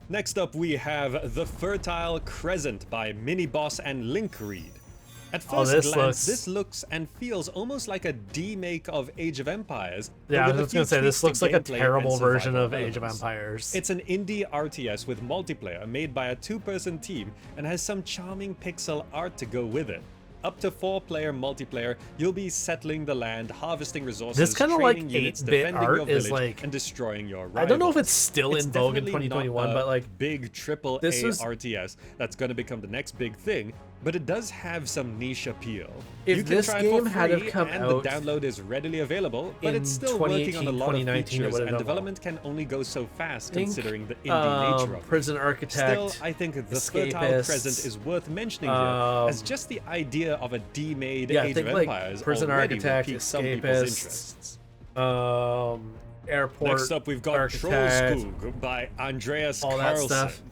Next up, we have The Fertile Crescent by Miniboss and Link Reed. At first glance, this looks and feels almost like a demake of Age of Empires. but yeah, I with a was few gonna say tweaks this to looks like a gameplay terrible and version survival of Age of elements. Empires. It's an indie RTS with multiplayer made by a 2-person team and has some charming pixel art to go with it. Up to 4-player multiplayer, you'll be settling the land, harvesting resources, This kind of like training units, 8-bit defending your art is village, like, and destroying your rivals. I don't know if it's still It's in vogue in definitely 2021, not a but like big triple A this was- RTS that's going to become the next big thing, but it does have some niche appeal. If You can this try it game for had have free, come and out the download is readily available, but in it's still working on a lot of 2018, 2019, it features, would've and done development can only go so fast Think, considering the indie nature of it. Prison Architect, Still, I think the Fertile Escapists, Crescent is worth mentioning here, as just the idea of a D-made yeah, I Age think of like Empires Prison already would Architect, pique some people's Escapists, interest. Airport. Next up, we've got Architect, Trollskog by Andreas all that Carlson. stuff.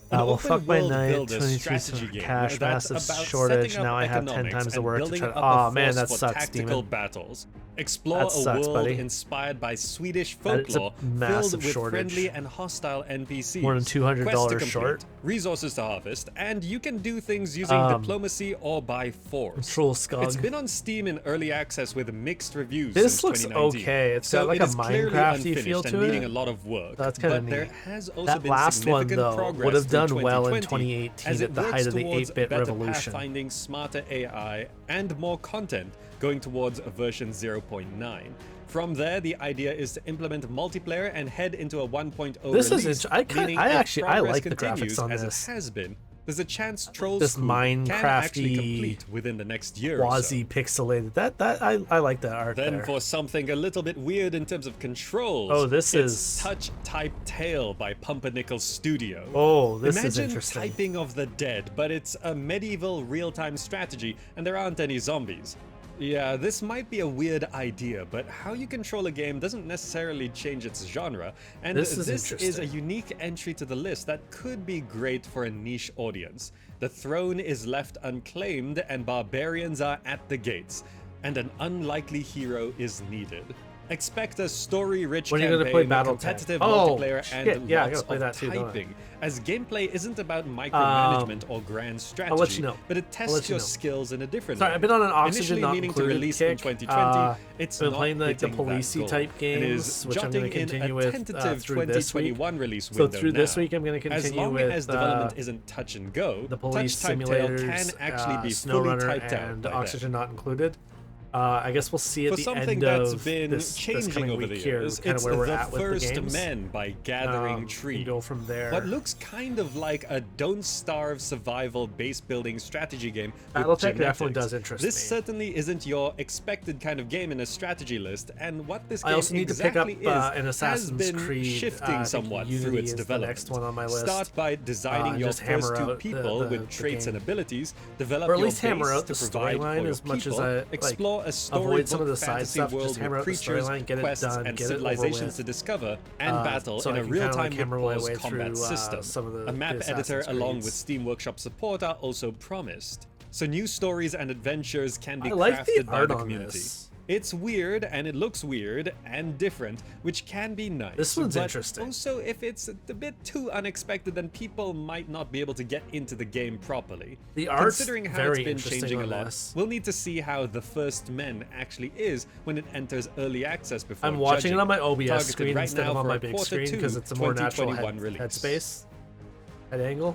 An well, fuck my open-world night, builder 22 strategy game cash, that's massive about shortage. setting up Now I have 10 economics times the and work to building try. up a Oh man, force that for sucks, tactical Demon. battles. Explore That sucks, a world buddy. inspired by Swedish That is a folklore, massive filled with shortage. friendly and hostile NPCs. More than $200 quests to complete, short. resources to harvest, and you can do things using diplomacy or by force. Trollskog. It's been on Steam in early access with mixed reviews. This since looks 2019. okay. It's so got like it a is clearly Minecraft-y unfinished feel and to needing it. a lot of work. That's kind of but neat. there has also That been last one significant though progress would have through done well in 2020 2018 as at it the height works of the towards 8-bit better revolution. pathfinding, smarter AI, and more content, going towards version 0.9. From there, the idea is to implement multiplayer and head into a 1.0 This is release. I actually like the graphics on as this. It has been. There's a chance Trollskog This can actually Minecrafty, complete within the next year or so. quasi pixelated. That I like that art Then there. for something a little bit weird in terms of controls. Oh, this it's is- Touch Type Tale by Pumpernickel Studio. Oh, this is Imagine interesting. Typing of the Dead, but it's a medieval real-time strategy, and there aren't any zombies. Yeah, this might be a weird idea, but how you control a game doesn't necessarily change its genre, and This is is a interesting. unique entry to the list that could be great for a niche audience. The throne is left unclaimed and barbarians are at the gates, and an unlikely hero is needed. Expect a story-rich When are you campaign, gonna play Battletech? competitive Oh, multiplayer, shit. and Yeah, I lots gotta play of that too, don't I? typing, as gameplay isn't about micromanagement or grand strategy, I'll let you know. but it I'll tests let you your know. skills in a different Sorry, way. I've been on an Oxygen Initially not meaning to included release kick. in 2020, it's been not playing like the hitting that policey goal, type and games, is which I'm going to jotting in continue a with tentative through this week. 2021 release So window through this now. week, I'm going to As continue long with as development isn't touch and go, the police Touch Type Tale simulators, can actually be fully SnowRunner, typed out and by Oxygen then. not included. I guess we'll see at For the something end that's of been this changing coming over week the here, years, kind it's of where we're The at with the First games. Men by Gathering We Tree. can go from there. What looks kind of like a Don't Starve survival base building strategy game with Battletech definitely genetics. does interest This me. certainly isn't your expected kind of game in a strategy list, and what this I game also need to pick up exactly an has Assassin's been Creed. I shifting think somewhat Unity through its is the development. next one on my list. Start by designing and your just hammer first two out people the with traits game. and abilities, develop Or at your least hammer base out to the provide for storyline your as much as people, I explore a avoid storybook some of the side fantasy stuff. world Just hammer with out the creatures, storyline, get it quests, done, and get it over civilizations with. to discover and battle so in I a can kinda, real-time like, hammer my way hit-pause combat through, system. some of the A map Assassin's editor along Creeds. with Steam Workshop support are also promised. So new stories and adventures can be I like the crafted by art the on community. this. It's weird and it looks weird and different, which can be nice. This one's but interesting. Also, if it's a bit too unexpected, then people might not be able to get into the game properly. The art's Considering how very it's been interesting changing a on lot, this. we'll need to see how The First Men actually is when it enters early access before I'm watching judging. it on my OBS Targeted screen right instead now of on for my a big quarter screen two because it's a more natural 2021 release. headspace, head angle.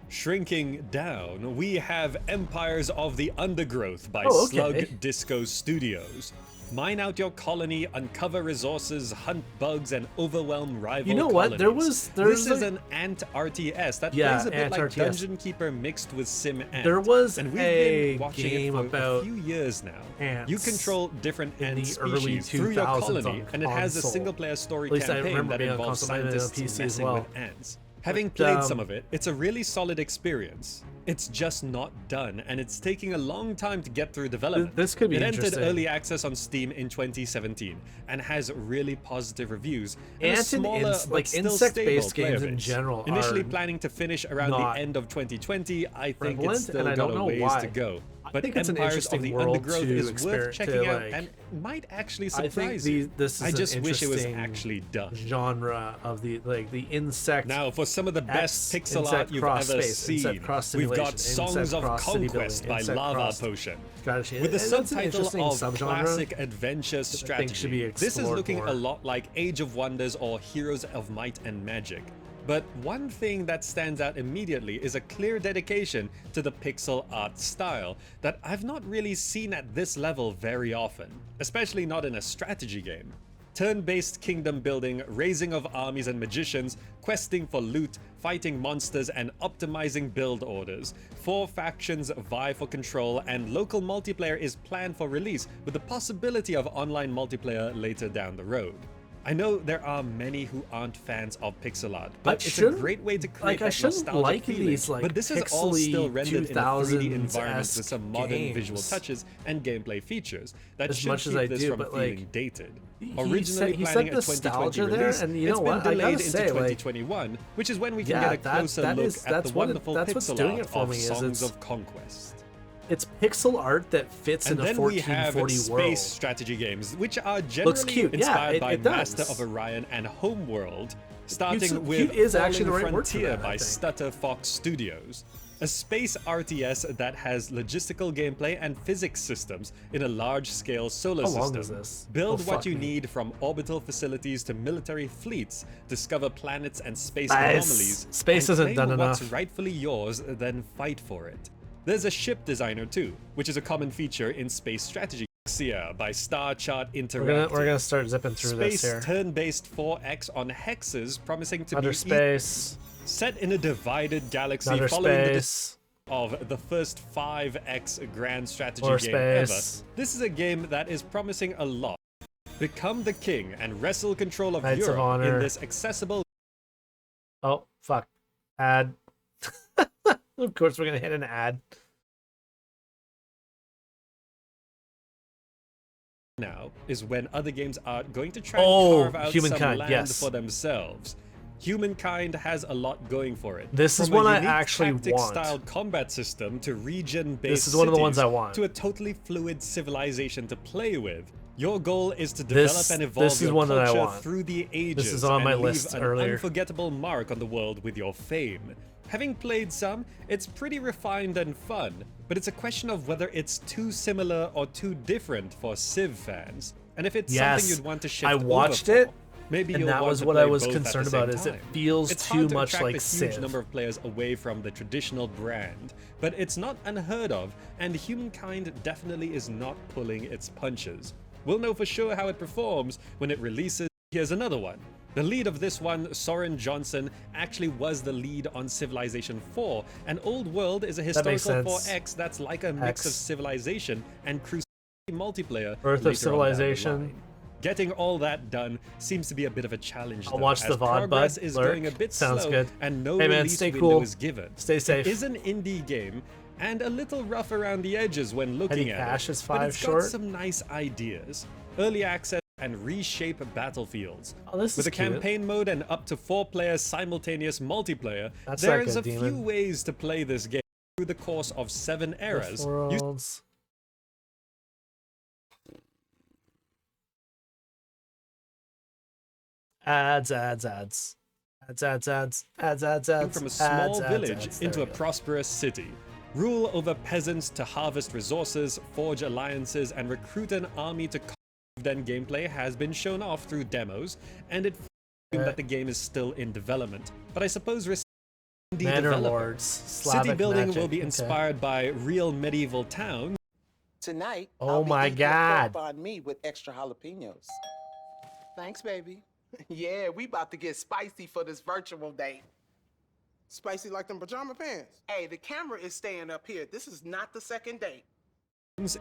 Shrinking down, we have Empires of the Undergrowth by Oh, okay. Slug Disco Studios. Mine out your colony, uncover resources, hunt bugs, and overwhelm rival You know what? colonies. There's This is a- an Ant RTS that Yeah, plays a bit Ant like RTS. Dungeon Keeper mixed with Sim Ant. There was and we've a been watching game it for about a few years now. ants You control different in ant the early species through your 2000s colony, on and it has a console. single-player story At least I campaign remember that being on involves console, maybe on scientists PC as messing well. with ants. Having But, played some of it, it's a really solid experience. It's just not done, and it's taking a long time to get through development. This could be It entered interesting. early access on Steam in 2017 and has really positive reviews. And a Ant and smaller, ins- but like still insect-based stable player games in base. general Initially are planning to finish around not the end of 2020, I think prevalent, it's still and I got don't a know ways why. to go. I But think it's an Empires interesting of the world Undergrowth to is worth checking out like- and might actually I surprise think you. this is I just an wish it was interesting actually done. genre of the insect. Now, for some of the best pixel insect art you've cross ever space, insect seen, cross we've simulation, got Songs insect of cross city Conquest building, by insect Lava cross Potion. strategy. With the And that's an subtitle interesting of subgenre Classic Adventure I Strategy. think should be This is explored looking more. a lot like Age of Wonders or Heroes of Might and Magic. But one thing that stands out immediately is a clear dedication to the pixel art style that I've not really seen at this level very often, especially not in a strategy game. Turn-based kingdom building, raising of armies and magicians, questing for loot, fighting monsters, and optimizing build orders. 4 factions vie for control, and local multiplayer is planned for release with the possibility of online multiplayer later down the road. I know there are many who aren't fans of pixel art, but it's a great way to create I that shouldn't nostalgic like feeling. these, like, but this is all still pixely rendered in a 3D environment 2000s-esque with some modern visual games. touches and gameplay features that As should much keep as I this do, from but, feeling like, dated. he Originally said planning a 2020 nostalgia there, release, and you it's know been what? I delayed gotta into say, like, 2021, which is when we can yeah, get a closer look at that's the what wonderful that's what's pixel doing art it for of me. Is Songs it's of Conquest. it's pixel art that fits And in a then we have 1440 space world. strategy games, which are generally cute. Yeah, inspired by it does. Master of Orion and Homeworld, starting with cute is actually the Falling right word for Frontier that, I by think. Stutter Fox Studios. A space RTS that has logistical gameplay and physics systems in a large-scale solar How system. long is this? Build Oh, what fuck you me. need from orbital facilities to military fleets, discover planets and space Space. anomalies, Space and isn't claim done what's enough. rightfully yours, then fight for it. There's a ship designer too, which is a common feature in space strategy. Galaxia by Star Chart Interactive. We're gonna start zipping through Space this here. turn-based 4X on hexes, promising to Outer be space. set in a divided galaxy Outer following space. of the first 5X grand strategy Outer game space. ever. This is a game that is promising a lot. Become the king and wrestle control of Knights of Europe Honor. in this accessible. Oh fuck! Ad. Of course, we're gonna hit an ad. now is when other games are going to try and carve out some Humankind, land yes. for themselves. Humankind has a lot going for it. This is From a one I unique actually want. tactic-style combat system to region-based This is one of the ones I cities, want. to a totally fluid civilization to play with. Your goal is to develop and evolve this is your one that I culture want. through the ages This is on and my leave list an earlier. unforgettable mark on the world with your fame. Having played some, it's pretty refined and fun, but it's a question of whether it's too similar or too different for Civ fans. And if it's something you'd want to shift I over watched for, it, maybe and you'll that want was to what play I was both at the concerned same about. Is it time. feels It's too hard to much attract like a huge Civ. number of players away from the traditional brand, but it's not unheard of, and Humankind definitely is not pulling its punches. We'll know for sure how it performs when it releases. Here's another one. The lead of this one, Soren Johnson, actually was the lead on Civilization 4, and Old World is a historical 4X that's like a mix of Civilization and Crusade multiplayer. Birth later of Civilization. on down the line. Getting all that done seems to be a bit of a challenge. I'll though, watch as the VOD, progress bud. is Lurk. going a bit Sounds slow, good. and no Hey, man, release stay window cool. is given. Stay safe. It is an indie game, and a little rough around the edges when looking Petty at Cash it, is but 5 it's short. got some nice ideas. Early access and reshape battlefields. Oh, this With is a cute. campaign mode and up to 4-player simultaneous multiplayer, That's there like is a a few demon. ways to play this game through the course of 7 eras. Worlds. Ads. From a small village into a prosperous city. Rule over peasants to harvest resources, forge alliances, and recruit an army to then gameplay has been shown off through demos, and it that the game is still in development. But I suppose indie Manor developer. Lords. City Slavic building magic. will be Okay. inspired by real medieval towns. Tonight, Oh I'll be my eating your God. pork on me with extra jalapenos. Thanks, baby. Yeah, we about to get spicy for this virtual date. Spicy like them pajama pants. Hey, the camera is staying up here. This is not the second date.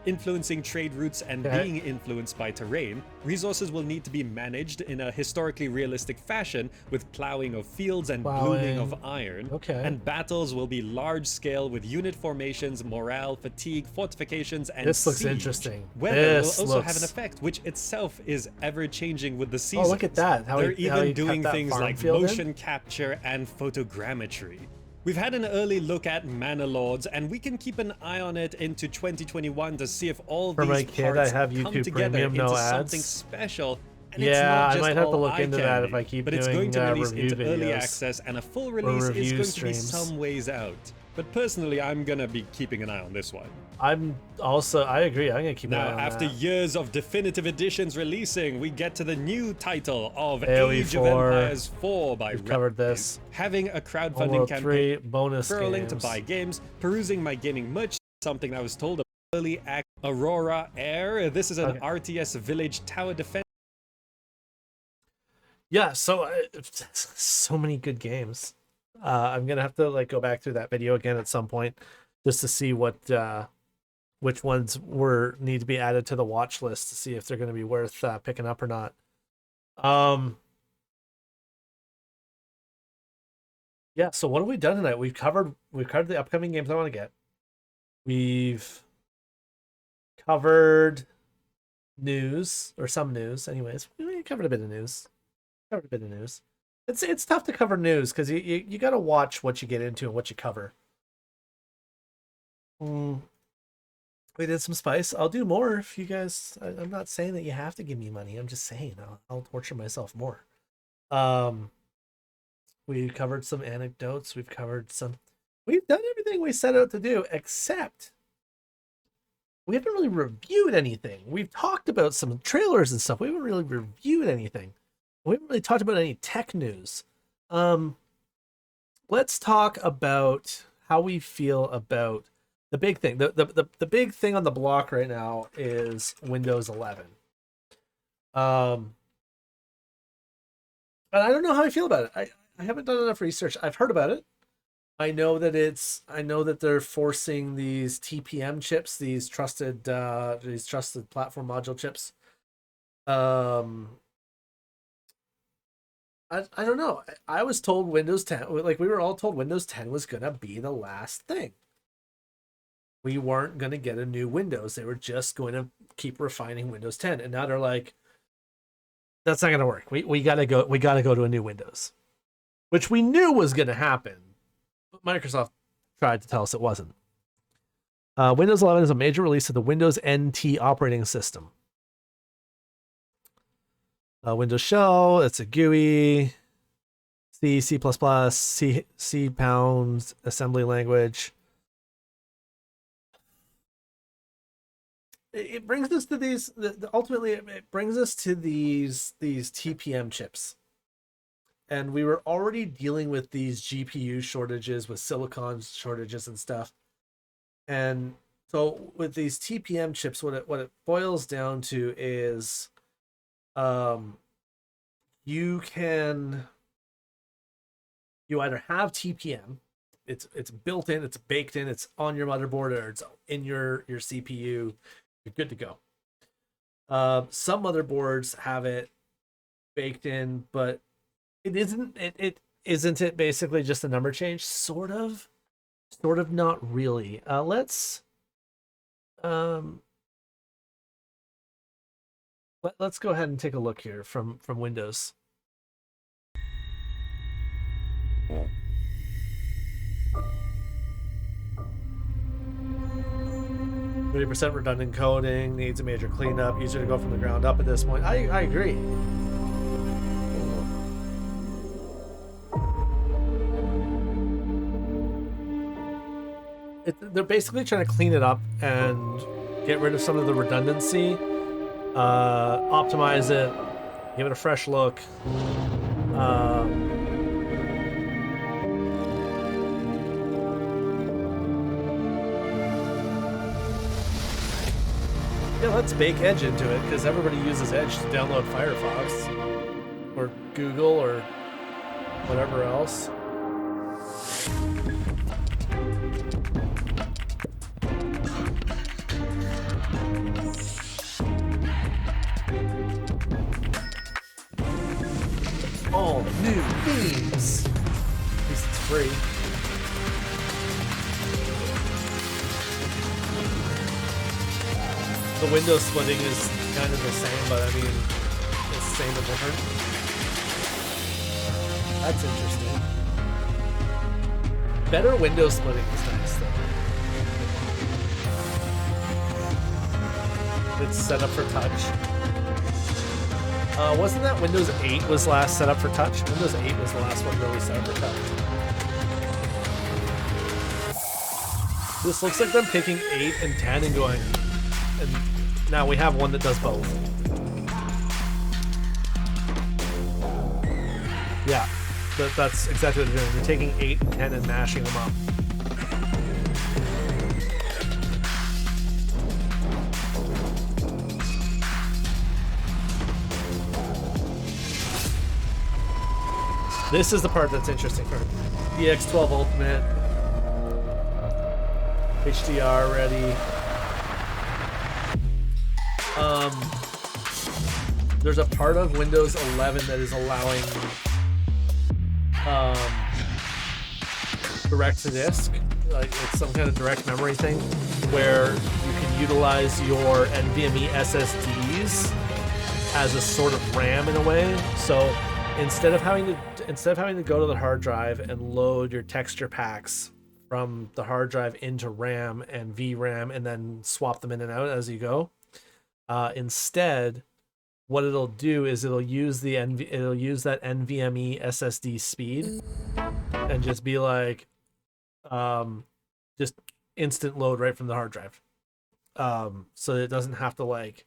Influencing trade routes and Okay. being influenced by terrain, resources will need to be managed in a historically realistic fashion with plowing of fields and blooming of iron. Okay. And battles will be large scale with unit formations, morale, fatigue, fortifications, and This looks siege. interesting. Weather This will also have an looks- effect, which itself is ever changing with the seasons. Oh, look at that. How They're he- how even he cut doing that things farm like field in? motion capture and photogrammetry. We've had an early look at Manor Lords, and we can keep an eye on it into 2021 to see if all For these my kid, parts I have come YouTube together Premium, into no something ads. special. And Yeah, it's not I just might have to all look eye into that if candy, I keep but it's going to doing, release review into early videos access, and a full or release is review going to streams. be some ways out. But personally, I'm gonna be keeping an eye on this one. I agree. I'm gonna keep an eye Now, on after that. years of definitive editions releasing, we get to the new title of AoE Age of 4. Empires 4 by We've covered this. Having a Homeworld crowdfunding 3 campaign, bonus scrolling to games. buy games, perusing my gaming merch, something I was told about early act Aurora Air. This is an Okay. RTS Village Tower Defense. Yeah, so so many good games. I'm gonna have to go back through that video again at some point just to see what which ones need to be added to the watch list to see if they're gonna be worth picking up or not. Yeah, so what have we done tonight? We've covered the upcoming games I want to get. We've covered news, or some news anyways. We covered a bit of news. It's tough to cover news because you got to watch what you get into and what you cover. We did some spice. I'll do more if you guys. I'm not saying that you have to give me money. I'm just saying I'll torture myself more. We covered some anecdotes. We've done everything we set out to do, except we haven't really reviewed anything. We've talked about some trailers and stuff. We haven't really reviewed anything. We haven't really talked about any tech news. Let's talk about how we feel about the big thing. The big thing on the block right now is Windows 11. And I don't know how I feel about it. I haven't done enough research. I've heard about it. I know that they're forcing these TPM chips, these trusted platform module chips. I don't know. I was told Windows 10, we were all told Windows 10 was gonna be the last thing. we weren't going to get a new Windows. They were just going to keep refining Windows 10. And now they're like, that's not going to work. We got to go to a new Windows, which we knew was going to happen. But Microsoft tried to tell us it wasn't. Windows 11 is a major release of the Windows NT operating system. Windows Shell, it's a GUI, C, C++, C pound assembly language. It brings us to these, ultimately it brings us to these TPM chips. And we were already dealing with these GPU shortages, with silicon shortages and stuff. And so with these TPM chips, what it boils down to is you either have TPM, it's built in, it's baked in, it's on your motherboard, or it's in your CPU, you're good to go. Some motherboards have it baked in, but isn't it basically just a number change? Sort of, not really. Let's go ahead and take a look here from Windows. 30% redundant coding, needs a major cleanup, easier to go from the ground up at this point. I agree. They're basically trying to clean it up and get rid of some of the redundancy, optimize it, give it a fresh look. Yeah, let's bake Edge into it, because everybody uses Edge to download Firefox or Google or whatever else. All new themes. At least it's free. The window splitting is kind of the same, but I mean, it's the same but different. That's interesting. Better window splitting is nice, though. It's set up for touch. Wasn't that Windows 8 was last set up for touch? Windows 8 was the last one really set up for touch. This looks like them taking 8 and 10 and going, and now we have one that does both. Yeah, that's exactly what they're doing. They're taking 8 and 10 and mashing them up. This is the part that's interesting for DX12 Ultimate, HDR ready. There's a part of Windows 11 that is allowing direct to disk, like it's some kind of direct memory thing, where you can utilize your NVMe SSDs as a sort of RAM in a way. So instead of having to go to the hard drive and load your texture packs from the hard drive into RAM and VRAM and then swap them in and out as you go, instead, what it'll do is it'll use that NVMe SSD speed and just be like, just instant load right from the hard drive. So it doesn't have to like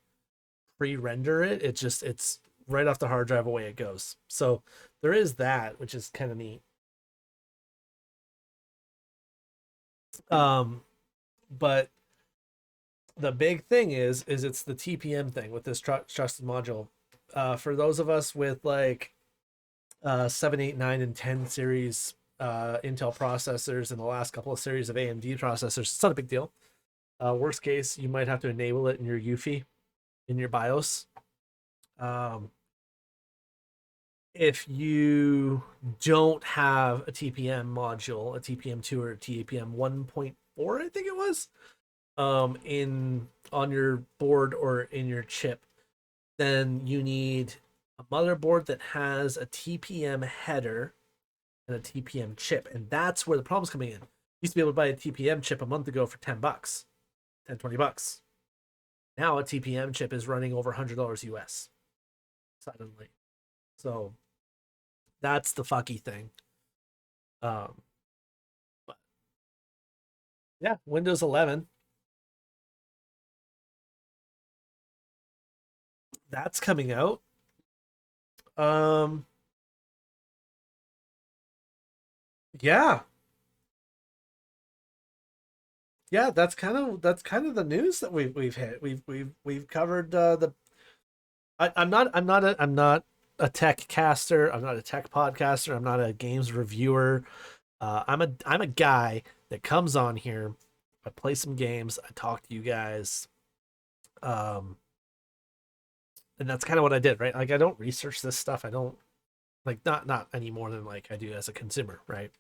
pre-render it. It's right off the hard drive, away it goes. So there is that, which is kind of neat. But the big thing is it's the TPM thing with this trusted module. For those of us with like 7, 8, 9, and 10 series Intel processors and the last couple of series of AMD processors, it's not a big deal. Worst case, you might have to enable it in your UEFI, in your BIOS. If you don't have a TPM module, a TPM2 or a TPM 1.4, I think it was, on your board or in your chip, then you need a motherboard that has a TPM header and a TPM chip, and that's where the problem's coming in. You used to be able to buy a TPM chip a month ago for $10, $20. Now a TPM chip is running over $100 US suddenly. So that's the fucky thing. But yeah, Windows 11. That's coming out. Yeah. Yeah, that's kind of the news that we've hit. We've covered I'm not a tech caster. I'm not a tech podcaster. I'm not a games reviewer. I'm a guy that comes on here. I play some games. I talk to you guys. And that's kind of what I did, right? Like, I don't research this stuff. I don't not any more than like I do as a consumer, right?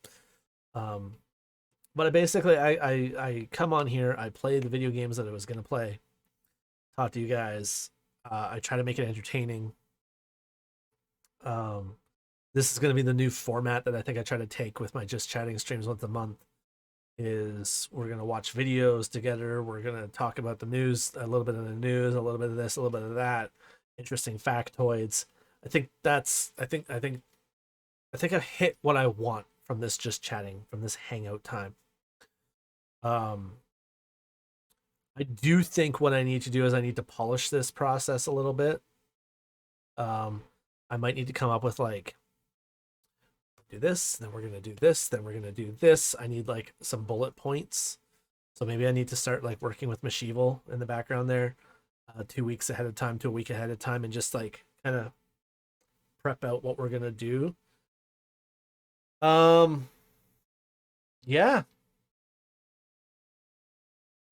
But I come on here. I play the video games that I was gonna play. Talk to you guys. I try to make it entertaining. This is going to be the new format that I think I try to take with my Just Chatting streams once a month. Is we're going to watch videos together. We're going to talk about the news, a little bit of the news, a little bit of this, a little bit of that, interesting factoids. I think I've hit what I want from this Just Chatting, from this hangout time. I do think what I need to do is I need to polish this process a little bit. I might need to come up with like, do this, then we're going to do this, then we're going to do this. I need like some bullet points. So maybe I need to start like working with Mashevil in the background there 2 weeks ahead of time to a week ahead of time and just like kind of prep out what we're going to do. Yeah.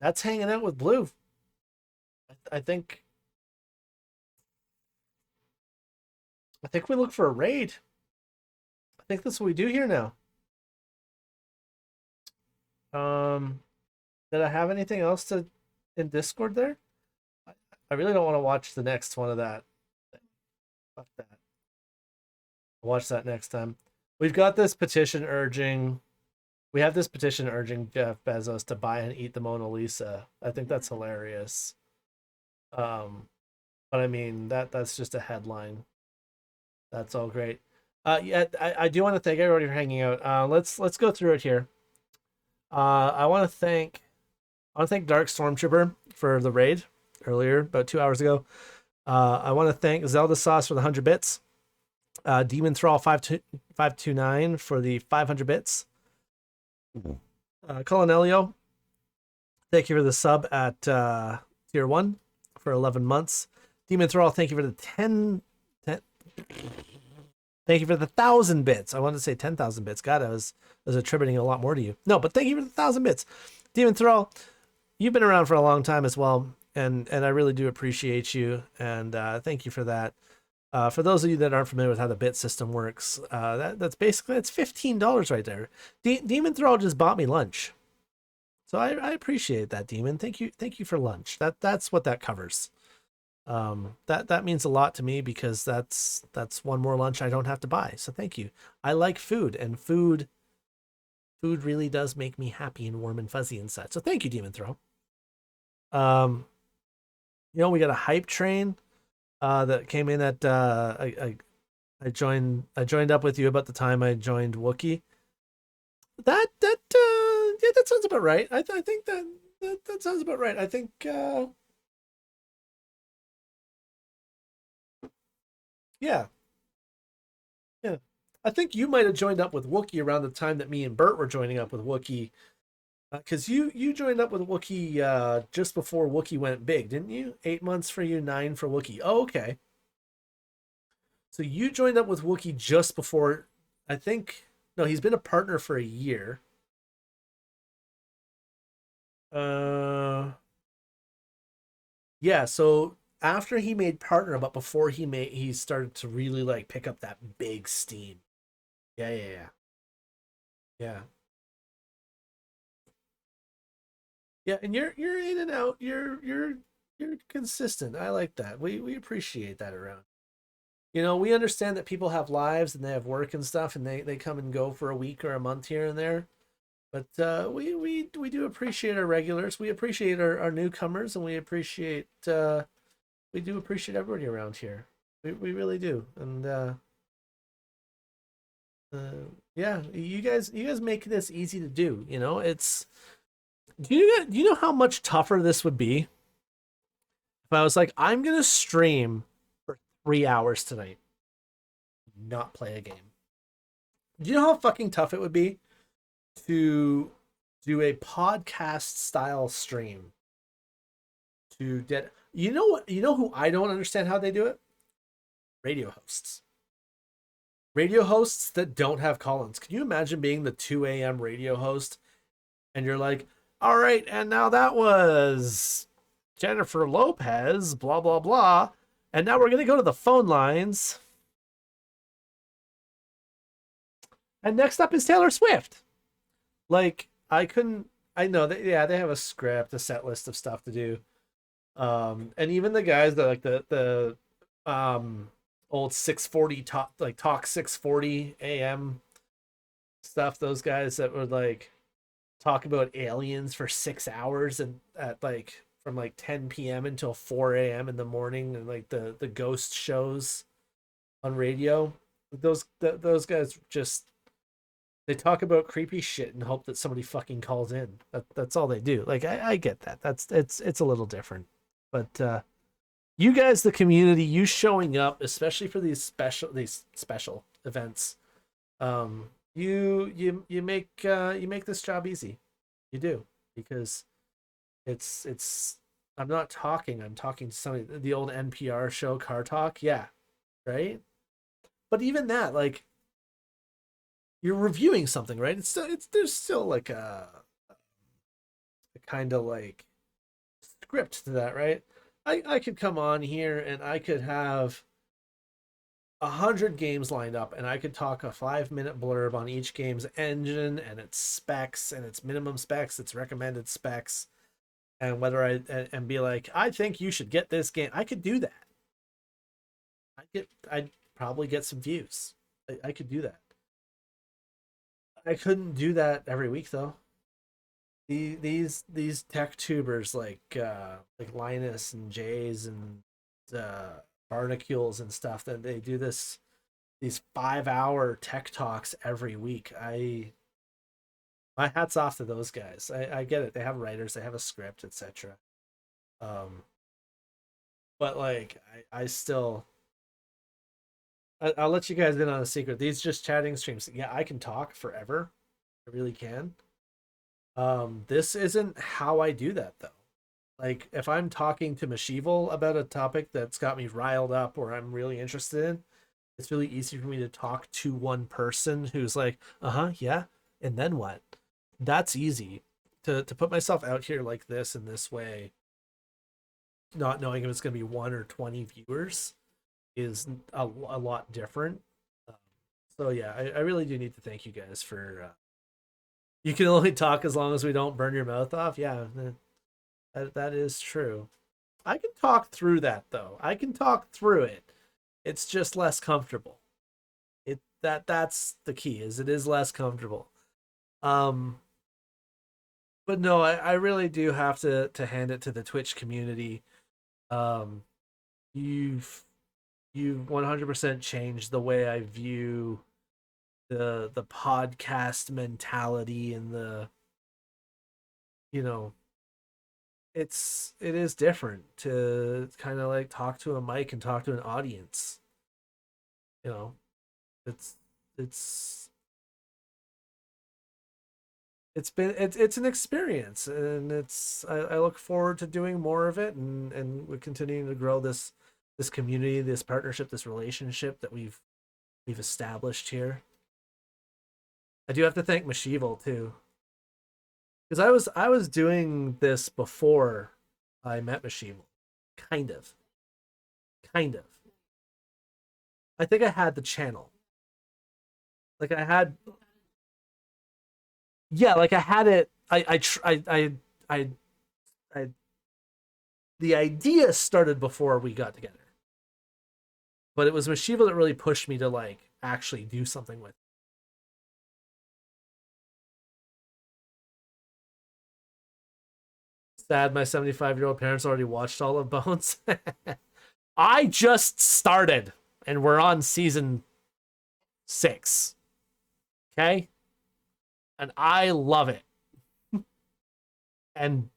That's hanging out with Blue. I think we look for a raid. I think that's what we do here now. Did I have anything else in Discord there? I really don't want to watch the next one of that. Fuck that. I'll watch that next time. We've got this petition urging. We have this petition urging Jeff Bezos to buy and eat the Mona Lisa. I think that's hilarious. But I mean that's just a headline. That's all great. Yeah, I do want to thank everybody for hanging out. Let's go through it here. I want to thank Dark Stormtrooper for the raid earlier, about 2 hours ago. I want to thank Zelda Sauce for the 100 bits. Demon Thrall 529 for the 500 bits. Colin Elio, thank you for the sub at tier 1 for 11 months. Demon Thrall, thank you for the 10. Thank you for the 1,000 bits. I wanted to say 10,000 bits. God, I was attributing a lot more to you. No, but thank you for the 1,000 bits. Demon Thrall, you've been around for a long time as well, and I really do appreciate you, and thank you for that. For those of you that aren't familiar with how the bit system works, that's basically, it's $15 right there. Demon Thrall just bought me lunch. So I appreciate that, Demon. Thank you for lunch. That's what that covers. That means a lot to me because that's one more lunch I don't have to buy. So thank you. I like food, and food really does make me happy and warm and fuzzy inside. So thank you, Demon Throw. We got a hype train that came in at I joined up with you about the time I joined Wookiee. That sounds about right. I think that sounds about right. I think Yeah. I think you might have joined up with Wookiee around the time that me and Bert were joining up with Wookiee. Because you joined up with Wookiee just before Wookiee went big, didn't you? 8 months for you, 9 for Wookiee. Oh, okay. So you joined up with Wookiee just before, I think, no, he's been a partner for a year. Yeah, so after he made partner, but before he started to really like pick up that big steam. Yeah. Yeah, and you're in and out. You're consistent. I like that. We appreciate that around. You know, we understand that people have lives and they have work and stuff, and they come and go for a week or a month here and there. But we do appreciate our regulars. We appreciate our newcomers, and we do appreciate everybody around here. We really do. And yeah, you guys make this easy to do. You know, it's do you know how much tougher this would be if I was like, I'm gonna stream for 3 hours tonight, not play a game. Do you know how fucking tough it would be to do a podcast style stream? You know what? You know who I don't understand how they do it? Radio hosts. Radio hosts that don't have call-ins. Can you imagine being the 2 a.m. radio host and you're like, all right, and now that was Jennifer Lopez, blah, blah, blah. And now we're going to go to the phone lines. And next up is Taylor Swift. Like, I know that, yeah, they have a script, a set list of stuff to do. And even the guys that like the old 640 talk 640 a.m. stuff, those guys that would like talk about aliens for 6 hours and at like from like 10 p.m. until 4 a.m. in the morning, and like the ghost shows on radio. Those guys just, they talk about creepy shit and hope that somebody fucking calls in. That's all they do. Like I get that. It's a little different. But you guys, the community, you showing up, especially for these special events, you make this job easy. You do, because it's I'm talking to somebody, the old NPR show Car Talk, yeah, right? But even that, like, you're reviewing something, right? There's still like a kind of like script to that, right? I could come on here and I could have 100 games lined up, and I could talk a 5-minute blurb on each game's engine and its specs and its minimum specs, its recommended specs, and whether and be like, I think you should get this game. I could do that. I'd probably get some views. I could do that. I couldn't do that every week though. These tech tubers like Linus and Jays and Barnacules and stuff, that they do these 5-hour tech talks every week. My hat's off to those guys. I get it. They have writers, they have a script, etc. But like I still, I'll let you guys in on a secret. These just chatting streams, yeah, I can talk forever. I really can. This isn't how I do that though. Like if I'm talking to Mashival about a topic that's got me riled up or I'm really interested in, it's really easy for me to talk to one person who's like, yeah, and then what? That's easy. To put myself out here like this in this way, not knowing if it's going to be 1 or 20 viewers, is a lot different. So yeah, I really do need to thank you guys for you can only talk as long as we don't burn your mouth off. Yeah, that is true. I can talk through that though. I can talk through it. It's just less comfortable. That's the key, is it is less comfortable. But no, I really do have to hand it to the Twitch community. You've 100% changed the way I view the podcast mentality and the, you know, it is different to kind of like talk to a mic and talk to an audience. You know, it's an experience, and I look forward to doing more of it, and we're continuing to grow this community, this partnership, this relationship that we've established here. I do have to thank Mashival too, because I was doing this before I met Mashival, kind of. I think I had the channel, like I had. Yeah, like I had it. I the idea started before we got together. But it was Mishiva that really pushed me to like actually do something with it. Sad my 75-year-old parents already watched all of Bones. I just started and we're on season 6. Okay? And I love it. And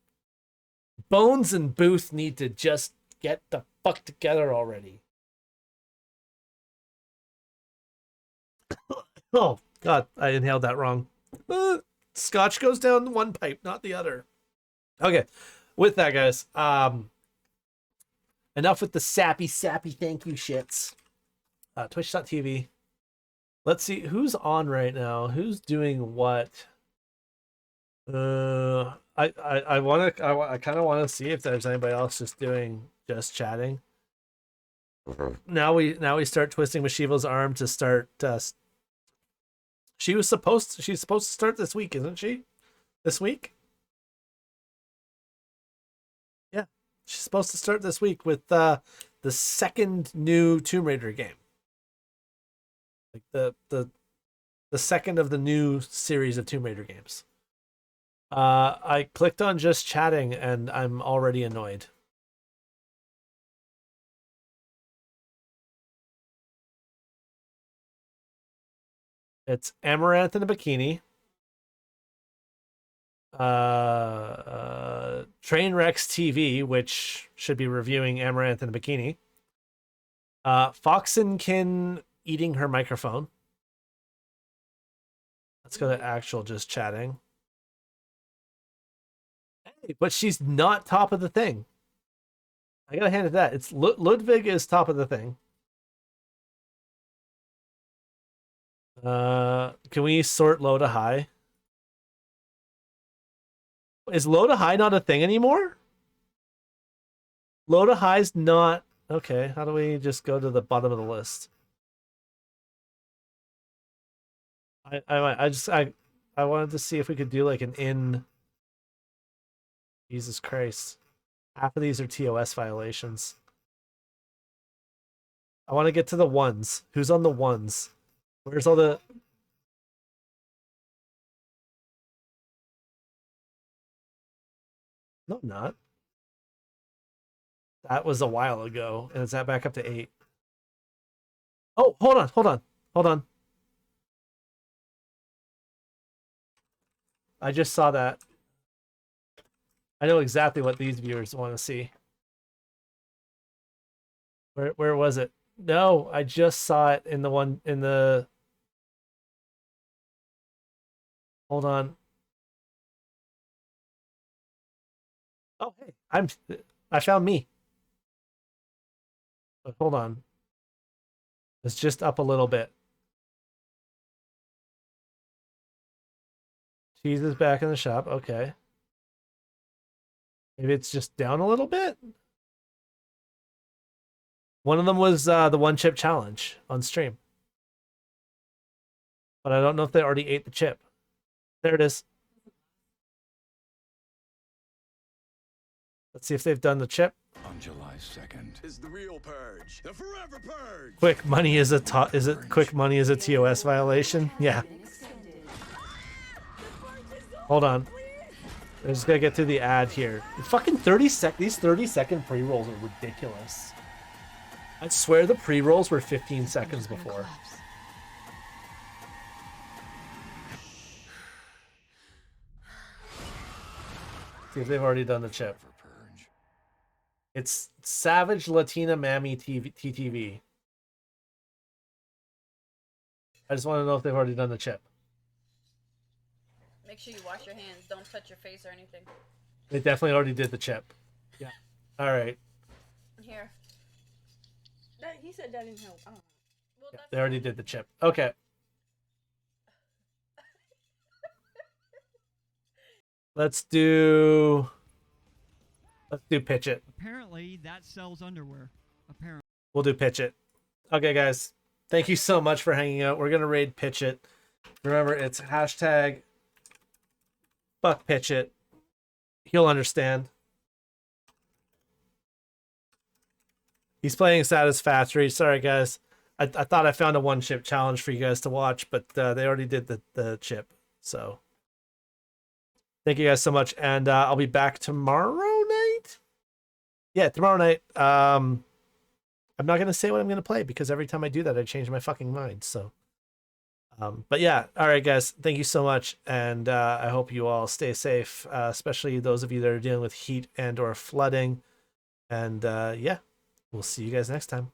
Bones and Booth need to just get the fuck together already. Oh, God, I inhaled that wrong. Scotch goes down one pipe, not the other. Okay, with that, guys, enough with the sappy thank you shits. Twitch.tv. Let's see who's on right now. Who's doing what? I kind of want to see if there's anybody else just chatting. Now we start twisting Mishiva's arm to start. She's supposed to start this week, isn't she? This week? Yeah, she's supposed to start this week with the second new Tomb Raider game. Like the second of the new series of Tomb Raider games. I clicked on just chatting and I'm already annoyed. It's Amaranth in a bikini. Trainwrecks TV, which should be reviewing Amaranth in a bikini. Foxenkin eating her microphone. Let's go to actual just chatting. Hey, but she's not top of the thing. I gotta hand it that. It's Ludwig is top of the thing. Can we sort low to high? Is low to high not a thing anymore? Low to high's not okay. How do we just go to the bottom of the list? I wanted to see if we could do like an in. Jesus Christ. Half of these are TOS violations. I want to get to the ones. Who's on the ones? Where's all the... No, I'm not. That was a while ago. And is that back up to 8? Oh, hold on. I just saw that. I know exactly what these viewers want to see. Where was it? No, I just saw it in the one in the... Hold on. Oh, hey, I found me. But hold on. It's just up a little bit. Cheese is back in the shop. Okay. Maybe it's just down a little bit. One of them was the one chip challenge on stream. But I don't know if they already ate the chip. There it is. Let's see if they've done the chip. On July 2nd is the real purge. The forever purge. Quick money is quick money is a TOS violation? Yeah. Hold on. I just gotta get through the ad here. The fucking 30-second, these 30-second pre-rolls are ridiculous. I swear the pre-rolls were 15 seconds before. See if they've already done the chip. It's Savage Latina Mammy TTV. I just want to know if they've already done the chip. Make sure you wash your hands. Don't touch your face or anything. They definitely already did the chip. Yeah. All right. Here. He said that didn't help. Oh. Well, Yeah, they already did the chip. Okay. Let's do Pitch It. Apparently that sells underwear. Apparently. We'll do Pitch It. Okay, guys. Thank you so much for hanging out. We're going to raid Pitch It. Remember, it's hashtag fuck Pitch It. He'll understand. He's playing Satisfactory. Sorry, guys. I thought I found a one-chip challenge for you guys to watch, but they already did the chip. So thank you guys so much, and I'll be back tomorrow night. Yeah, tomorrow night. I'm not gonna say what I'm gonna play because every time I do that, I change my fucking mind. So, but yeah, all right, guys. Thank you so much, and I hope you all stay safe, especially those of you that are dealing with heat and/or flooding. And yeah, we'll see you guys next time.